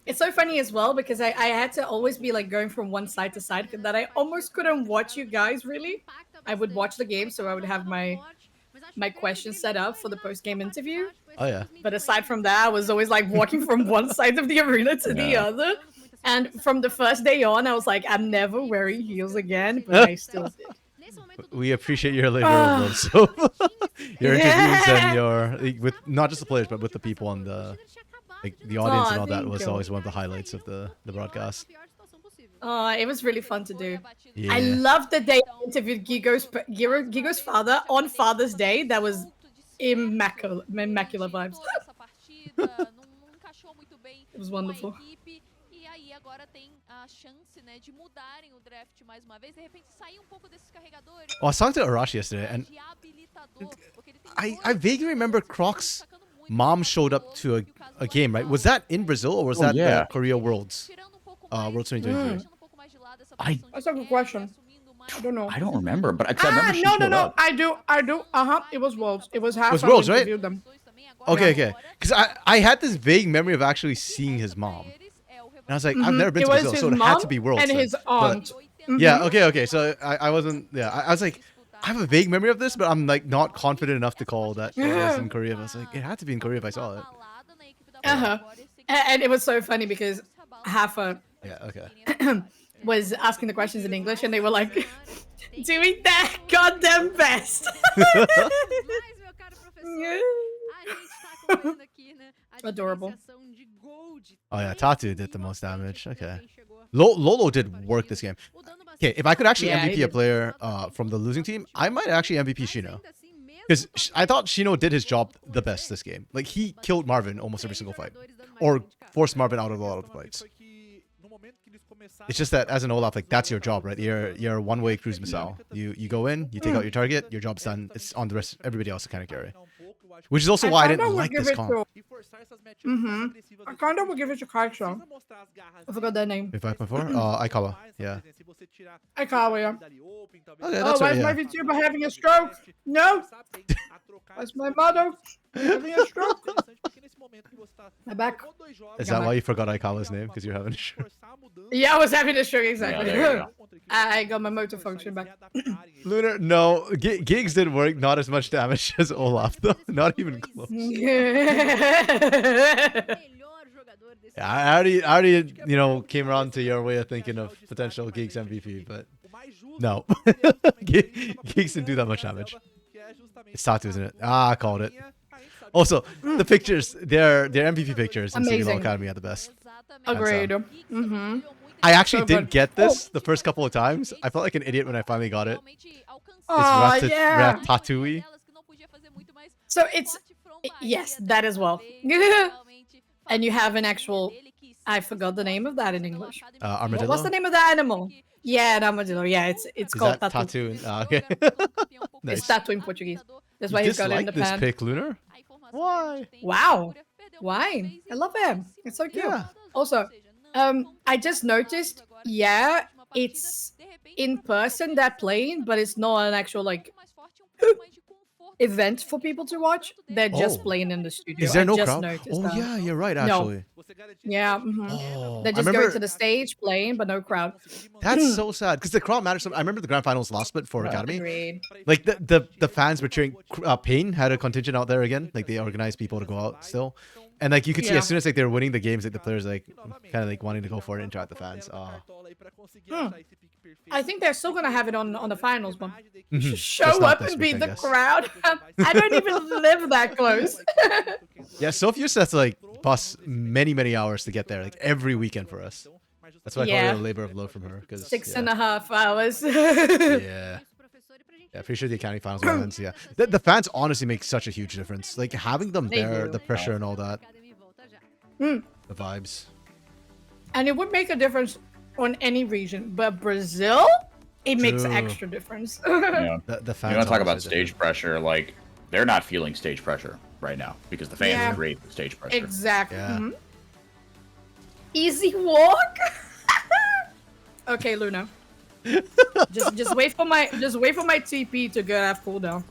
it's so funny as well because I had to always be like going from one side to side that I almost couldn't watch you guys really. I would watch the game, so I would have my questions set up for the post-game interview. Oh yeah. But aside from that, I was always like walking from one side of the arena to the Yeah. other. And from the first day on, I was like, I'm never wearing heels again, but I still did. We appreciate your labor of love. So your interviews and your with not just the players but with the people on the the audience and all that thank was you. always one of the highlights of the broadcast. It was really fun to do. Yeah. I loved the day I interviewed Gigo's father on Father's Day. That was immaculate vibes. It was wonderful. E aí agora tem a chance, né, de mudarem o draft mais uma vez, de repente sair pouco desses carregadores. Oh, I was talking to Arashi yesterday, and I vaguely remember Croc's mom showed up to a game, right? Was that in Brazil or was that yeah. the Korea Worlds? Worlds 2023. That's a good question. I don't know. I don't remember, but I remember she showed No. up. I do. It was Worlds. It was half. It was Worlds, right? Them. Okay. Because I had this vague memory of actually seeing his mom. And I was like, I've never been It to was Brazil, his so it mom had to be Worlds. and then. his But- aunt. Yeah, okay. So I wasn't, I was like, I have a vague memory of this, but I'm like not confident enough to call that it was in Korea. I was like, it had to be in Korea if I saw it. And it was so funny because Hafa Yeah, okay. was asking the questions in English, and they were like, doing that goddamn best. Adorable. Oh yeah, Tatu did the most damage. Okay. Lolo did work this game. Okay, if I could actually Yeah, he MVP a did. player from the losing team, I might actually MVP Shino. Because I thought Shino did his job the best this game. Like, he killed Marvin almost every single fight. Or forced Marvin out of a lot of the fights. It's just that as an Olaf, like, that's your job, right? You're a one-way cruise missile. You go in, you take out your target, your job's done. It's on the rest, everybody else to kind of carry. Which is also why I didn't like this comp. I kind of would give it to Kaisha. I forgot their name. If I before, Aikawa, yeah. Aikawa, yeah. Okay, that's why right, is my yeah. VTuber having a stroke? No. That's my mother having a stroke. I'm back. Is that why you forgot Aikawa's name? Because you're having a stroke? Yeah, I was having a stroke, exactly. Yeah, there you go. I got my motor function back. Lunar, no. Gigs did work, not as much damage as Olaf, though. Not even close. Yeah, I already, you know, came around to your way of thinking of potential Gigs MVP, but no. Gigs didn't do that much damage. It's Tatu, isn't it? Ah, I called it. Also, the pictures, their MVP pictures in CBLOL Amazing. Academy are the best. Agreed. I actually So didn't good. get this the first couple of times. I felt like an idiot when I finally got it. Oh, It's yeah. Ratatouille. So it's yes, that as well. And you have an actual. I forgot the name of that in English. Armadillo? What's the name of that animal? Yeah, Armadillo. Yeah, it's Is called that Tatu. tattoo? Okay. It's Nice. Tatu in Portuguese. That's why You he's got it in the dislike this pen. pick, Lunar? Why? Wow. Why? I love him. It's so cute. Yeah. Also, I just noticed, yeah, it's in person they're playing, but it's not an actual like event for people to watch. They're just Oh. playing in the studio. Is there I no just crowd? noticed Oh that. yeah, you're right. No. Actually, Yeah, oh, they're I just going remember to the stage playing, but no crowd. that's so sad because the crowd matters. I remember the grand finals last split for Academy. Agreed. Like the fans were cheering. Pain had a contingent out there again. Like they organized people to go out still, and like you could see Yeah. as soon as like they were winning the games, like the players like kind of like wanting to go for it and interact with the fans. I think they're still gonna have it on the finals, but Mhm. show Just not up this and week, beat I the guess. crowd. I don't even live that close. Yeah, Sophia used to have to like bus many hours to get there, like every weekend for us. That's why I call Yeah. it a labor of love from her. Because 6.5 hours. Yeah. Yeah, pretty sure the accounting finals moments. Yeah, the fans honestly make such a huge difference. Like having them They there, do. the pressure and all that, Mm. the vibes. And it would make a difference on any region, but Brazil, it makes True. extra difference. Yeah. The fans. You want to talk about honestly stage pressure? Like they're not feeling stage pressure right now because the fans Yeah. create the stage pressure. Exactly. Yeah. Mhm. Easy walk. Okay, Luna. just wait for my TP to get at cooldown.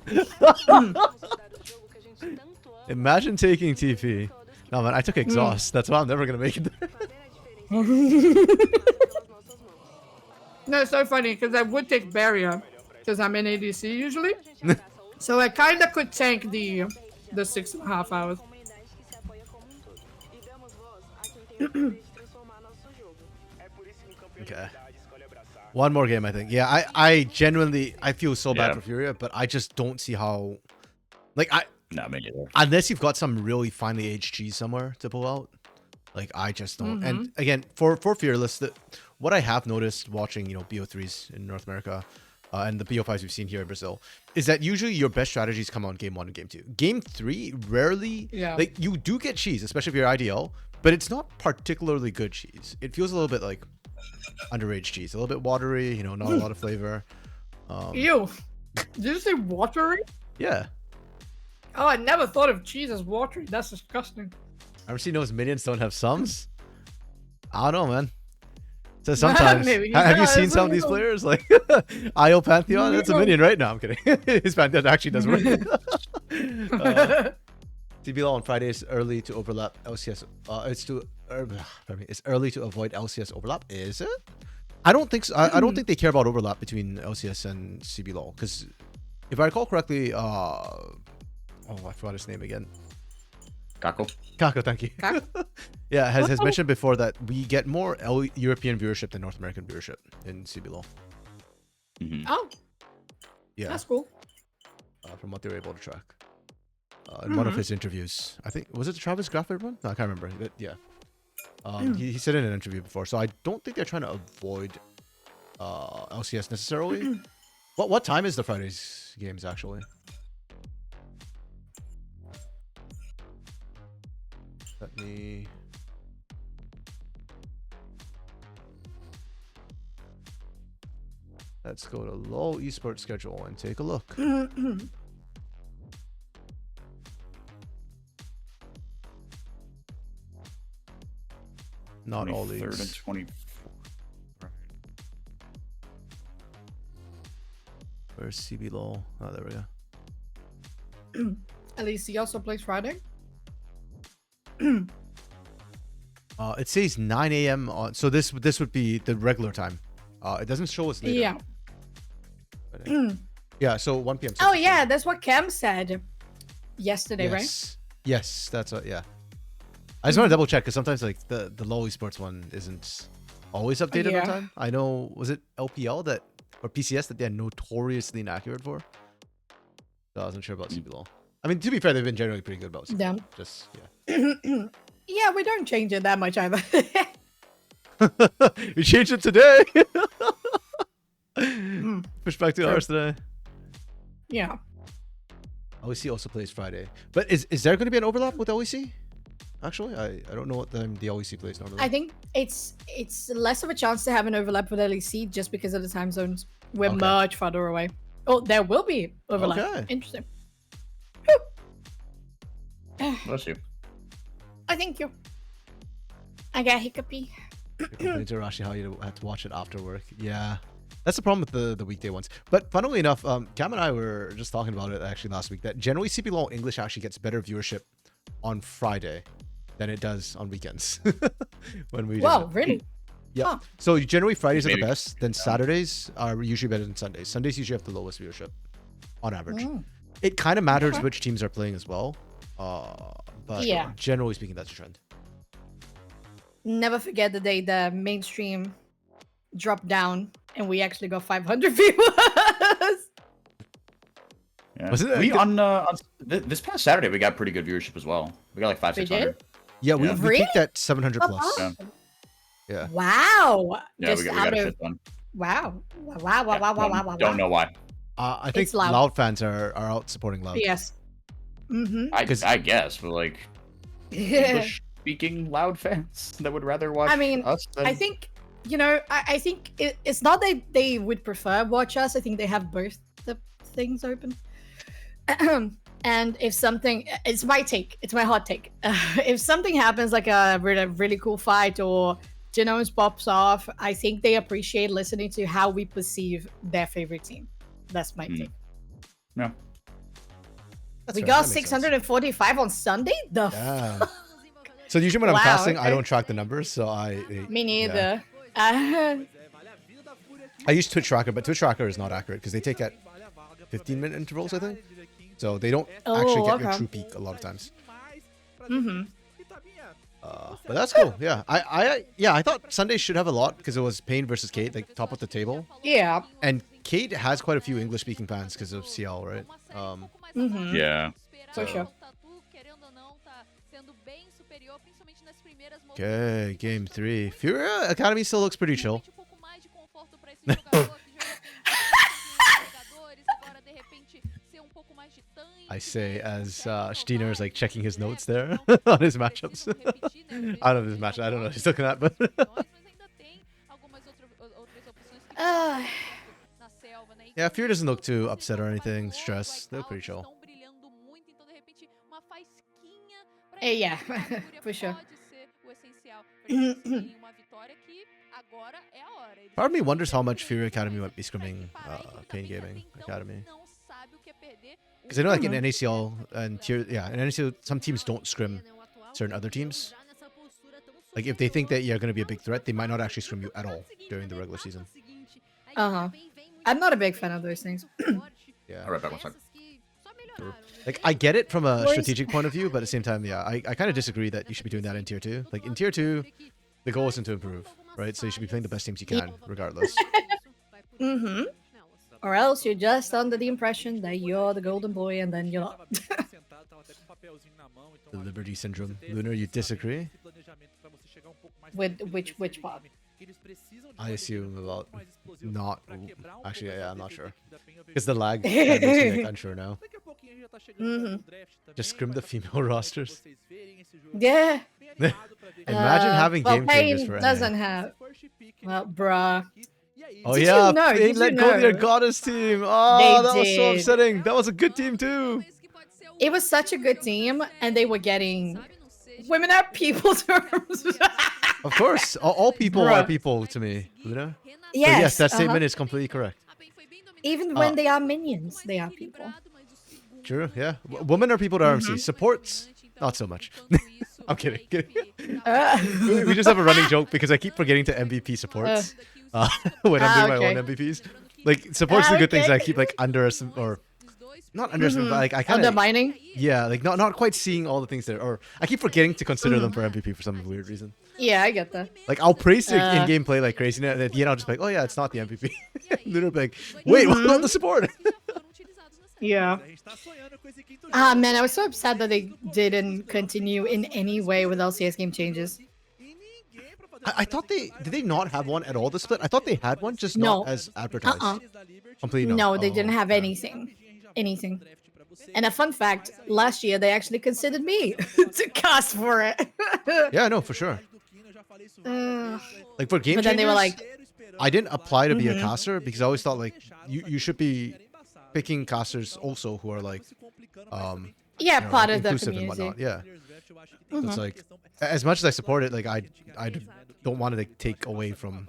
Imagine taking TP. No man, I took exhaust. That's why I'm never gonna make it there. No, it's so funny because I would take barrier because I'm in ADC usually. So I kind of could tank the 6.5 hours. Okay. One more game, I think. Yeah, I genuinely I feel so bad Yeah. for Furia, but I just don't see how. Like No, me neither. unless you've got some really finely aged cheese somewhere to pull out, like I just don't. And again, for Fearless, what I have noticed watching, BO3s in North America, and the BO5s we've seen here in Brazil, is that usually your best strategies come on game 1 and game 2. Game 3 rarely, Yeah. like you do get cheese, especially if you're IDL, but it's not particularly good cheese. It feels a little bit like underage cheese, a little bit watery, not a lot of flavor. Ew. Did you say watery? Yeah. Oh, I never thought of cheese as watery. That's disgusting. Ever seen those minions don't have sums? I don't know, man. So sometimes, Maybe he have you does. seen some of these players? Like IO Pantheon, that's a minion, right? No, I'm kidding. His Pantheon actually does work. CBLOL on Friday is early to overlap LCS. It's early to avoid LCS overlap. Is it? I don't think so. I don't think they care about overlap between LCS and CBLOL because, if I recall correctly, I forgot his name again. Kako. Kako, thank you. Yeah, has mentioned before that we get more European viewership than North American viewership in CBLOL. Mhm. Oh, Yeah, that's cool. from what they were able to track. In one of his interviews, I think, was it the Travis Graffer one? No, I can't remember. But yeah. He said in an interview before, so I don't think they're trying to avoid LCS necessarily. What time is the Friday's games actually? Let me. Let's go to LoL esports schedule and take a look. Not all 23rd leagues. and 24th. Where's CBLOL? Oh, there we go. At least he also plays Friday. It says 9 a.m. on, so this would be the regular time. It doesn't show us later. Yeah. Yeah, so 1 p.m. Oh yeah, that's what Cam said yesterday, right? Yes, that's what. Yeah. I just want to double check because sometimes like the LoL esports one isn't always updated Yeah. on time. I know, was it LPL that or PCS that they're notoriously inaccurate for? So I wasn't sure about CBLOL. I mean, to be fair, they've been generally pretty good about CBLOL. Yeah. Just yeah. Yeah, we don't change it that much either. We changed it today. Pushed back 2 hours today. Yeah. OEC also plays Friday, but is there going to be an overlap with OEC? Actually, I don't know what time the LEC plays normally. I think it's less of a chance to have an overlap with LEC just because of the time zones. We're Okay. much farther away. Oh, there will be overlap. Okay. Interesting. Bless you. I thank you. I got hiccupy. Complaining to Rashi how you had to watch it after work. Yeah, that's the problem with the weekday ones. But funnily enough, Cam and I were just talking about it actually last week that generally CBLOL English actually gets better viewership on Friday than it does on weekends. When we do Wow, it. really? Yeah. Huh. So generally Fridays are the Maybe. best. Then Saturdays are usually better than Sundays. Sundays usually have the lowest viewership on average. Mm. It kind of matters Okay. which teams are playing as well. But Yeah. generally speaking, that's the trend. Never forget the day the mainstream dropped down and we actually got 500 viewers. Yeah. Was it- We on this past Saturday we got pretty good viewership as well. We got like 500-600. Yeah, we Yeah. we Really? peaked at 700 plus. Oh, Yeah. Yeah. wow. Yeah, Just we got out a of shit ton. wow. Wow, wow, Yeah, wow, wow, wow, wow. Don't know why. I think It's loud. loud fans are out supporting loud. Yes. Mm-hmm. I guess, but like English speaking loud fans that would rather watch I mean, us than I think, I think it's not that they would prefer watch us. I think they have both the things open. And if something, it's my take, it's my hot take. If something happens like a really cool fight or Genomes pops off, I think they appreciate listening to how we perceive their favorite team. That's my take. Yeah. That's We fair, got that makes sense. 645 on Sunday? The Yeah. So usually when I'm Wow, casting, I okay. don't track the numbers, so Me neither. I use Twitch Tracker, but Twitch Tracker is not accurate because they take at 15-minute intervals, I think. So they don't actually get your okay. true peak a lot of times. Mm-hmm. But that's cool. Yeah, I thought Sunday should have a lot because it was Payne versus Kate, like top of the table, Yeah. and Kate has quite a few English-speaking fans because of CL, right? Mm-hmm. Yeah. For sure. Okay, game 3. FUR.A Academy still looks pretty chill. I say as Steiner is like checking his notes there on his matchups. I don't know his matchup. I don't know. He's looking at, but yeah, FUR.A doesn't look too upset or anything, stressed. They're pretty chill. Yeah, for sure. Part of me wonders how much FUR.A Academy might be scrimming Pain Gaming Academy. Because I know like in NACL and in NACL, some teams don't scrim certain other teams. Like if they think that you're going to be a big threat, they might not actually scrim you at all during the regular season. Uh-huh. I'm not a big fan of those things. Yeah. All right, back one second. Like I get it from a strategic point of view, but at the same time, yeah, I kind of disagree that you should be doing that in tier 2. Like in tier 2, the goal isn't to improve, right? So you should be playing the best teams you can, regardless. Mm-hmm. Or else you're just under the impression that you're the golden boy and then you're not. The Liberty Syndrome. Lunar, you disagree? With which part? I assume about not. Actually, yeah, I'm not sure. Because the lag makes me like, unsure now. Mhm. Just scrim the female rosters. Yeah. Imagine having well, game changers for Pain NA. doesn't have. Well, bruh. Oh Did you yeah, know? they Did let you go of their know? goddess team. Oh, They that was so did. upsetting. That was a good team too. It was such a good team, and they were getting women at people terms. Of course, all people Bruh. are people to me, Luna. So yes, yes, that uh-huh. statement is completely correct. Even when they are minions, they are people. True, yeah. Women are people to Mm-hmm. RMC. Supports, not so much. I'm kidding. Uh, We just have a running joke because I keep forgetting to MVP supports when I'm doing my okay. own MVPs. Like supports the good things Okay. I keep like or not underestimating, but like I kind of Undermining. yeah, like not quite seeing all the things there, or I keep forgetting to consider them for MVP for some weird reason. Yeah, I get that. Like I'll praise it in gameplay like crazy, and at the end I'll just be like, oh yeah, it's not the MVP. Literally like, wait, what about the support? Yeah. Ah, man, I was so upset that they didn't continue in any way with LCS game changes. I thought did they not have one at all this split? I thought they had one, just No. not as advertised. Uh-uh. Completely No, no. they didn't have okay. anything. Anything. And a fun fact, last year they actually considered me to cast for it. Yeah, no, for sure. Like for game But then they were changers, like, I didn't apply to be a Mhm. caster because I always thought like you should be picking casters also who are like yeah, you know, part like, of the inclusive and community. whatnot. Yeah. Mhm. It's like as much as I support it, like I don't want to like, take away from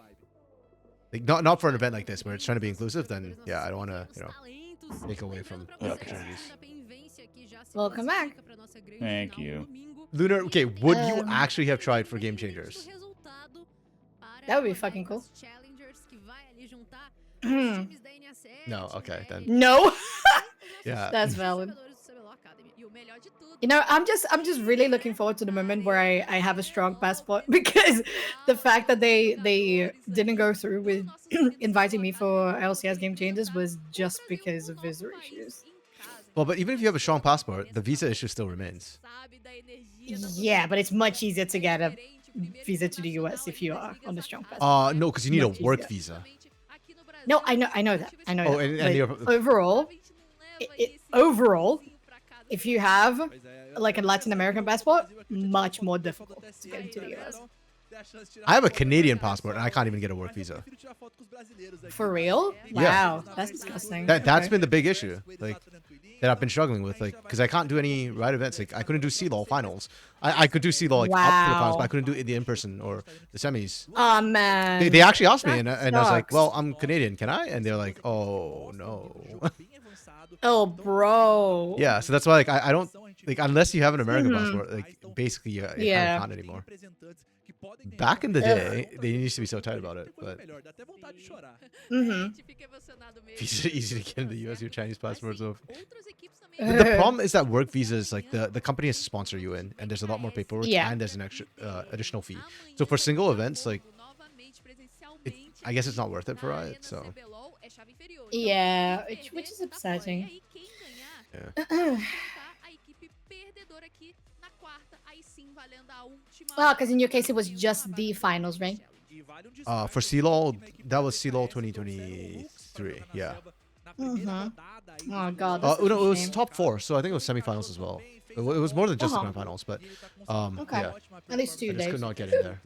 like not for an event like this where it's trying to be inclusive. Then yeah, I don't want to take away from the opportunities. Welcome back. Thank you. Lunar, okay, would you Um, actually have tried for game changers? That would be fucking cool. No, okay then. No. Yeah. That's valid. You know, I'm just really looking forward to the moment where I have a strong passport because the fact that they didn't go through with inviting me for LCS game changes was just because of visa issues. Well, but even if you have a strong passport, the visa issue still remains. Yeah, but it's much easier to get a visa to the US if you are on a strong passport. No, because you need a Much work easier. visa. No, I know that. I know Oh, that. and But you're- overall, overall, if you have like a Latin American passport, much more difficult to get into the US. I have a Canadian passport and I can't even get a work visa. For real? Yeah. Wow, that's disgusting. That's Okay. been the big issue, like that I've been struggling with, like because I can't do any ride events. Like I couldn't do CBLOL finals. I could do CBLOL like up to the finals, but I Wow. couldn't do it the in person or the semis. Oh man. They actually asked me, That and I was like, sucks. well, I'm Canadian, can I? And they're like, oh no. Oh, bro. Yeah, so that's why like I don't like unless you have an American Mhm. passport, like basically you kind Yeah. of can't anymore. Back in the day, they used to be so tight about it, but Mhm. visa easy to get in the US. Your Chinese passports off. The Uh, problem is that work visas, like the company has to sponsor you in, and there's a lot more paperwork, Yeah. and there's an extra additional fee. So for single events, like I guess it's not worth it for it. So Yeah, which is upsetting. Well, because in your case it was just the finals, right? for CLOL, that was CLOL 2023. Yeah. Mhm. Oh god. Oh That's such no, a it was shame. top 4, so I think it was semifinals as well. It was more than just Uh-huh. semifinals, but Okay. yeah, At least 2 I just days. could not get in there.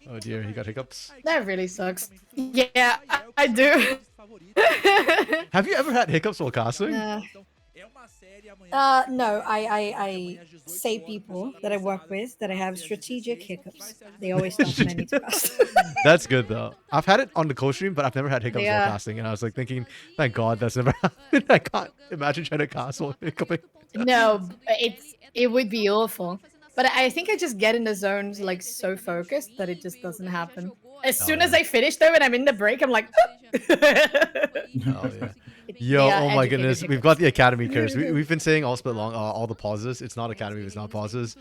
Oh dear, he got hiccups. That really sucks. Yeah, I do. Have you ever had hiccups while casting? No, I say people that I work with that I have strategic hiccups. They always stop when I need to cast. That's good though. I've had it on the co-stream, but I've never had hiccups while Yeah. casting, and I was like thinking, thank God that's never happened. I can't imagine trying to cast while hiccuping. No, it would be awful. But I think I just get in the zones like so focused that it just doesn't happen. As soon as yeah. I finish though and I'm in the break, I'm like, Oh yeah. Yo, Yeah, oh my educated goodness, we've hiccups. got the academy curse. We've been saying all split long, all the pauses. It's not academy, it's not pauses.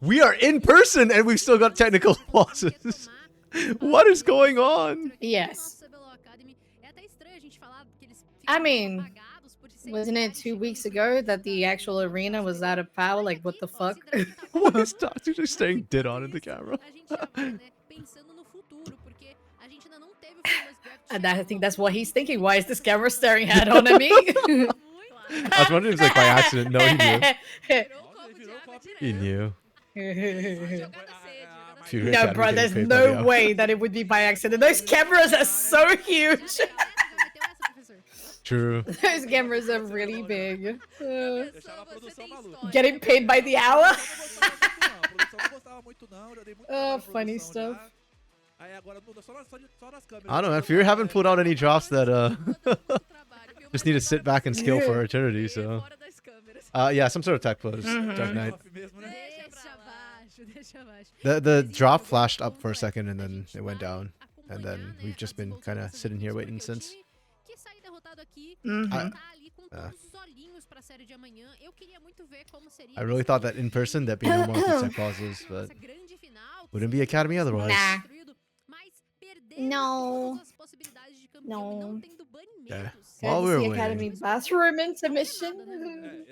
We are in person and we've still got technical pauses. What is going on? yes. I mean, wasn't it 2 weeks ago that the actual arena was out of power? Like, what the fuck? What is Doctor just staring dead on in the camera? And I think that's what he's thinking. Why is this camera staring head on at me? I was wondering if it was like by accident. No, he knew. He knew. Fury No, Academy bro, getting there's paid by the no hour. way that it would be by accident. Those cameras are so huge. True. Those cameras are really big. Getting paid by the hour? Oh, funny stuff. I don't know, man. Fury haven't pulled out any drops that just need to sit back and scale for eternity. So yeah, some sort of tech pose. Dark Knight. The drop flashed up for a second and then it went down, and then we've just been kind of sitting here waiting since. I really thought that in person there'd be no more of these tech pauses, but wouldn't be academy otherwise. Nah. No. No. Yeah. While While we were the Academy waiting, bathroom intermission.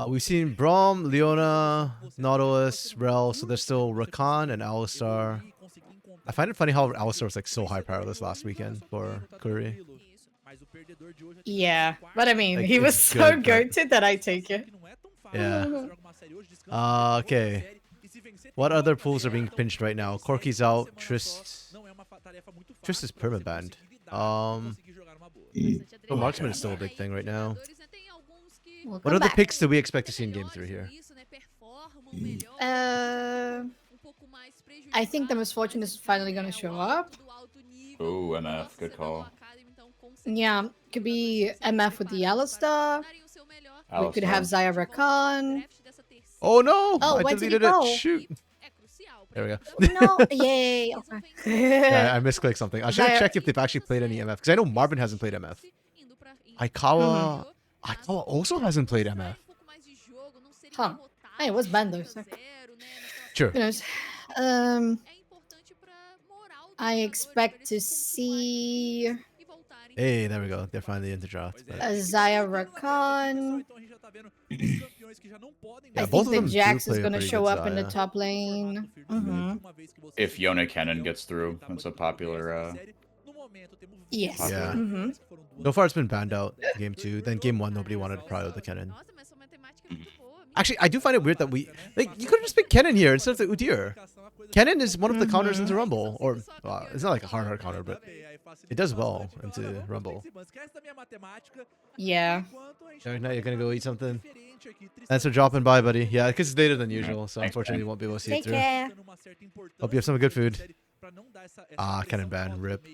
we've seen Braum, Leona, Nautilus, Rel, so there's still Rakan and Alistar. I find it funny how Alistar was like so high power this last weekend for Curry. Yeah, but I mean, Like, he was it's so good, but- goated that I take it. Yeah. Okay. What other pools are being pinched right now? Corky's out. Trist is permabanned. But marksman is still a big thing right now. We'll What come other back. picks do we expect to see in game 3 here? I think the misfortune is finally gonna show up. Ooh, MF, good call. Yeah, could be MF with the yellow star. We could have Zaya Rakan. Oh no! Oh, I where did he deleted it. go? Shoot. There we go. No, yay. Okay. Yeah, I misclicked something. I should Zaya- check if they've actually played any MF because I know Marvin hasn't played MF. Aikawa also hasn't played MF. Huh. Hey, it was banned though. So. Sure. Who knows? I expect to see Hey, there we go. They're finally into draft. a Zaya Rakan. Yeah, I both think of the them do Jax is play a gonna pretty show good up in the Zaya. top lane. If Yona Cannon gets through, that's a popular. Yes. Yeah. So far, it's been banned out game 2. Then game 1, nobody wanted to prio the Kennen. Actually, I do find it weird that you could have just picked Kennen here instead of the Udyr. Kennen is one of the counters into Rumble, or it's not like a hard counter, but it does well into Rumble. Yeah. So now you're gonna go eat something. Thanks for dropping by, buddy. Yeah, because it's later than usual, so unfortunately you won't be able to see it Take through. care. Hope you have some good food. Cannon ban, rip.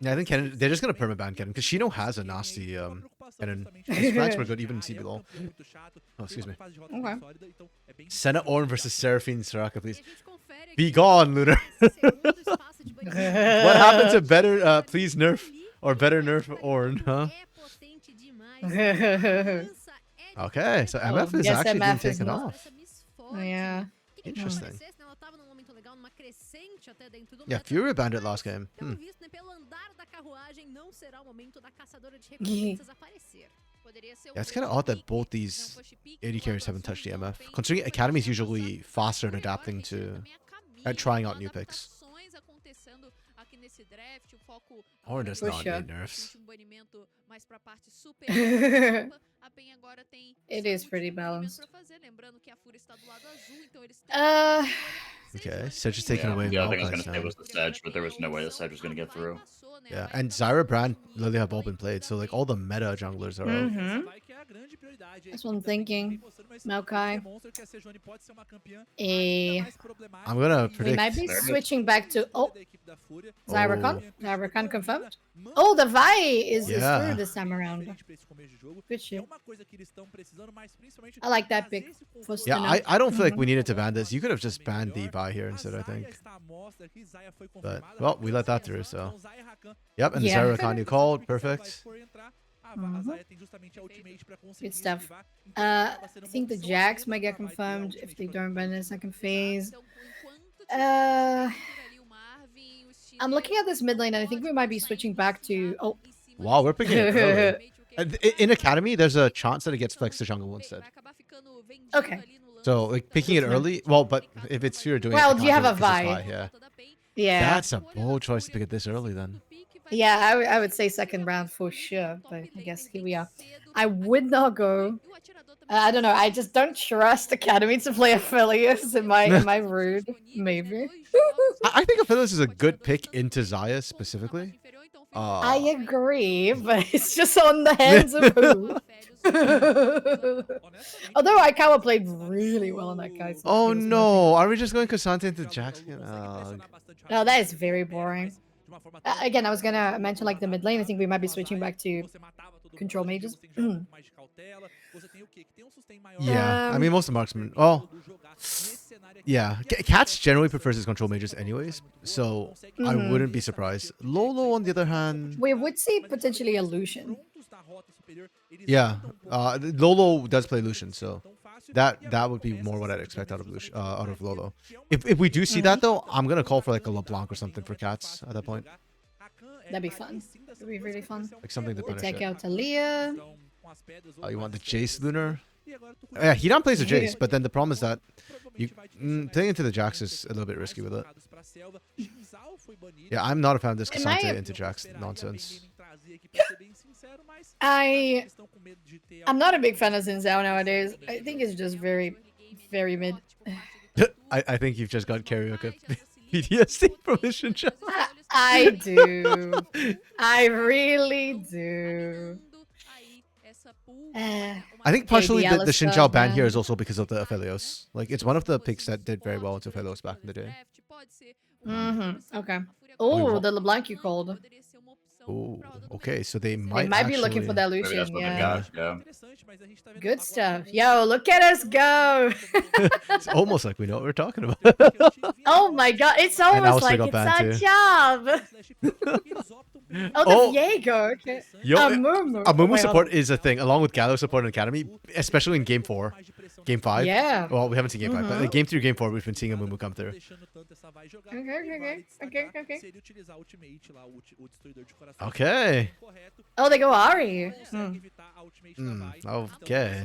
Yeah, I think Kennen, they're just gonna permaban Kennen because Shino has a nasty Kennen. His strats were good even in CBLOL. Oh, excuse me. Okay. Senna Ornn versus Seraphine Soraka, please. Be gone, Lunar. What happened to better, please nerf, or better nerf Ornn, huh? Okay, so MF is yes, actually MF being is taken not- off. Yeah. Interesting. Yeah, FUR.A banned it last game. Yeah, it's kind of odd that both these AD carries haven't touched the MF. Considering Academy is usually faster at adapting to, at trying out new picks. Or does For not sure. need nerfs. It is pretty balanced. Okay, Sedge is taking away The other thing I was Maokai's gonna say now. was the Sedge, but there was no way the Sedge was gonna get through. Yeah, and Zyra, Brand, Lily have all been played, so like all the meta junglers are out. That's what I'm thinking. Maokai. I'm gonna We predict. might be switching back to Zyra Oh. Khan. Zyra Khan confirmed. Oh, the Vi is Yeah. through this time around. Good shit. I like that pick. For Yeah, Stunner. I don't feel like we needed to ban this. You could have just banned the Vi here instead, I think. But, well, we let that through, so. Yep, and the Yeah. Zyra Khan you called. Perfect. Good stuff. I think the Jax might get confirmed if they don't ban in the second phase. I'm looking at this mid lane and I think we might be switching back to. Oh, Wow, we're picking it early. And in Academy, there's a chance that it gets flexed to jungle instead. okay. So, like, picking it early, well, but if it's you're doing Well, it, you have a 'cause it's Vi. Yeah. Yeah. That's a bold choice to pick it this early then. Yeah, I would say second round for sure, but I guess here we are. I would not go. I don't know. I just don't trust Academy to play Aphelios in my rude. Maybe. I think Aphelios is a good pick into Zaya specifically. I agree, but it's just on the hands of who. Although Aikawa played really well in that guy's. Oh no, are we just going Cassante into Jackson? No, that is very boring. Again, I was gonna mention like the mid lane. I think we might be switching back to control mages. Yeah, I mean most of the marksmen. Oh, yeah. Cats generally prefers his control mages anyways, so I wouldn't be surprised. Lolo, on the other hand, We would see potentially a Lucian. yeah, Lolo does play Lucian, so that would be more what I'd expect out of Lolo. If we do see that though, I'm gonna call for like a LeBlanc or something for Cats at that point, That'd be fun. That'd be really fun. like something to We punish take it. out Talia. You want the Jace Lunar? Yeah, Hidan plays a Jace, but then the problem is that you playing into the Jax is a little bit risky with it. Yeah, I'm not a fan of this Am I- Cassante into Jax nonsense. I'm not a big fan of Zinzao nowadays. I think it's just very, very mid. I think you've just got karaoke PTSD from this Shinja. I do. I really do. I think partially the Alistair, Shinjao ban here man. is also because of the Aphelios. Like, it's one of the picks that did very well into Aphelios back in the day. Okay. Wait, Oh, what? the LeBlanc you called. Oh, okay, so they They might might be looking for that Maybe that's Lucian. what they Yeah. got. Yeah. Good stuff. Yo, look at us go. It's almost like we know what we're talking about. Oh my god, it's Alistair almost like got it's our banned too. job. Oh, Oh. the Viego. Okay. Yo, Amumu. Amumu Wait, hold support on. is a thing, along with Gallo support in Academy, especially in Game 4. Game 5? Yeah. Well, we haven't seen Game 5, but like Game 3, Game 4, we've been seeing Amumu come through. Okay. Oh, they go Ari. Okay.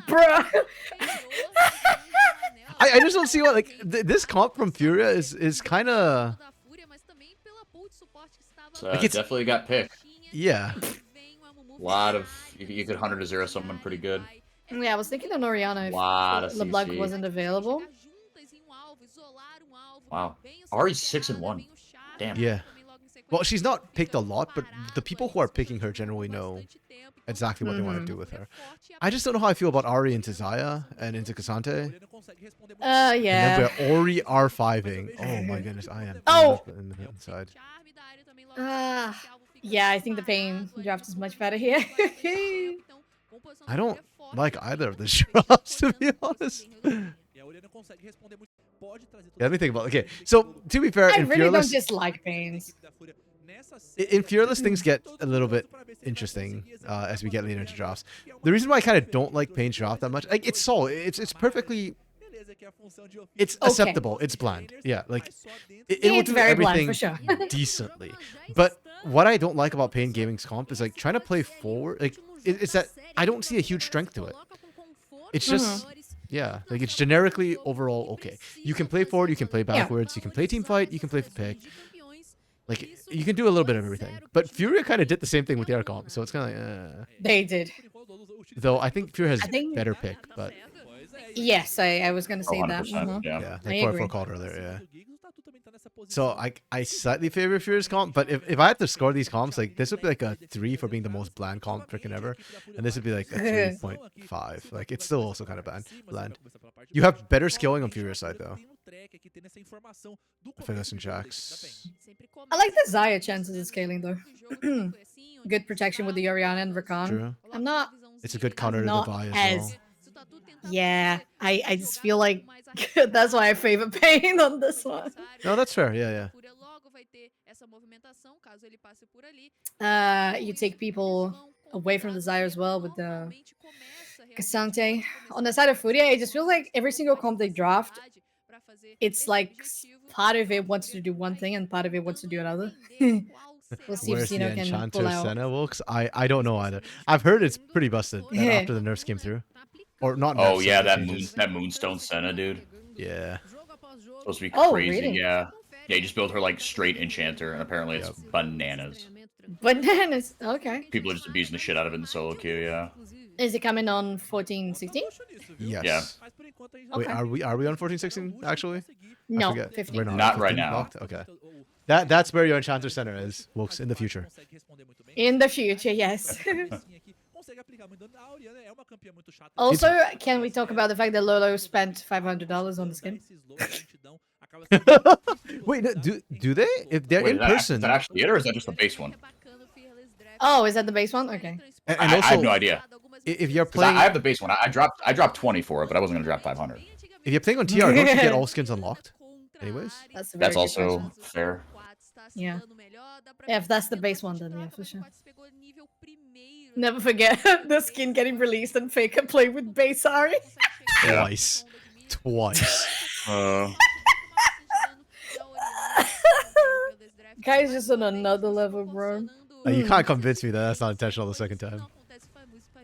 Bruh. I just don't see what, like, this comp from FUR.A is kind of... Like, it's- Definitely got picked. Yeah. A lot of you could 100 to 0 someone pretty good. Yeah, I was thinking of Noriana Lot if of LeBlanc CC. wasn't available. Wow. Ari's 6-1. Damn. Yeah. Well, she's not picked a lot, but the people who are picking her generally know exactly what they want to do with her. I just don't know how I feel about Ari into Zaya and into Cassante. And Yeah. then we're Ori R5ing. Oh my goodness, I am Oh! in the inside. Yeah, I think the pain draft is much better here. I don't like either of the drops, to be honest. Yeah, let me think about it. Okay, so to be fair, I in really don't Fearless, dislike pains. in Fearless, things get a little bit interesting as we get later into drafts. The reason why I kind of don't like Pain's draft that much, like, it's solid, it's perfectly, it's Okay. acceptable, it's bland. Yeah, like it will It's do very bland, everything for sure. decently. But what I don't like about Pain Gaming's comp is like trying to play forward. Like it's that I don't see a huge strength to it. It's just yeah, like it's generically overall okay. You can play forward, you can play backwards, you can play team fight, you can play for pick. Like you can do a little bit of everything. But FUR.A kind of did the same thing with their comp, so it's kind of like They did. though I think FUR.A has I think- better pick, but Yes, I was gonna say that. 100%. Yeah. yeah, I like Core agree. called earlier, yeah. So I slightly favor FUR.A's comp, but if I had to score these comps, like this would be like a 3 for being the most bland comp freaking ever, and this would be like a 3.5. Like it's still also kind of bland. You have better skilling on FUR.A's side though. Finesse and Jax. I like the Zaya chances of scaling though. Good protection with the Oriana and Rakan. True. I'm not. It's a good counter to the not Vi as as- well. Yeah, I just feel like that's why I favor Pain on this one. No, that's fair. Yeah, You take people away from the Zaya as well with the Cassante. On the side of FUR.A, I just feel like every single comp they draft, it's like part of it wants to do one thing and part of it wants to do another. We'll see Where's if the Zeno can Enchanter pull out. Senna Wilkes? I don't know either. I've heard it's pretty busted that Yeah. after the nerfs came through. Or not nerfs. Oh yeah, like the that changes. Moonstone Senna, dude. Yeah. Supposed to be Oh, crazy. really? Yeah. Yeah, you just build her like straight enchanter, and apparently it's Yep. bananas. Bananas. Okay. People are just abusing the shit out of it in solo queue. Yeah. Is it coming on 14, 16? Yes. Yeah. Wait, Okay. are we on 14-16 actually? I No, forget. 15. We're not. Not right 15 now. locked? Okay. That's where your Enchanter Center is, Wilkes, in the future. In the future, yes. Also, can we talk about the fact that Lolo spent $500 on the skin? Wait, no, do they? If they're Wait, in is person, that actually it, or is that just the base one? Oh, is that the base one? Okay. and I also have no idea. if you're 'Cause playing, I have the base one. I dropped 20 for it, but I wasn't gonna drop 500. if you're playing on TR, don't you get all skins unlocked? Anyways, That's a very That's good also question. fair. Yeah. Yeah, if that's the base one, then yeah, for sure. Never forget the skin getting released and Faker play with base Ari. Yeah. Twice. Guy's just on another level, bro. You can't convince me that that's not intentional the second time.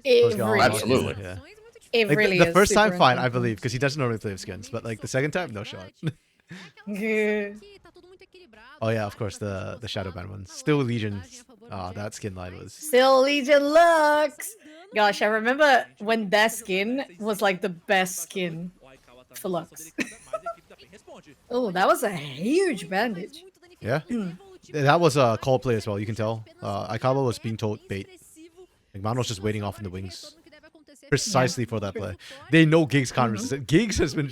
It Goes really on, Absolutely. Yeah. It Like really the is first time, super fine, I insane. believe, because he doesn't normally play with skins. But like the second time, no shot. Oh yeah, of course the Shadowban one. Still Legion's. That skin line was. Still Legion looks. Gosh, I remember when that skin was like the best skin for Lux. Oh, that was a huge bandage. Yeah. That was a call play as well. You can tell. Aikawa was being told bait. Like Man was just waiting off in the wings, precisely for that play. They know Giggs can't resist it. Giggs has been.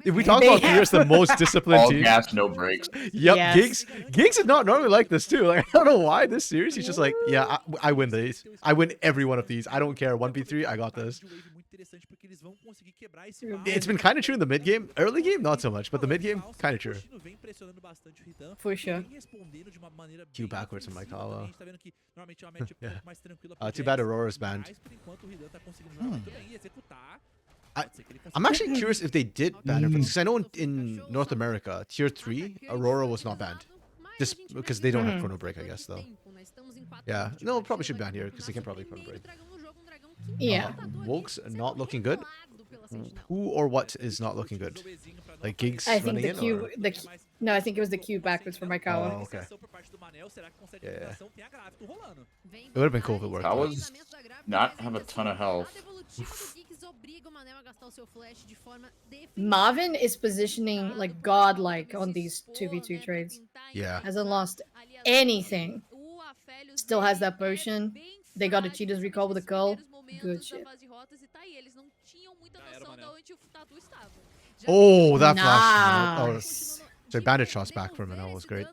If we talk They about have- Fierce, the most disciplined All team. gas, no brakes. Yep, Yes. Giggs is not normally like this too. Like I don't know why this series he's just like, yeah, I win these. I win every one of these. I don't care. 1v3, I got this. It's been kind of true in the mid game. Early game, not so much, but the mid game, kind of true. For sure. Q backwards from Aikawa. Too bad Aurora's banned. I'm actually curious if they did ban her because I know in North America, tier 3, Aurora was not banned. Just because they don't have Chrono Break, I guess, though. Yeah, no, probably should ban here because they can probably Chrono Break. Yeah. Woke's not looking good. Who or what is not looking good? Like Giggs I think running the in? Q, Or? No, I think it was the Q backwards from Aikawa. Oh, okay. Yeah. It would have been cool if it worked. Kawa's not have a ton of health. Marvin is positioning like godlike on these 2v2 trades. Yeah. Hasn't lost anything. Still has that potion. They got a Cheetah's recall with a curl. Good shit. Oh, that flash. Oh, Nice. so bandage shots back from Manel was great.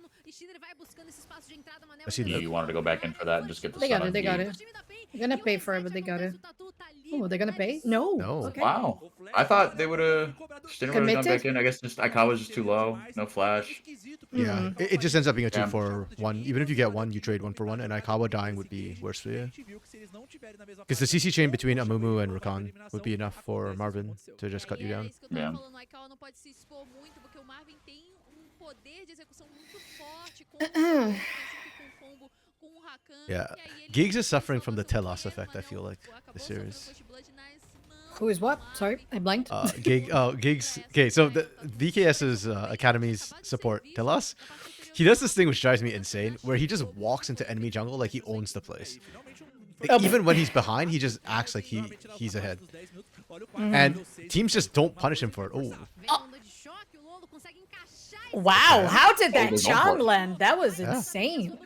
I see You that. wanted to go back in for that and just get the They got stun it. on They got Giggs. it. They're gonna pay for it, but they got it. Oh, they're gonna pay? No. No. Okay. Wow. I thought they would have gone Committed? back in. I guess just Aikawa's just too low. No flash. Yeah, it just ends up being a 2 Yeah. for 1. Even if you get 1, you trade 1 for 1, and Aikawa dying would be worse for you. Because the CC chain between Amumu and Rakan would be enough for Marvin to just cut you down. Yeah. Yeah, Giggs is suffering from the Telos effect, I feel like, this series. Who is what? Sorry, I blanked. Giggs. Okay, so the VKS's Academy's support, Telos, he does this thing which drives me insane, where he just walks into enemy jungle like he owns the place. Like, even when he's behind, he just acts like he's ahead. And teams just don't punish him for it. Oh, Wow, Okay. how did that there's charm one part. land? That was Yeah. insane.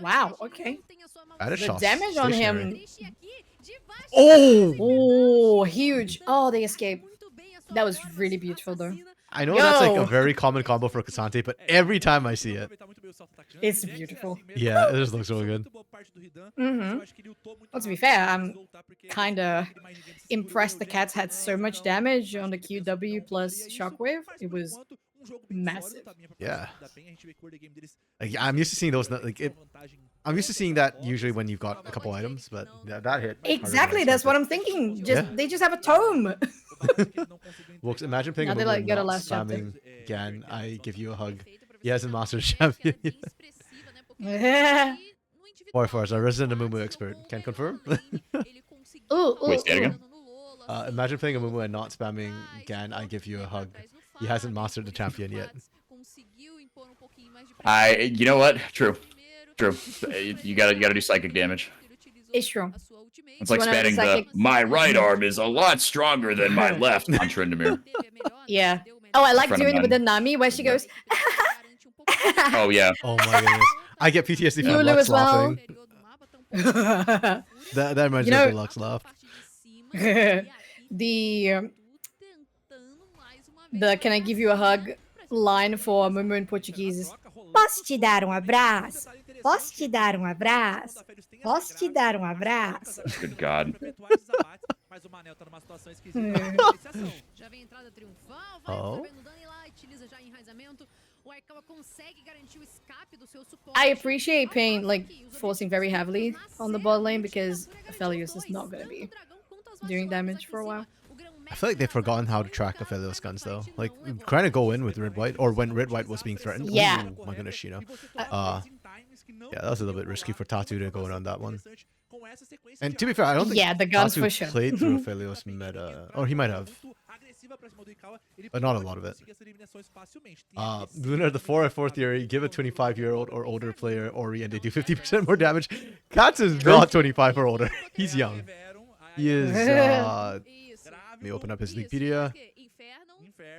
Wow, okay. bandage The shots. damage on him. Stationary. Oh! Oh, huge. Oh, they escaped. That was really beautiful, though. I know that's like Yo. a very common combo for Cassante, but every time I see it, It's beautiful. yeah, it just looks really good. Mm-hmm. Well, to be fair, I'm kind of impressed the cats had so much damage on the QW plus Shockwave. It was massive. Yeah. Like, I'm used to seeing those. I'm used to seeing that usually when you've got a couple items, but that hit. Exactly, that's what I'm thinking. Just Yeah. They just have a tome. Well, imagine playing Now a they, Momo like, and get a not last chapter. spamming Gan, I give you a hug. He hasn't mastered champion yet. Boy, for us, our resident Amumu expert can confirm. Ooh, Wait, say it again? Imagine playing a Amumu and not spamming Gan, I give you a hug. He hasn't mastered the champion yet. You know what? True. You gotta do psychic damage. It's true. It's like One of the spanning psychic- my right arm is a lot stronger than my left on Tryndamere. Yeah. Oh, I like Friend of mine. doing it with the Nami where she goes. Oh yeah. Oh my goodness. I get PTSD from Lulu Lux as well. laughing. That reminds You me know- of the Lux laugh. The can I give you a hug line for Mumu in Portuguese is Posso te dar abraço? Posso te dar abraço? Posso te dar abraço? Good God. Já vem entrada triunfal, vai Oh. absorvendo dano e lá utiliza já enraizamento. O Aikawa consegue garantir o escape do seu suporte. I appreciate Pain like forcing very heavily on the bot lane because Aphelios is not gonna be doing damage for a while. I feel like they've forgotten how to track Aphelios guns though. Like trying to go in with Red White, or when Red White was being threatened. Yeah. Ooh, my goodness, Shino. Yeah, that was a little bit risky for Tatu to go in on that one. And to be fair, I don't think Yeah, the guns Tatsu for sure. played through Aphelios meta. Or he might have. But not a lot of it. Lunar, the 4x4 theory, give a 25-year-old or older player Ori and they do 50% more damage. Katz is not 25 or older. He's young. He is, let me open up his Wikipedia.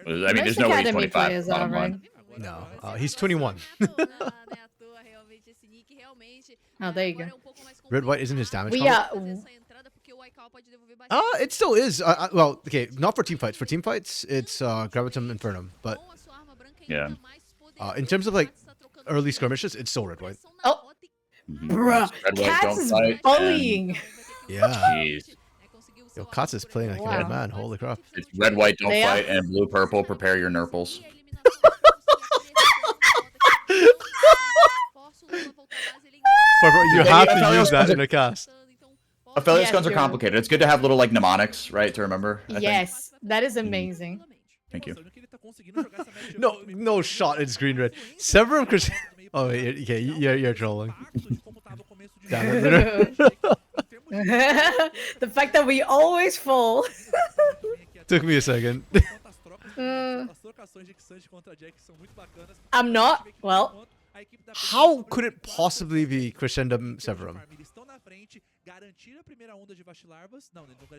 I mean, there's Most no way he's Academy 25. players are, Bottom line. right? No, he's 21. Oh, there you go. Red White isn't his damage We combo? It still is. Well, okay, not for team fights. For team fights, it's Gravitum Infernum. But Yeah. in terms of like early skirmishes, it's still Red White. Oh, bruh, Red, white, Katz don't is fight, bullying. Yeah. Jeez. Yo, Katz is playing like a Wow. dead man. Holy crap. It's red, white, don't They are- fight, and blue, purple. Prepare your nurples. You have to Aphelios use that guns in a cast. Aphelios Yes, guns are you're- complicated. It's good to have little like mnemonics, right, to remember. I think. Yes, that is amazing. Thank you. No shot. It's green red. Severum Chris. Oh wait, okay, you're trolling. Damn it, Lunar. The fact that we always fall. Took me a second. I'm not. Well, How could it possibly be Crescendum Severum?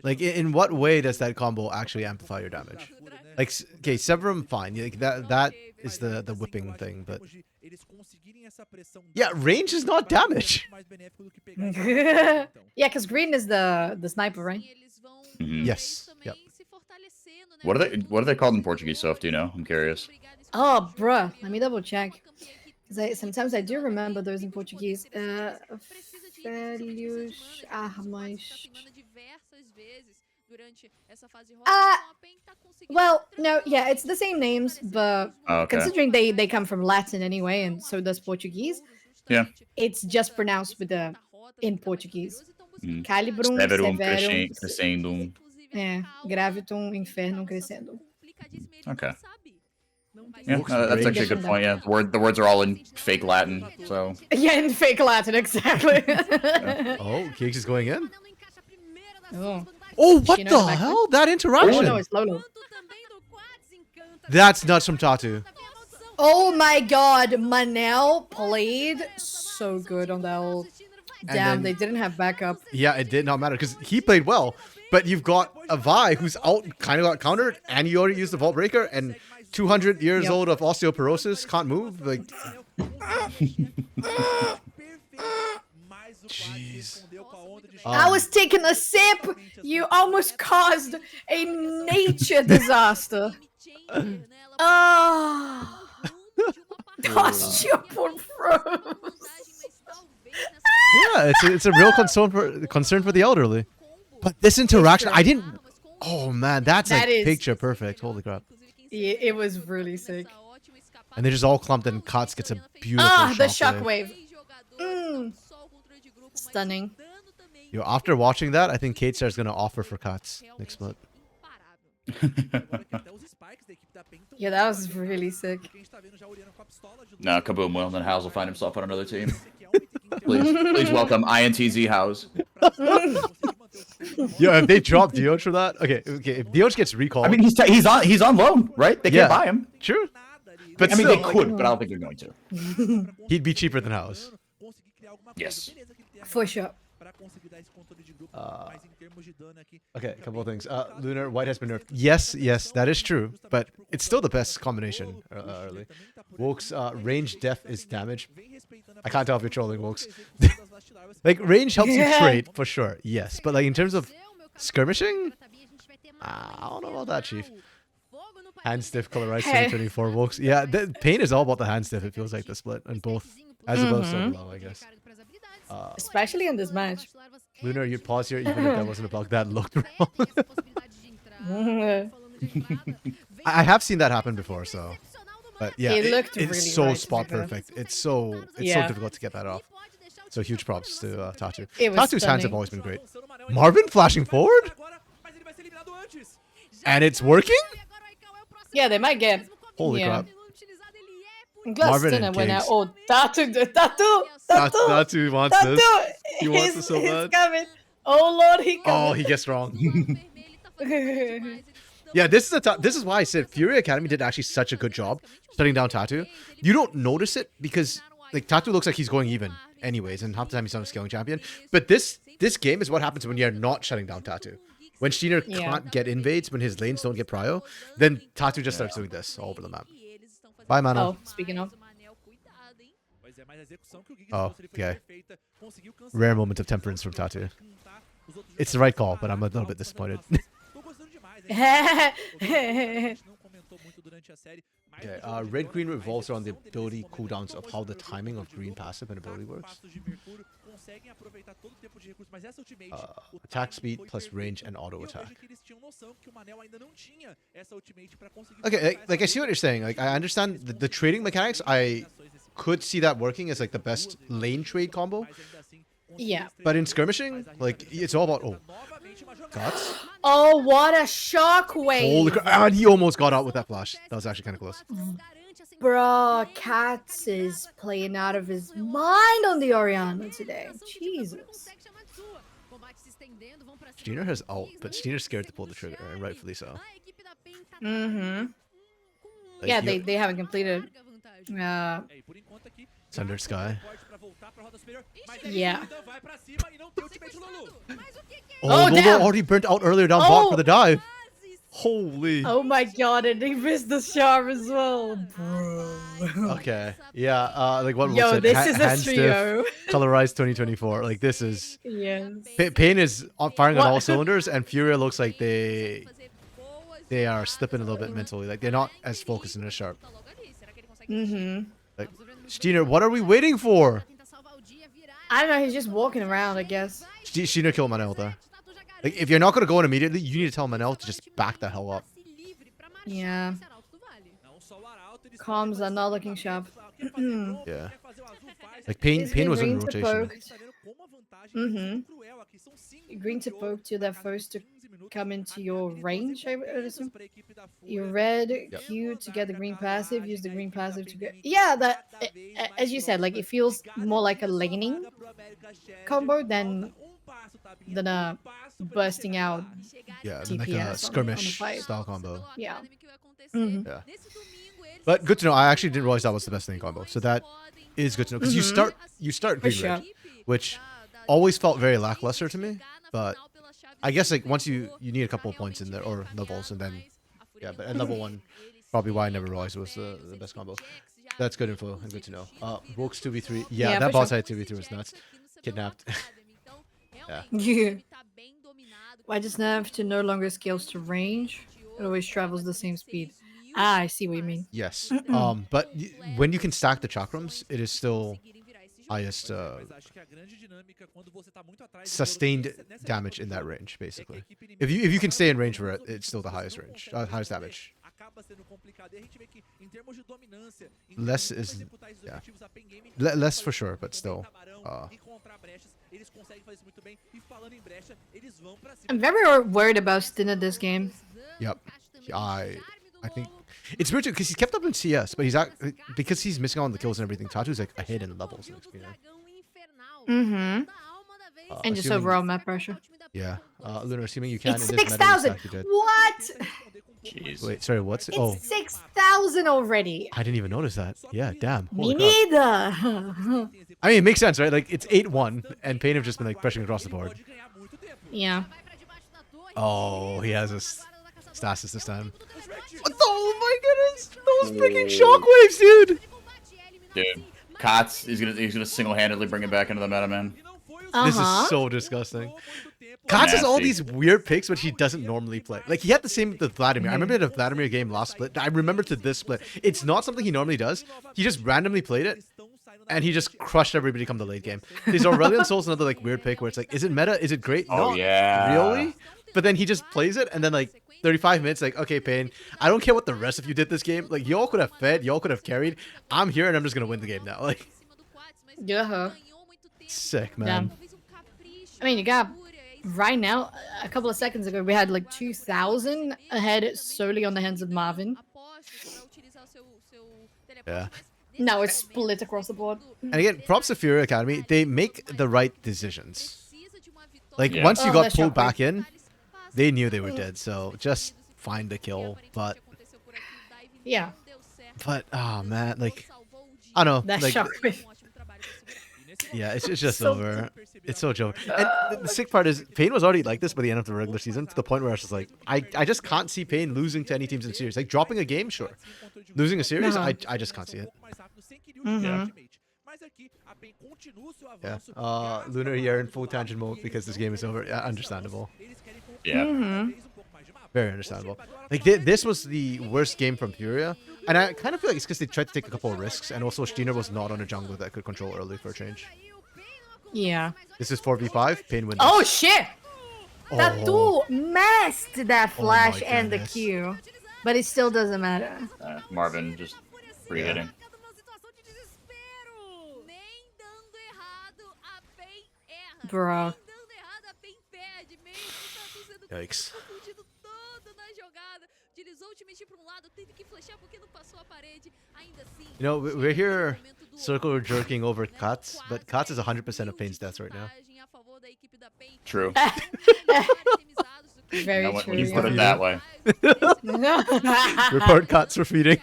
Like, in what way does that combo actually amplify your damage? Like, okay, Severum, fine. Like, that is the whipping thing, but yeah, range is not damage. yeah, because green is the sniper, right? Mhm. Yes. Yep. What are they called in Portuguese, Soph? Do you know? I'm curious. Oh, bruh. Let me double check. Because sometimes I do remember those in Portuguese. Velhos armas. Well, no, yeah, it's the same names, but Oh, okay. considering they come from Latin anyway, and so does Portuguese. Yeah. It's just pronounced with the in Portuguese. Mm. Calibrum, Severum, Severum, Crescendum. Gravitum, Infernum, Crescendum. Okay. Yeah, Looks that's great. actually a good point. Yeah, the words are all in fake Latin, so Yeah, in fake Latin, exactly. Oh, Giggs is going in. Oh. Oh, what You know the the back- hell? That Oh interaction. no, it's Lolo. That's nuts from Tatu. Oh my god, Manel played so good on that ult. Damn, then- they didn't have backup. Yeah, it did not matter because he played well, but you've got a Vi who's out, kind of got countered, and you already used the Vault Breaker, and 200 years Yep. old of osteoporosis can't move. Like, jeez. I was taking a sip. You almost caused a nature disaster. Oh, osteoporosis. Yeah, it's a real concern for the elderly. But this interaction, I didn't. Oh man, that's That like is- picture perfect. Holy crap! Yeah, it was really sick. And they just all clumped, and Katz gets a beautiful The shockwave. shockwave. Stunning. Yo, after watching that, I think Kate Star's gonna offer for Katz next split. Yeah, that was really sick. no, Kaboom will, then House will find himself on another team. Please welcome INTZ House. Yo, if they drop Deoj for that, okay. If Deoj gets recalled, I mean, he's on loan, right? They Yeah. can't buy him. true, but I mean, still, they could, but I don't think they're going to. he'd be cheaper than House. Yes. For sure. Okay, a couple of things. Lunar, White has been nerfed. Yes, that is true, but it's still the best combination early. Wokes, range def is damage. I can't tell if you're trolling, Wokes. Like, range helps you Yeah. trade, for sure, yes. But, like, in terms of skirmishing, I don't know about that, Chief. Hand stiff, colorized Hey. 2024, Wokes. Yeah, pain is all about the hand stiff, it feels like the split, and both. As above, so below, I guess. Especially in this match. Lunar, you'd pause here even if that wasn't a block. That looked wrong. I have seen that happen before, so. But yeah, It looked it's really so right, to be spot fair. perfect. It's so Yeah. difficult to get that off. So huge props to Tatu. It was Tatu's hands have stunning. always been great. Marvin flashing forward, and it's working. Yeah, they might get. Holy Yeah. crap! I'm glad Marvin Stina and went out. Kings. Oh, Tatu. That's who wants this. He wants He's, this so he's bad. coming. Oh Lord, he Oh, coming. he gets wrong. Yeah, this is why I said FURA Academy did actually such a good job shutting down Tatu. You don't notice it because like Tatu looks like he's going even anyways, and half the time he's not a scaling champion. But this game is what happens when you're not shutting down Tatu. When Steiner can't get invades, when his lanes don't get prio, then Tatu just starts doing this all over the map. Bye, Mano. Oh, speaking of. Oh, okay. Rare moment of temperance from Tatu. It's the right call, but I'm a little bit disappointed. Okay, red-green revolves around the ability cooldowns of how the timing of green passive and ability works. Attack speed plus range and auto attack. Okay, like I see what you're saying. Like I understand the trading mechanics. I could see that working as like the best lane trade combo. Yeah. But in skirmishing, like it's all about guts. Oh, what a shockwave! Holy crap! And he almost got out with that flash. That was actually kind of close. Bruh, Katz is playing out of his mind on the Orianna today. Jesus. Steiner has ult, but Steiner's scared to pull the trigger, and rightfully so. Mm-hmm. Like, Yeah, they haven't completed. Thunder Sky. Yeah. Oh, Oh, Lolo damn. already burnt out earlier down bot for the dive. Holy. Oh my god, and he missed the charm as well. Bro. Okay. Yeah. Like what Yo, said, this is a hand stiff, trio. Colorized 2024. Like this is. Yes. Pain is firing on What? all cylinders, and FURA looks like they are slipping a little bit mentally. Like they're not as focused and as sharp. Mm-hmm. Like Steiner, what are we waiting for? I don't know, he's just walking around, I guess. Steiner killed Manel there. Like if you're not gonna go in immediately, you need to tell Manel to just back the hell up. Yeah. Comms are not looking sharp. Yeah. Like Pain He's was in green to rotation. poke. Green to poke to that first to come into your range, I would assume. Your red Q to get the green passive, use the green passive to get... Yeah, that, as you said, like it feels more like a laning combo than bursting out. Yeah, then like TPS a on the skirmish fight. style combo. Yeah. Yeah. But good to know. I actually didn't realize that was the best lane combo. So that is good to know because you start green red, which always felt very lackluster to me. But I guess like once you need a couple of points in there or levels, and then but at level 1, probably why I never realized it was the best combo. That's good info and good to know. Wilkes 2v3. Yeah, that bot side 2v3 was nuts. Kidnapped. Yeah. Why does Nav to no longer scales to range? It always travels the same speed. Ah, I see what you mean. Yes. But when you can stack the chakrams, it is still highest sustained damage in that range, basically. If you can stay in range for it, it's still the highest range, highest damage. Less is less for sure, but still. I'm very worried about Stina this game. Yep. I think it's weird too because he's kept up in CS, but he's because he's missing out on the kills and everything. Tatu's like ahead in levels and experience. And just overall map pressure. Yeah. Luna, assuming you can. It's in this meta, 6,000. exactly did. What? Jeez. Wait, sorry. What's It's oh? 6,000 already. I didn't even notice that. Yeah, damn. Me Holy crap. neither. I mean, it makes sense, right? Like it's 8-1, and Pain have just been like pressuring across the board. Yeah. Oh, he has a stasis this time. Oh my goodness! Those freaking shockwaves, dude! Dude, Kotz, he's gonna single-handedly bring it back into the meta, man. This is so disgusting. Kotz has all Nasty. these weird picks which he doesn't normally play. Like he had the same with Vladimir. I remember the Vladimir game last split. I remember to this split. It's not something he normally does. He just randomly played it, and he just crushed everybody come the late game. His Aurelion Soul's another like weird pick where it's like, is it meta? Is it great? Oh, Not yeah. really. But then he just plays it, and then like 35 minutes, like, okay, Pain, I don't care what the rest of you did this game. Like y'all could have fed, y'all could have carried. I'm here, and I'm just gonna win the game now. Like, Yeah. sick, man. I mean, you got right now, a couple of seconds ago, we had like 2,000 ahead solely on the hands of Marvin. Yeah. No, it's split across the board. And again, props to FUR.A Academy. They make the right decisions. Like, Yeah. once you Oh, got that's pulled shocking. back in, they knew they were dead. So just find the kill. But, Yeah. oh man, like, I don't know. That Like, shockwave. yeah, it's just So over. It's so joke. And the sick part is, Pain was already like this by the end of the regular season, to the point where I was just like, I just can't see Pain losing to any teams in the series. Like, dropping a game, sure. Losing a series, Uh-huh. I just can't see it. Mhm. Yeah. Lunar, you're in full tangent mode because this game is over. Yeah, understandable. Yeah. Mm-hmm. Very understandable. Like, this was the worst game from FUR.A, and I kind of feel like it's because they tried to take a couple of risks, and also Steiner was not on a jungler that could control early for a change. Yeah. This is 4v5, Pain wins. Oh shit! Oh. Tatu messed that Oh flash my and the goodness. Q. But it still doesn't matter. Marvin just free hitting. Bro. Yikes. You know, we're here circle jerking over Katz, but Katz is 100% of Pain's deaths right now. True. Very You know, true. when you put it yeah. that way. Report Katz for feeding.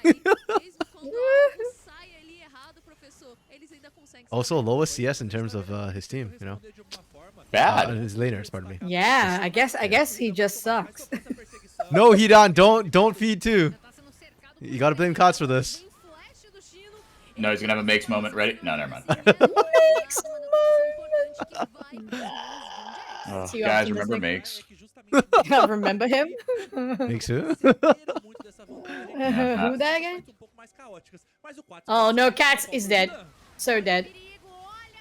Also, lowest CS in terms of his team, you know. Bad. His laners, pardon me. Yeah, I guess he just sucks. No, Hidan, don't feed too. You gotta blame Katz for this. No, he's gonna have a makes moment. Ready? No, never mind. Oh, Too guys, remember optimistic. makes. Remember him? Makes who? Who that again? Oh no, Cats is dead. So dead.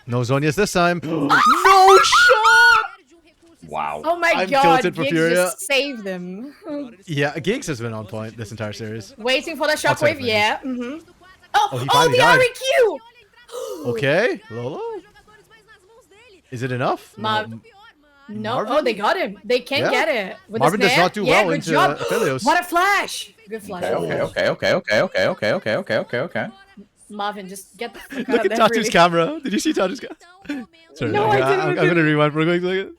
No Zonias this time. No shot! Wow. Oh my I'm god, tilted for Giggs FUR.A. just saved them. Yeah, Giggs has been on point this entire series. Waiting for the Outside of shockwave, Vegas. yeah. Mm-hmm. Oh, he oh, finally the died. REQ! Okay, Lolo. Is it enough? No, Marvin? oh, they got him. They can Yeah. get it. With Marvin the does snare. not do Yeah, well good into job. Aphelios. What a flash! Good flash. Okay. Marvin, just get the fuck out Look of at there. Tatu's really. camera. Did you see Tatu's camera? Sorry, No, okay, I didn't, I'm gonna rewind for a quick second.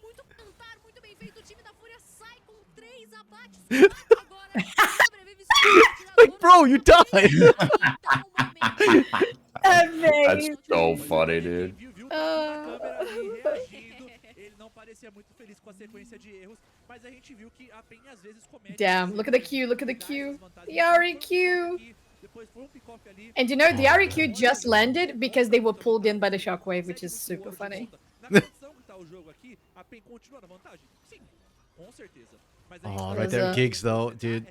Like, bro, you died. Amazing. That's so funny, dude. Damn, look at the Q, look at the Q. The REQ. And you know, the REQ just landed because they were pulled in by the shockwave, which is super funny. Oh, right there, Giggs though, dude.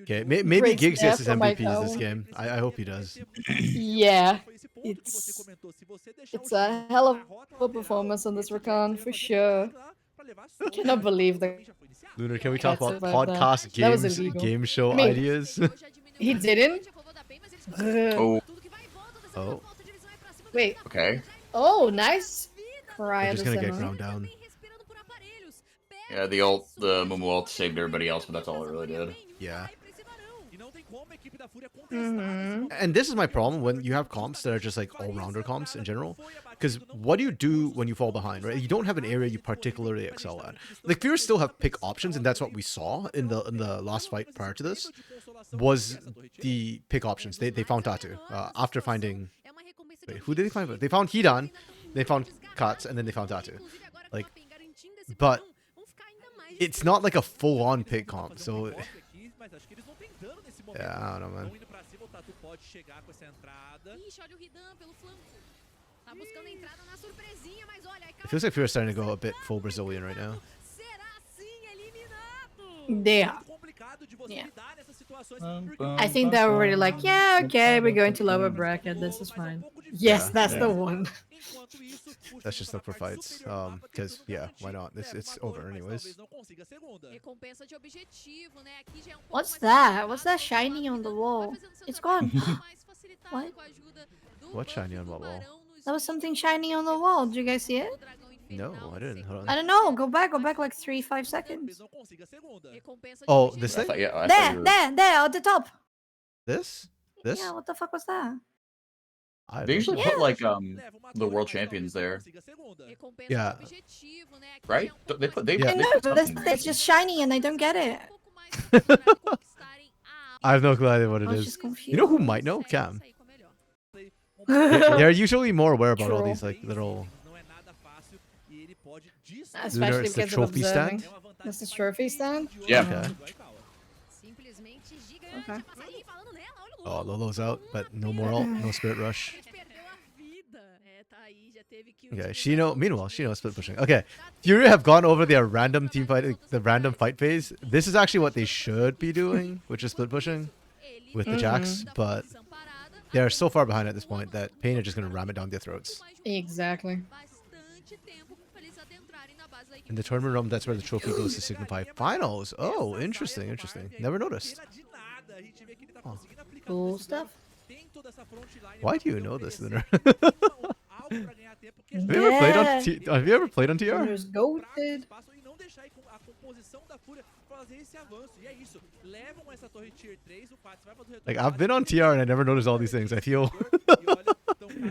Okay, maybe Great Giggs stuff gets his from MVPs this Michael. game. I hope he does. Yeah, it's a hell of a performance on this Rakan for sure. I cannot believe that Lunar, can we talk That's about about that. podcast That was games, illegal. game show I mean- ideas? he didn't. Oh, Oh, Wait. okay. Oh, nice. we're Cry just the gonna get cinema. ground down. Yeah, the Mumu ult saved everybody else, but that's all it really did. Yeah. Mhm. And this is my problem when you have comps that are just like all-rounder comps in general. Because what do you do when you fall behind, right? You don't have an area you particularly excel at. Like, FUR.A still have pick options, and that's what we saw in the last fight prior to this, was the pick options. They found Tatu after finding... Wait, who did they find? They found Hidan, they found Katz, and then they found Tatu. Like, but it's not like a full-on pick comp, so... Yeah, I don't know, man. It feels like FUR.A starting to go a bit full Brazilian right now. Yeah. Yeah. I think they're already like, yeah, okay, we're going to lower bracket. This is fine. Yes, that's the one. Let's just look for fights. Because, yeah, why not? It's over anyways. What's that? What's that shiny on the wall? It's gone. What? What's shiny on my wall? That was something shiny on the wall. Did you guys see it? No, I didn't. Hold I on. don't know. Go back like 3-5 seconds. não consiga a segunda. Oh, this I thing? thought, yeah, I thought you There, were... there, at the top. This? This? Yeah, what the fuck was that? I They don't usually know. put like Leva uma the torre, world mas champions talvez não there, consiga a segunda. Yeah. right? They Yeah. I they know, put but that's, something there. it's just shiny and I don't get it. I have no clue idea what it I was is. just confused. You know who might know? Cam. Especially They're usually more aware about all Troll. these like little. Não é nada fácil e ele pode destruir. It's the because of trophy observing. stand? É uma vantagem That's the que vai trophy bem stand? Yeah. Okay. do Aikawa. Simplesmente gigante, Okay. a passarinho falando nela, olha o Oh, gol. Lolo's out, but no more ult, no spirit rush. Perdeu a vida. É, tá aí, já teve que Okay, utilizar Shino. o Meanwhile, poder. Shino split pushing. Okay, FURA have gone over their random team fight, the random fight phase. This is actually what they should be doing, which is split pushing Ele with the Jacks, da but posição parada, they're so far behind at this point that Pain are just gonna ram it down their throats. Exactly. bastante tempo pra eles adentrarem na base da equipe. In the tournament realm, that's where the trophy goes to signify finals. Oh, interesting, interesting. Never noticed. De nada, a gente vê que ele tá Oh. conseguindo aplicar Cool velocidade. stuff. Tem toda essa frontline Why pra do you poder know this, oferecer Lunar? algo pra ganhar tempo, porque Have you ever played on Yeah. Have you ever played on TR? There's goated. espaço e não deixar a composição da Fúria fazer esse avanço. E é isso. Levam essa torre tier 3, o 4 vai fazer o retorno. Like I've been on TR and I never noticed all these things. I feel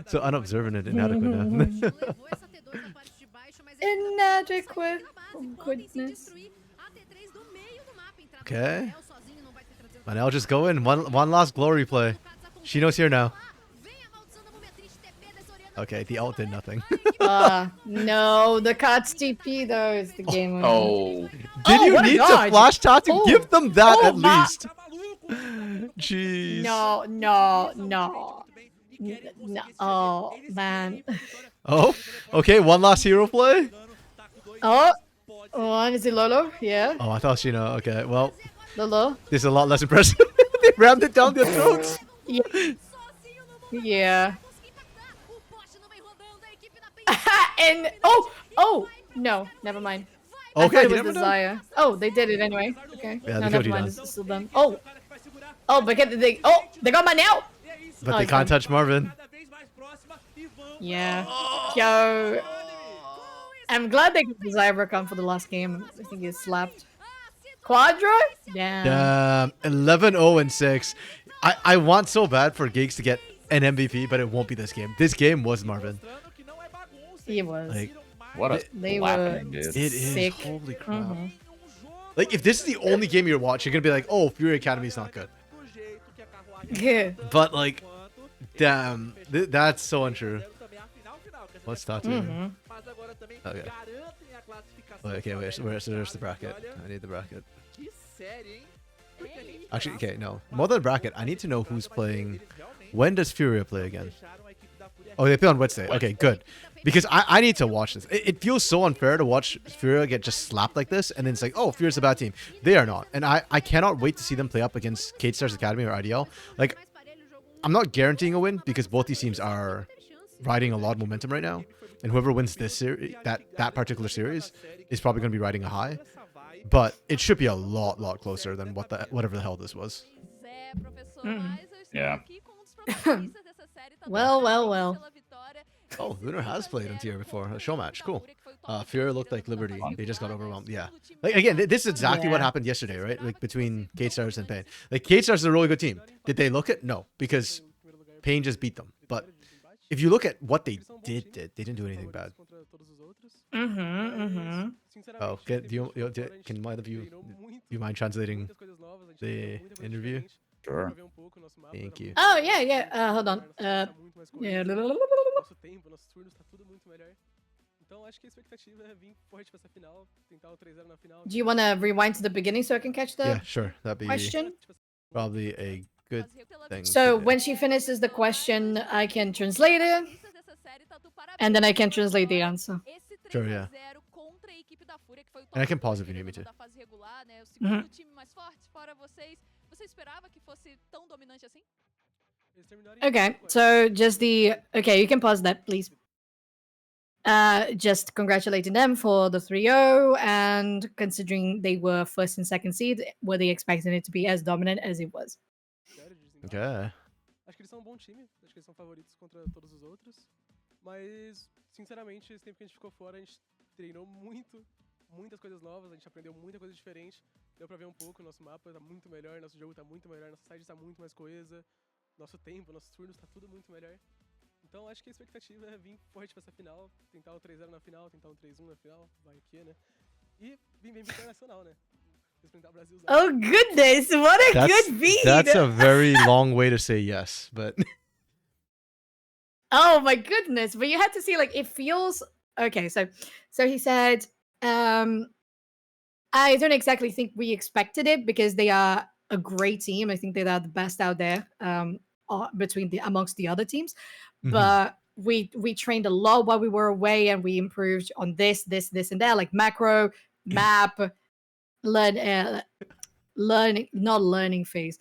so unobservant and inadequate now. Levou essa T2 na parte de baixo, mas ele Inadequate. na base, Oh, podem se goodness. destruir a T3 do meio do mapa. Entrar Okay. Manel sozinho não vai ter trazido Manel just go in. One last glory play. Shino's here now. Vem a maldição da múmia triste, TP desorienta. Okay, the ult did nothing. No, the Cat's TP though is the game winner. Oh, Did you what a need to dodge. flash top to Oh. give them that Oh, at ma- least? Jeez. No, no, no. No. Oh, man. Oh, okay. One last hero play. Oh, one is it Lolo? Yeah, Oh, I thought Shino. Okay, well, Lolo. this is a lot less impressive. They rammed it down their throats. Yeah. Yeah. O poste não vem rodando, a equipe da And oh, no, never mind. I Okay, thought it you was never know. Desire. Oh, they did it anyway. Okay. Yeah, no, they killed never you mind. down. It's still done. Oh, because they got my nail. But Oh, they it's can't done. touch Marvin. Yeah. Yo. I'm glad they got Desire come for the last game. I think he slapped. Quadra? Damn. 11-0-6. I want so bad for Gigs to get an MVP, but it won't be this game. This game was Marvin. He was. Like, what a They slapping, were- dude. it is. Sick. Holy crap. Mhm. Like, if this is the only game you watch, you're gonna be like, oh, Fury Academy is not good. Yeah. But, like, damn. That's so untrue. What's that doing? Mhm. Okay. Wait, okay, where's the bracket? I need the bracket. Actually, okay, no. More than bracket, I need to know who's playing. When does Furia play again? Oh, they play on Wednesday. Okay, good. Because I need to watch this. It feels so unfair to watch Furia get just slapped like this, and then it's like, oh, Furia's a bad team. They are not. And I cannot wait to see them play up against Kate Stars Academy or IDL. Like, I'm not guaranteeing a win because both these teams are riding a lot of momentum right now. And whoever wins this series, that particular series, is probably going to be riding a high. But it should be a lot closer than whatever the hell this was. Yeah. Well. Oh, Lunar has played on tier before. A show match. Cool. Fury looked like Liberty. They just got overwhelmed. Yeah. Like, again, this is exactly what Yeah. happened yesterday, right? Like, between Kate Stars and Pain. Like, Kate Stars is a really good team. Did they look it? No. Because Pain just beat them. But if you look at what they did, they didn't do anything bad. Oh, can one of you mind translating the interview? Sure. Thank you. Oh yeah. Hold on. Yeah. Nosso tempo, nossos turnos, tá tudo muito melhor. Então acho que a expectativa é vir forte pra essa final, tentar o 3-0 na final. Do you want to rewind to the beginning so I can catch the Yeah, sure. That'd be question? probably a good thing. So to do. when she finishes the question, I can translate it, and then I can translate the answer. Sure, yeah. And I can pause if you need me to. Mhm. Okay, so just the you can pause that, please. Just congratulating them for the 3-0, and considering they were first and second seed, were they expecting it to be as dominant as it was? Okay. Acho que eles são um bom time, acho que eles são favoritos contra todos os outros. Mas, sinceramente, esse tempo que a gente ficou fora, a gente treinou muito, muitas coisas novas, a gente aprendeu muita coisa diferente. Deu pra ver um pouco, nosso mapa tá muito melhor, nosso jogo tá muito melhor, nossa side tá muito mais coesa, nosso tempo, nossos turnos tá tudo muito melhor. Então acho que a expectativa é vir forte pra essa final, tentar um 3-0 na final, tentar um 3-1 na final, vai que, né? E vir bem pro internacional, né? Representar o Brasil. Oh goodness, what a good beat! That's a very long way to say yes, but Oh my goodness, but you had to see, like, it feels okay. So he said, I don't exactly think we expected it because they are a great team. I think they are the best out there, amongst the other teams. But we trained a lot while we were away, and we improved on this, and that, like macro, map, not learning phase,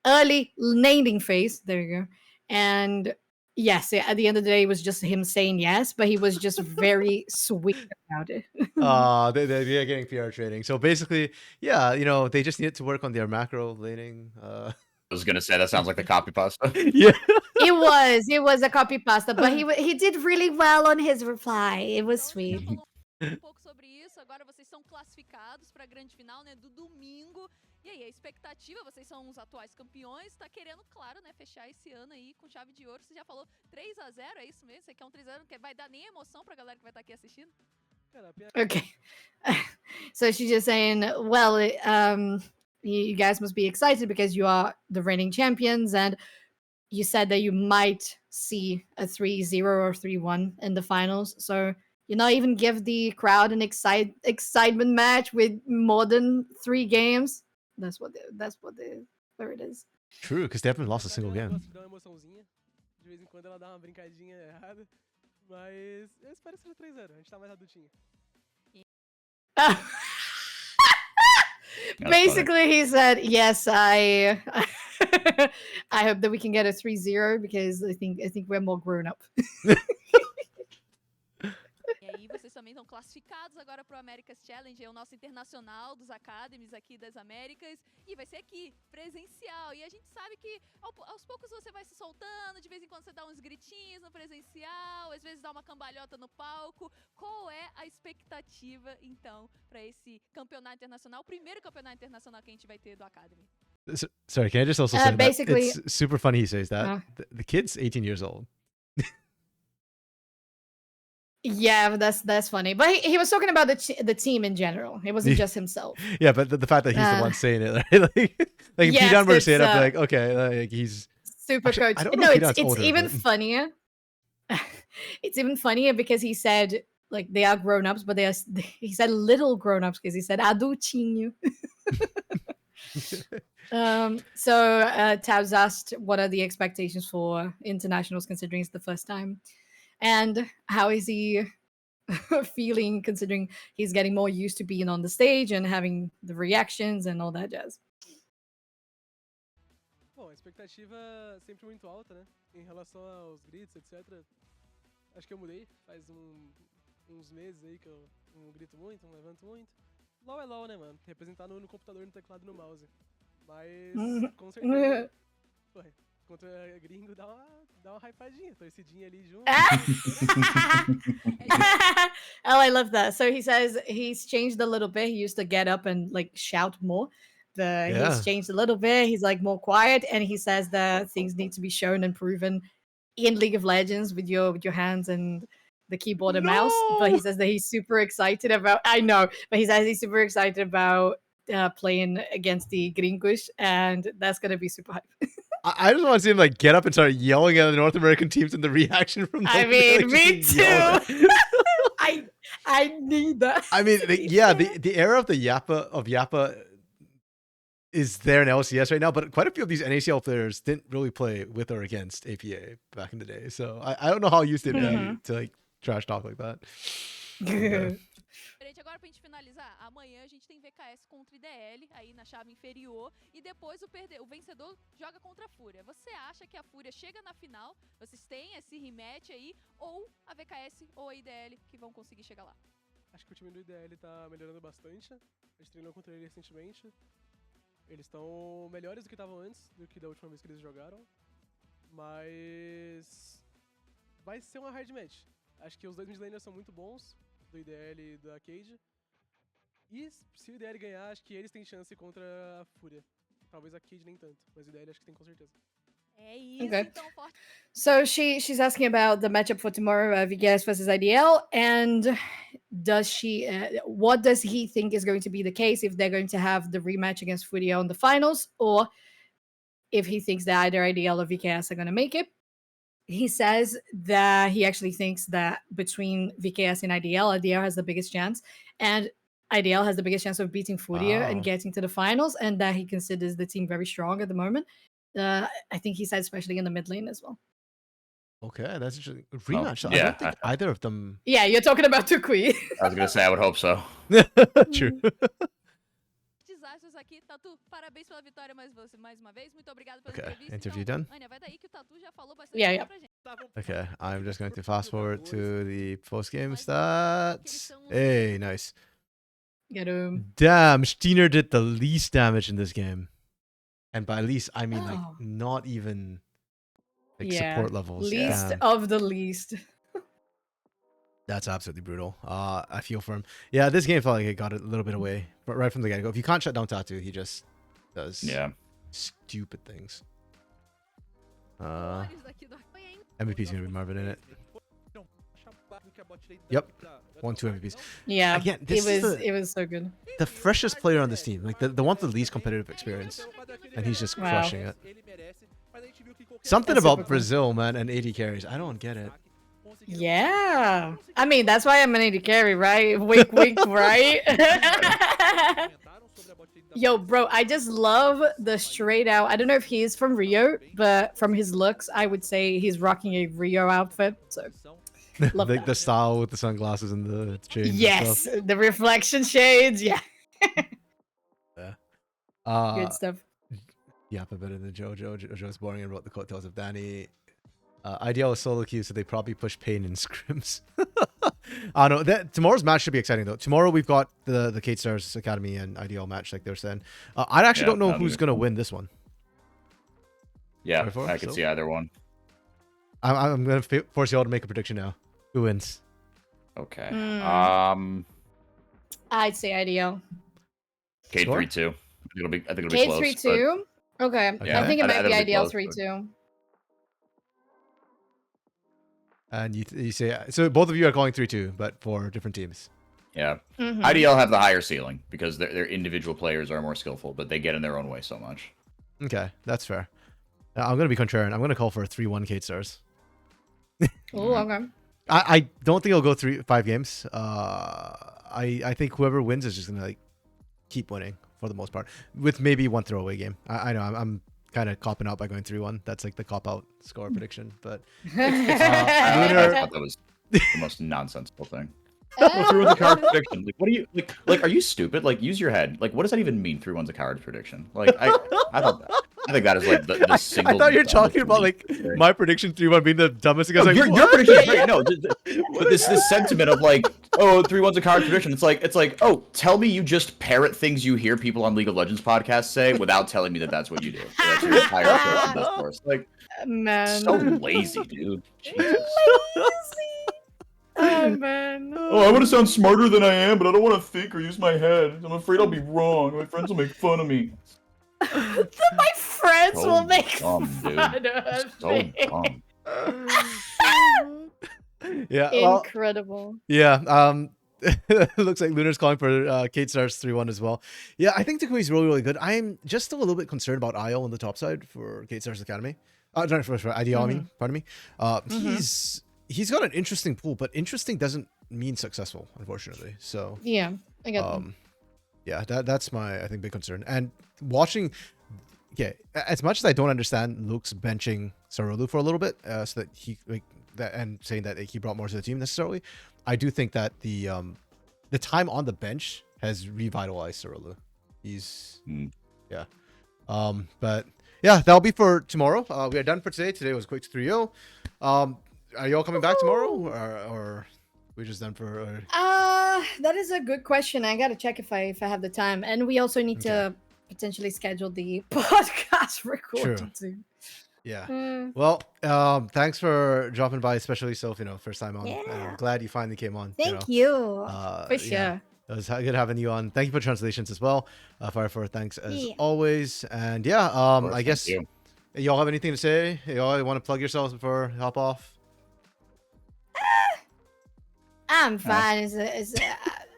early naming phase. There you go. And yes, at the end of the day, it was just him saying yes, but he was just very sweet about it. they're getting PR training. So basically, yeah, you know, they just needed to work on their macro laning. I was gonna say that sounds like the copy pasta. Yeah. It was a copy pasta, but he did really well on his reply. It was sweet. Pouco sobre isso, agora vocês são classificados para a grande final, né, do domingo. E aí, a expectativa, vocês são os atuais campeões, tá querendo, claro, né, fechar esse ano aí com chave de ouro. Você já falou 3-0, é isso mesmo? Você quer um 3-0 que vai dar nem emoção pra galera que vai estar aqui assistindo? Okay. So she's just saying, well, you guys must be excited because you are the reigning champions, and you said that you might see a 3-0 or 3-1 in the finals. So you not even give the crowd an excitement match with more than 3 games. That's what where it is. True, because they haven't lost a single game. Dá uma emoçãozinha. De vez em quando ela dá uma brincadinha errada. Mas eu espero que seja 3-0. A gente tá mais adultinho. Basically, he said, yes, I hope that we can get a 3-0 because I think we're more grown up. E aí, vocês também estão classificados agora pro America's Challenge, é o nosso internacional dos academies aqui das Américas, e vai ser aqui, presencial. E a gente sabe que aos poucos você vai se soltando, de vez em quando você dá uns gritinhos no presencial, às vezes dá uma cambalhota no palco. Qual é a expectativa, então, para esse campeonato internacional, o primeiro campeonato internacional que a gente vai ter do Academy? Sorry, can I just also say basically, that it's super funny he says that. The kid's 18 years old. Yeah, that's funny. But he was talking about the team in general. It wasn't just himself. Yeah, but the fact that he's the one saying it, right? like if yes, P-Don were to say it, I'd be like, okay, like he's super actually, coach. I don't know it's older, even but... funnier. It's even funnier because he said like they are grown-ups, but he said little grown-ups because he said adultinho. So Tabs asked what are the expectations for internationals considering it's the first time, and how is he feeling considering he's getting more used to being on the stage and having the reactions and all that jazz. Bom, a expectativa sempre muito alta, né? Em relação aos gritos, etc. Acho que eu mudei faz uns meses aí que eu não grito muito, não levanto muito. LOL é LOL, né, mano? Representar no computador, no teclado, no mouse. Mas, com certeza, contra gringo dá uma hypadinha, torcidinha ali junto. Oh, I love that. So he says he's changed a little bit. He used to get up and like shout more. He's changed a little bit. He's like more quiet, and he says that things need to be shown and proven in League of Legends with your hands and the keyboard and mouse. But he says that he's super excited about. I know, but he says he's super excited about playing against the Gringos, and that's gonna be super hype. I just want to see him like get up and start yelling at the North American teams and the reaction from them. I mean, like, me too. I need that. I mean, the era of the Yappa is there in LCS right now, but quite a few of these NACL players didn't really play with or against APA back in the day. So I don't know how used they'd be to like trash talk like that. Agora pra gente finalizar, amanhã a gente tem VKS contra IDL aí na chave inferior e depois o vencedor joga contra a FUR.A. Você acha que a FUR.A chega na final? Vocês têm esse rematch aí ou a VKS ou a IDL que vão conseguir chegar lá? Acho que o time do IDL tá melhorando bastante. A gente treinou contra ele recentemente. Eles estão melhores do que estavam antes, do que da última vez que eles jogaram. Mas vai ser uma hard match. Acho que os dois mid laners são muito bons, do IDL e da Cade. E se o IDL ganhar, acho que eles têm chance contra a FURA. Talvez a Cade nem tanto, mas o IDL acho que tem com certeza. É isso, Okay. então forte. So she's asking about the matchup for tomorrow, VGS versus IDL, and what does he think is going to be the case if they're going to have the rematch against FURA on the finals, or if he thinks that either IDL or VKS are going to make it. He says that he actually thinks that between VKS and IDL has the biggest chance, and IDL has the biggest chance of beating FURA and getting to the finals, and that he considers the team very strong at the moment. I think he said especially in the mid lane as well. Okay, that's interesting. Rematch. I yeah. don't think either of them. Yeah, you're talking about Tukui. I was gonna say I would hope so. True. Desastres aqui, Tatu, parabéns pela vitória mais uma vez. Muito obrigado pela Okay, entrevista. interview Então, done. Ania, vai daí que o Tatu já falou bastante Yeah, pra gente. Okay, I'm just going to fast forward to the post game stats. Hey, nice. Get him. Damn, Steiner did the least damage in this game. And by least, I mean like Oh. not even like Yeah, support levels. least Damn. of the least. That's absolutely brutal. I feel for him. Yeah, this game felt like it got a little bit away, but right from the get-go. If you can't shut down Tatu, he just does stupid things. MVP's gonna be Marvin in it. Yep, 1-2 MVPs. Yeah, Again, this it was so good. The freshest player on this team, like the one with the least competitive experience, and he's just crushing it. Something That's about super cool. Brazil, man, and AD carries. I don't get it. Yeah, I mean that's why I'm an AD carry, right? Wink, wink, right? Yo, bro, I just love the straight out. I don't know if he is from Rio, but from his looks, I would say he's rocking a Rio outfit. So, love Like that. the style with the sunglasses and the chains. and Yes, stuff. the reflection shades. Yeah, good stuff. Yeah, but better than Jojo. Jojo's boring and wrote the coattails of Danny. IDL is solo queue, so they probably push Pain in scrims. I don't know. Tomorrow's match should be exciting though. Tomorrow we've got the Kate Stars Academy and IDL match, like they're saying. I actually don't know who's gonna win this one. Yeah, I could see either one. I'm gonna force you all to make a prediction now. Who wins? Okay. I'd say IDL. Kate Sure. 3-2. I think it'll be Kate close. 3-2. Okay, Yeah, I think it I might be think it'll be IDL close, 3-2. And you say so. Both of you are calling 3-2, but for different teams. Yeah. Mhm. IDL have the higher ceiling because their individual players are more skillful, but they get in their own way so much. Okay, that's fair. I'm gonna be contrarian. I'm gonna call for a 3-1 Kate Stars. Oh, okay. I don't think it'll go 5 games. I think whoever wins is just gonna like keep winning for the most part, with maybe one throwaway game. I know I'm kind of copping out by going 3-1. That's like the cop out score prediction, but I thought that was the most nonsensical thing. Through the card prediction. Like, what are you like? Are you stupid? Like, use your head. Like, what does that even mean? 3-1's a card prediction. Like, I think that is like the single. I thought you were talking about like my prediction 3-1 being the dumbest thing. I was like, your prediction is great. No, but this sentiment of like, oh, 3-1's a card prediction. It's like, oh, tell me you just parrot things you hear people on League of Legends podcasts say without telling me that that's what you do. So that's your entire approach to this course. Like, Man. so lazy, dude. Jesus. Oh, man. Oh, I want to sound smarter than I am, but I don't want to think or use my head. I'm afraid I'll be wrong. My friends will make fun of me. My friends So will make dumb, fun dude. of So me. dumb. Yeah. Well, Incredible. yeah. It looks like Lunar's calling for Kate Stars 3-1 as well. Yeah, I think Takui's really, really good. I'm just still a little bit concerned about IO on the top side for Kate Stars Academy. Sorry, for IDL, I mean, pardon me. He's got an interesting pool, but interesting doesn't mean successful, unfortunately. So Yeah, I get that. yeah, that's my, I think, big concern. And watching, yeah, as much as I don't understand Luke's benching Sarulu for a little bit, so that he like that and saying that he brought more to the team necessarily, I do think that the time on the bench has revitalized Sarulu. He's yeah, but yeah, that'll be for tomorrow. We are done for today. Today was quick 3-0. Are you all coming back tomorrow, or we just done for? That is a good question. I gotta check if I have the time, and we also need to potentially schedule the podcast recording too. Yeah. Mm, Well, thanks for dropping by, especially Soph, first time on. And Yeah. I'm glad you finally came on. thank you. For Yeah, sure. it was good having you on. Thank you for translations as well. FUR.A, thanks as Yeah. always. And yeah, Of course, I thank guess you. y'all have anything to say? Y'all want to plug yourselves before I hop off? I'm fine.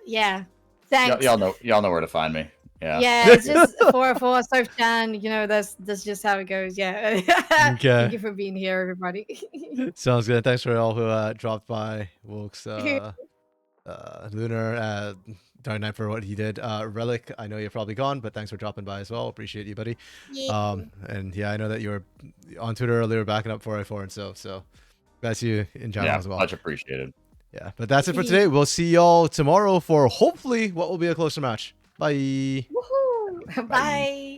Yeah. Thanks. Y'all know where to find me. Yeah. Yeah, it's just for Surf Chan, that's just how it goes. Yeah. Okay. Thank you for being here, everybody. Sounds good. Thanks for all who dropped by. Wilkes, Lunar, Dark Knight for what he did. Relic, I know you're probably gone, but thanks for dropping by as well. Appreciate you, buddy. Yeah. And yeah, I know that you were on Twitter earlier backing up 4A4 and stuff. So that's you in general as well. Much appreciated. Yeah, but that's it for today. We'll see y'all tomorrow for hopefully what will be a closer match. Bye. Woohoo! Bye.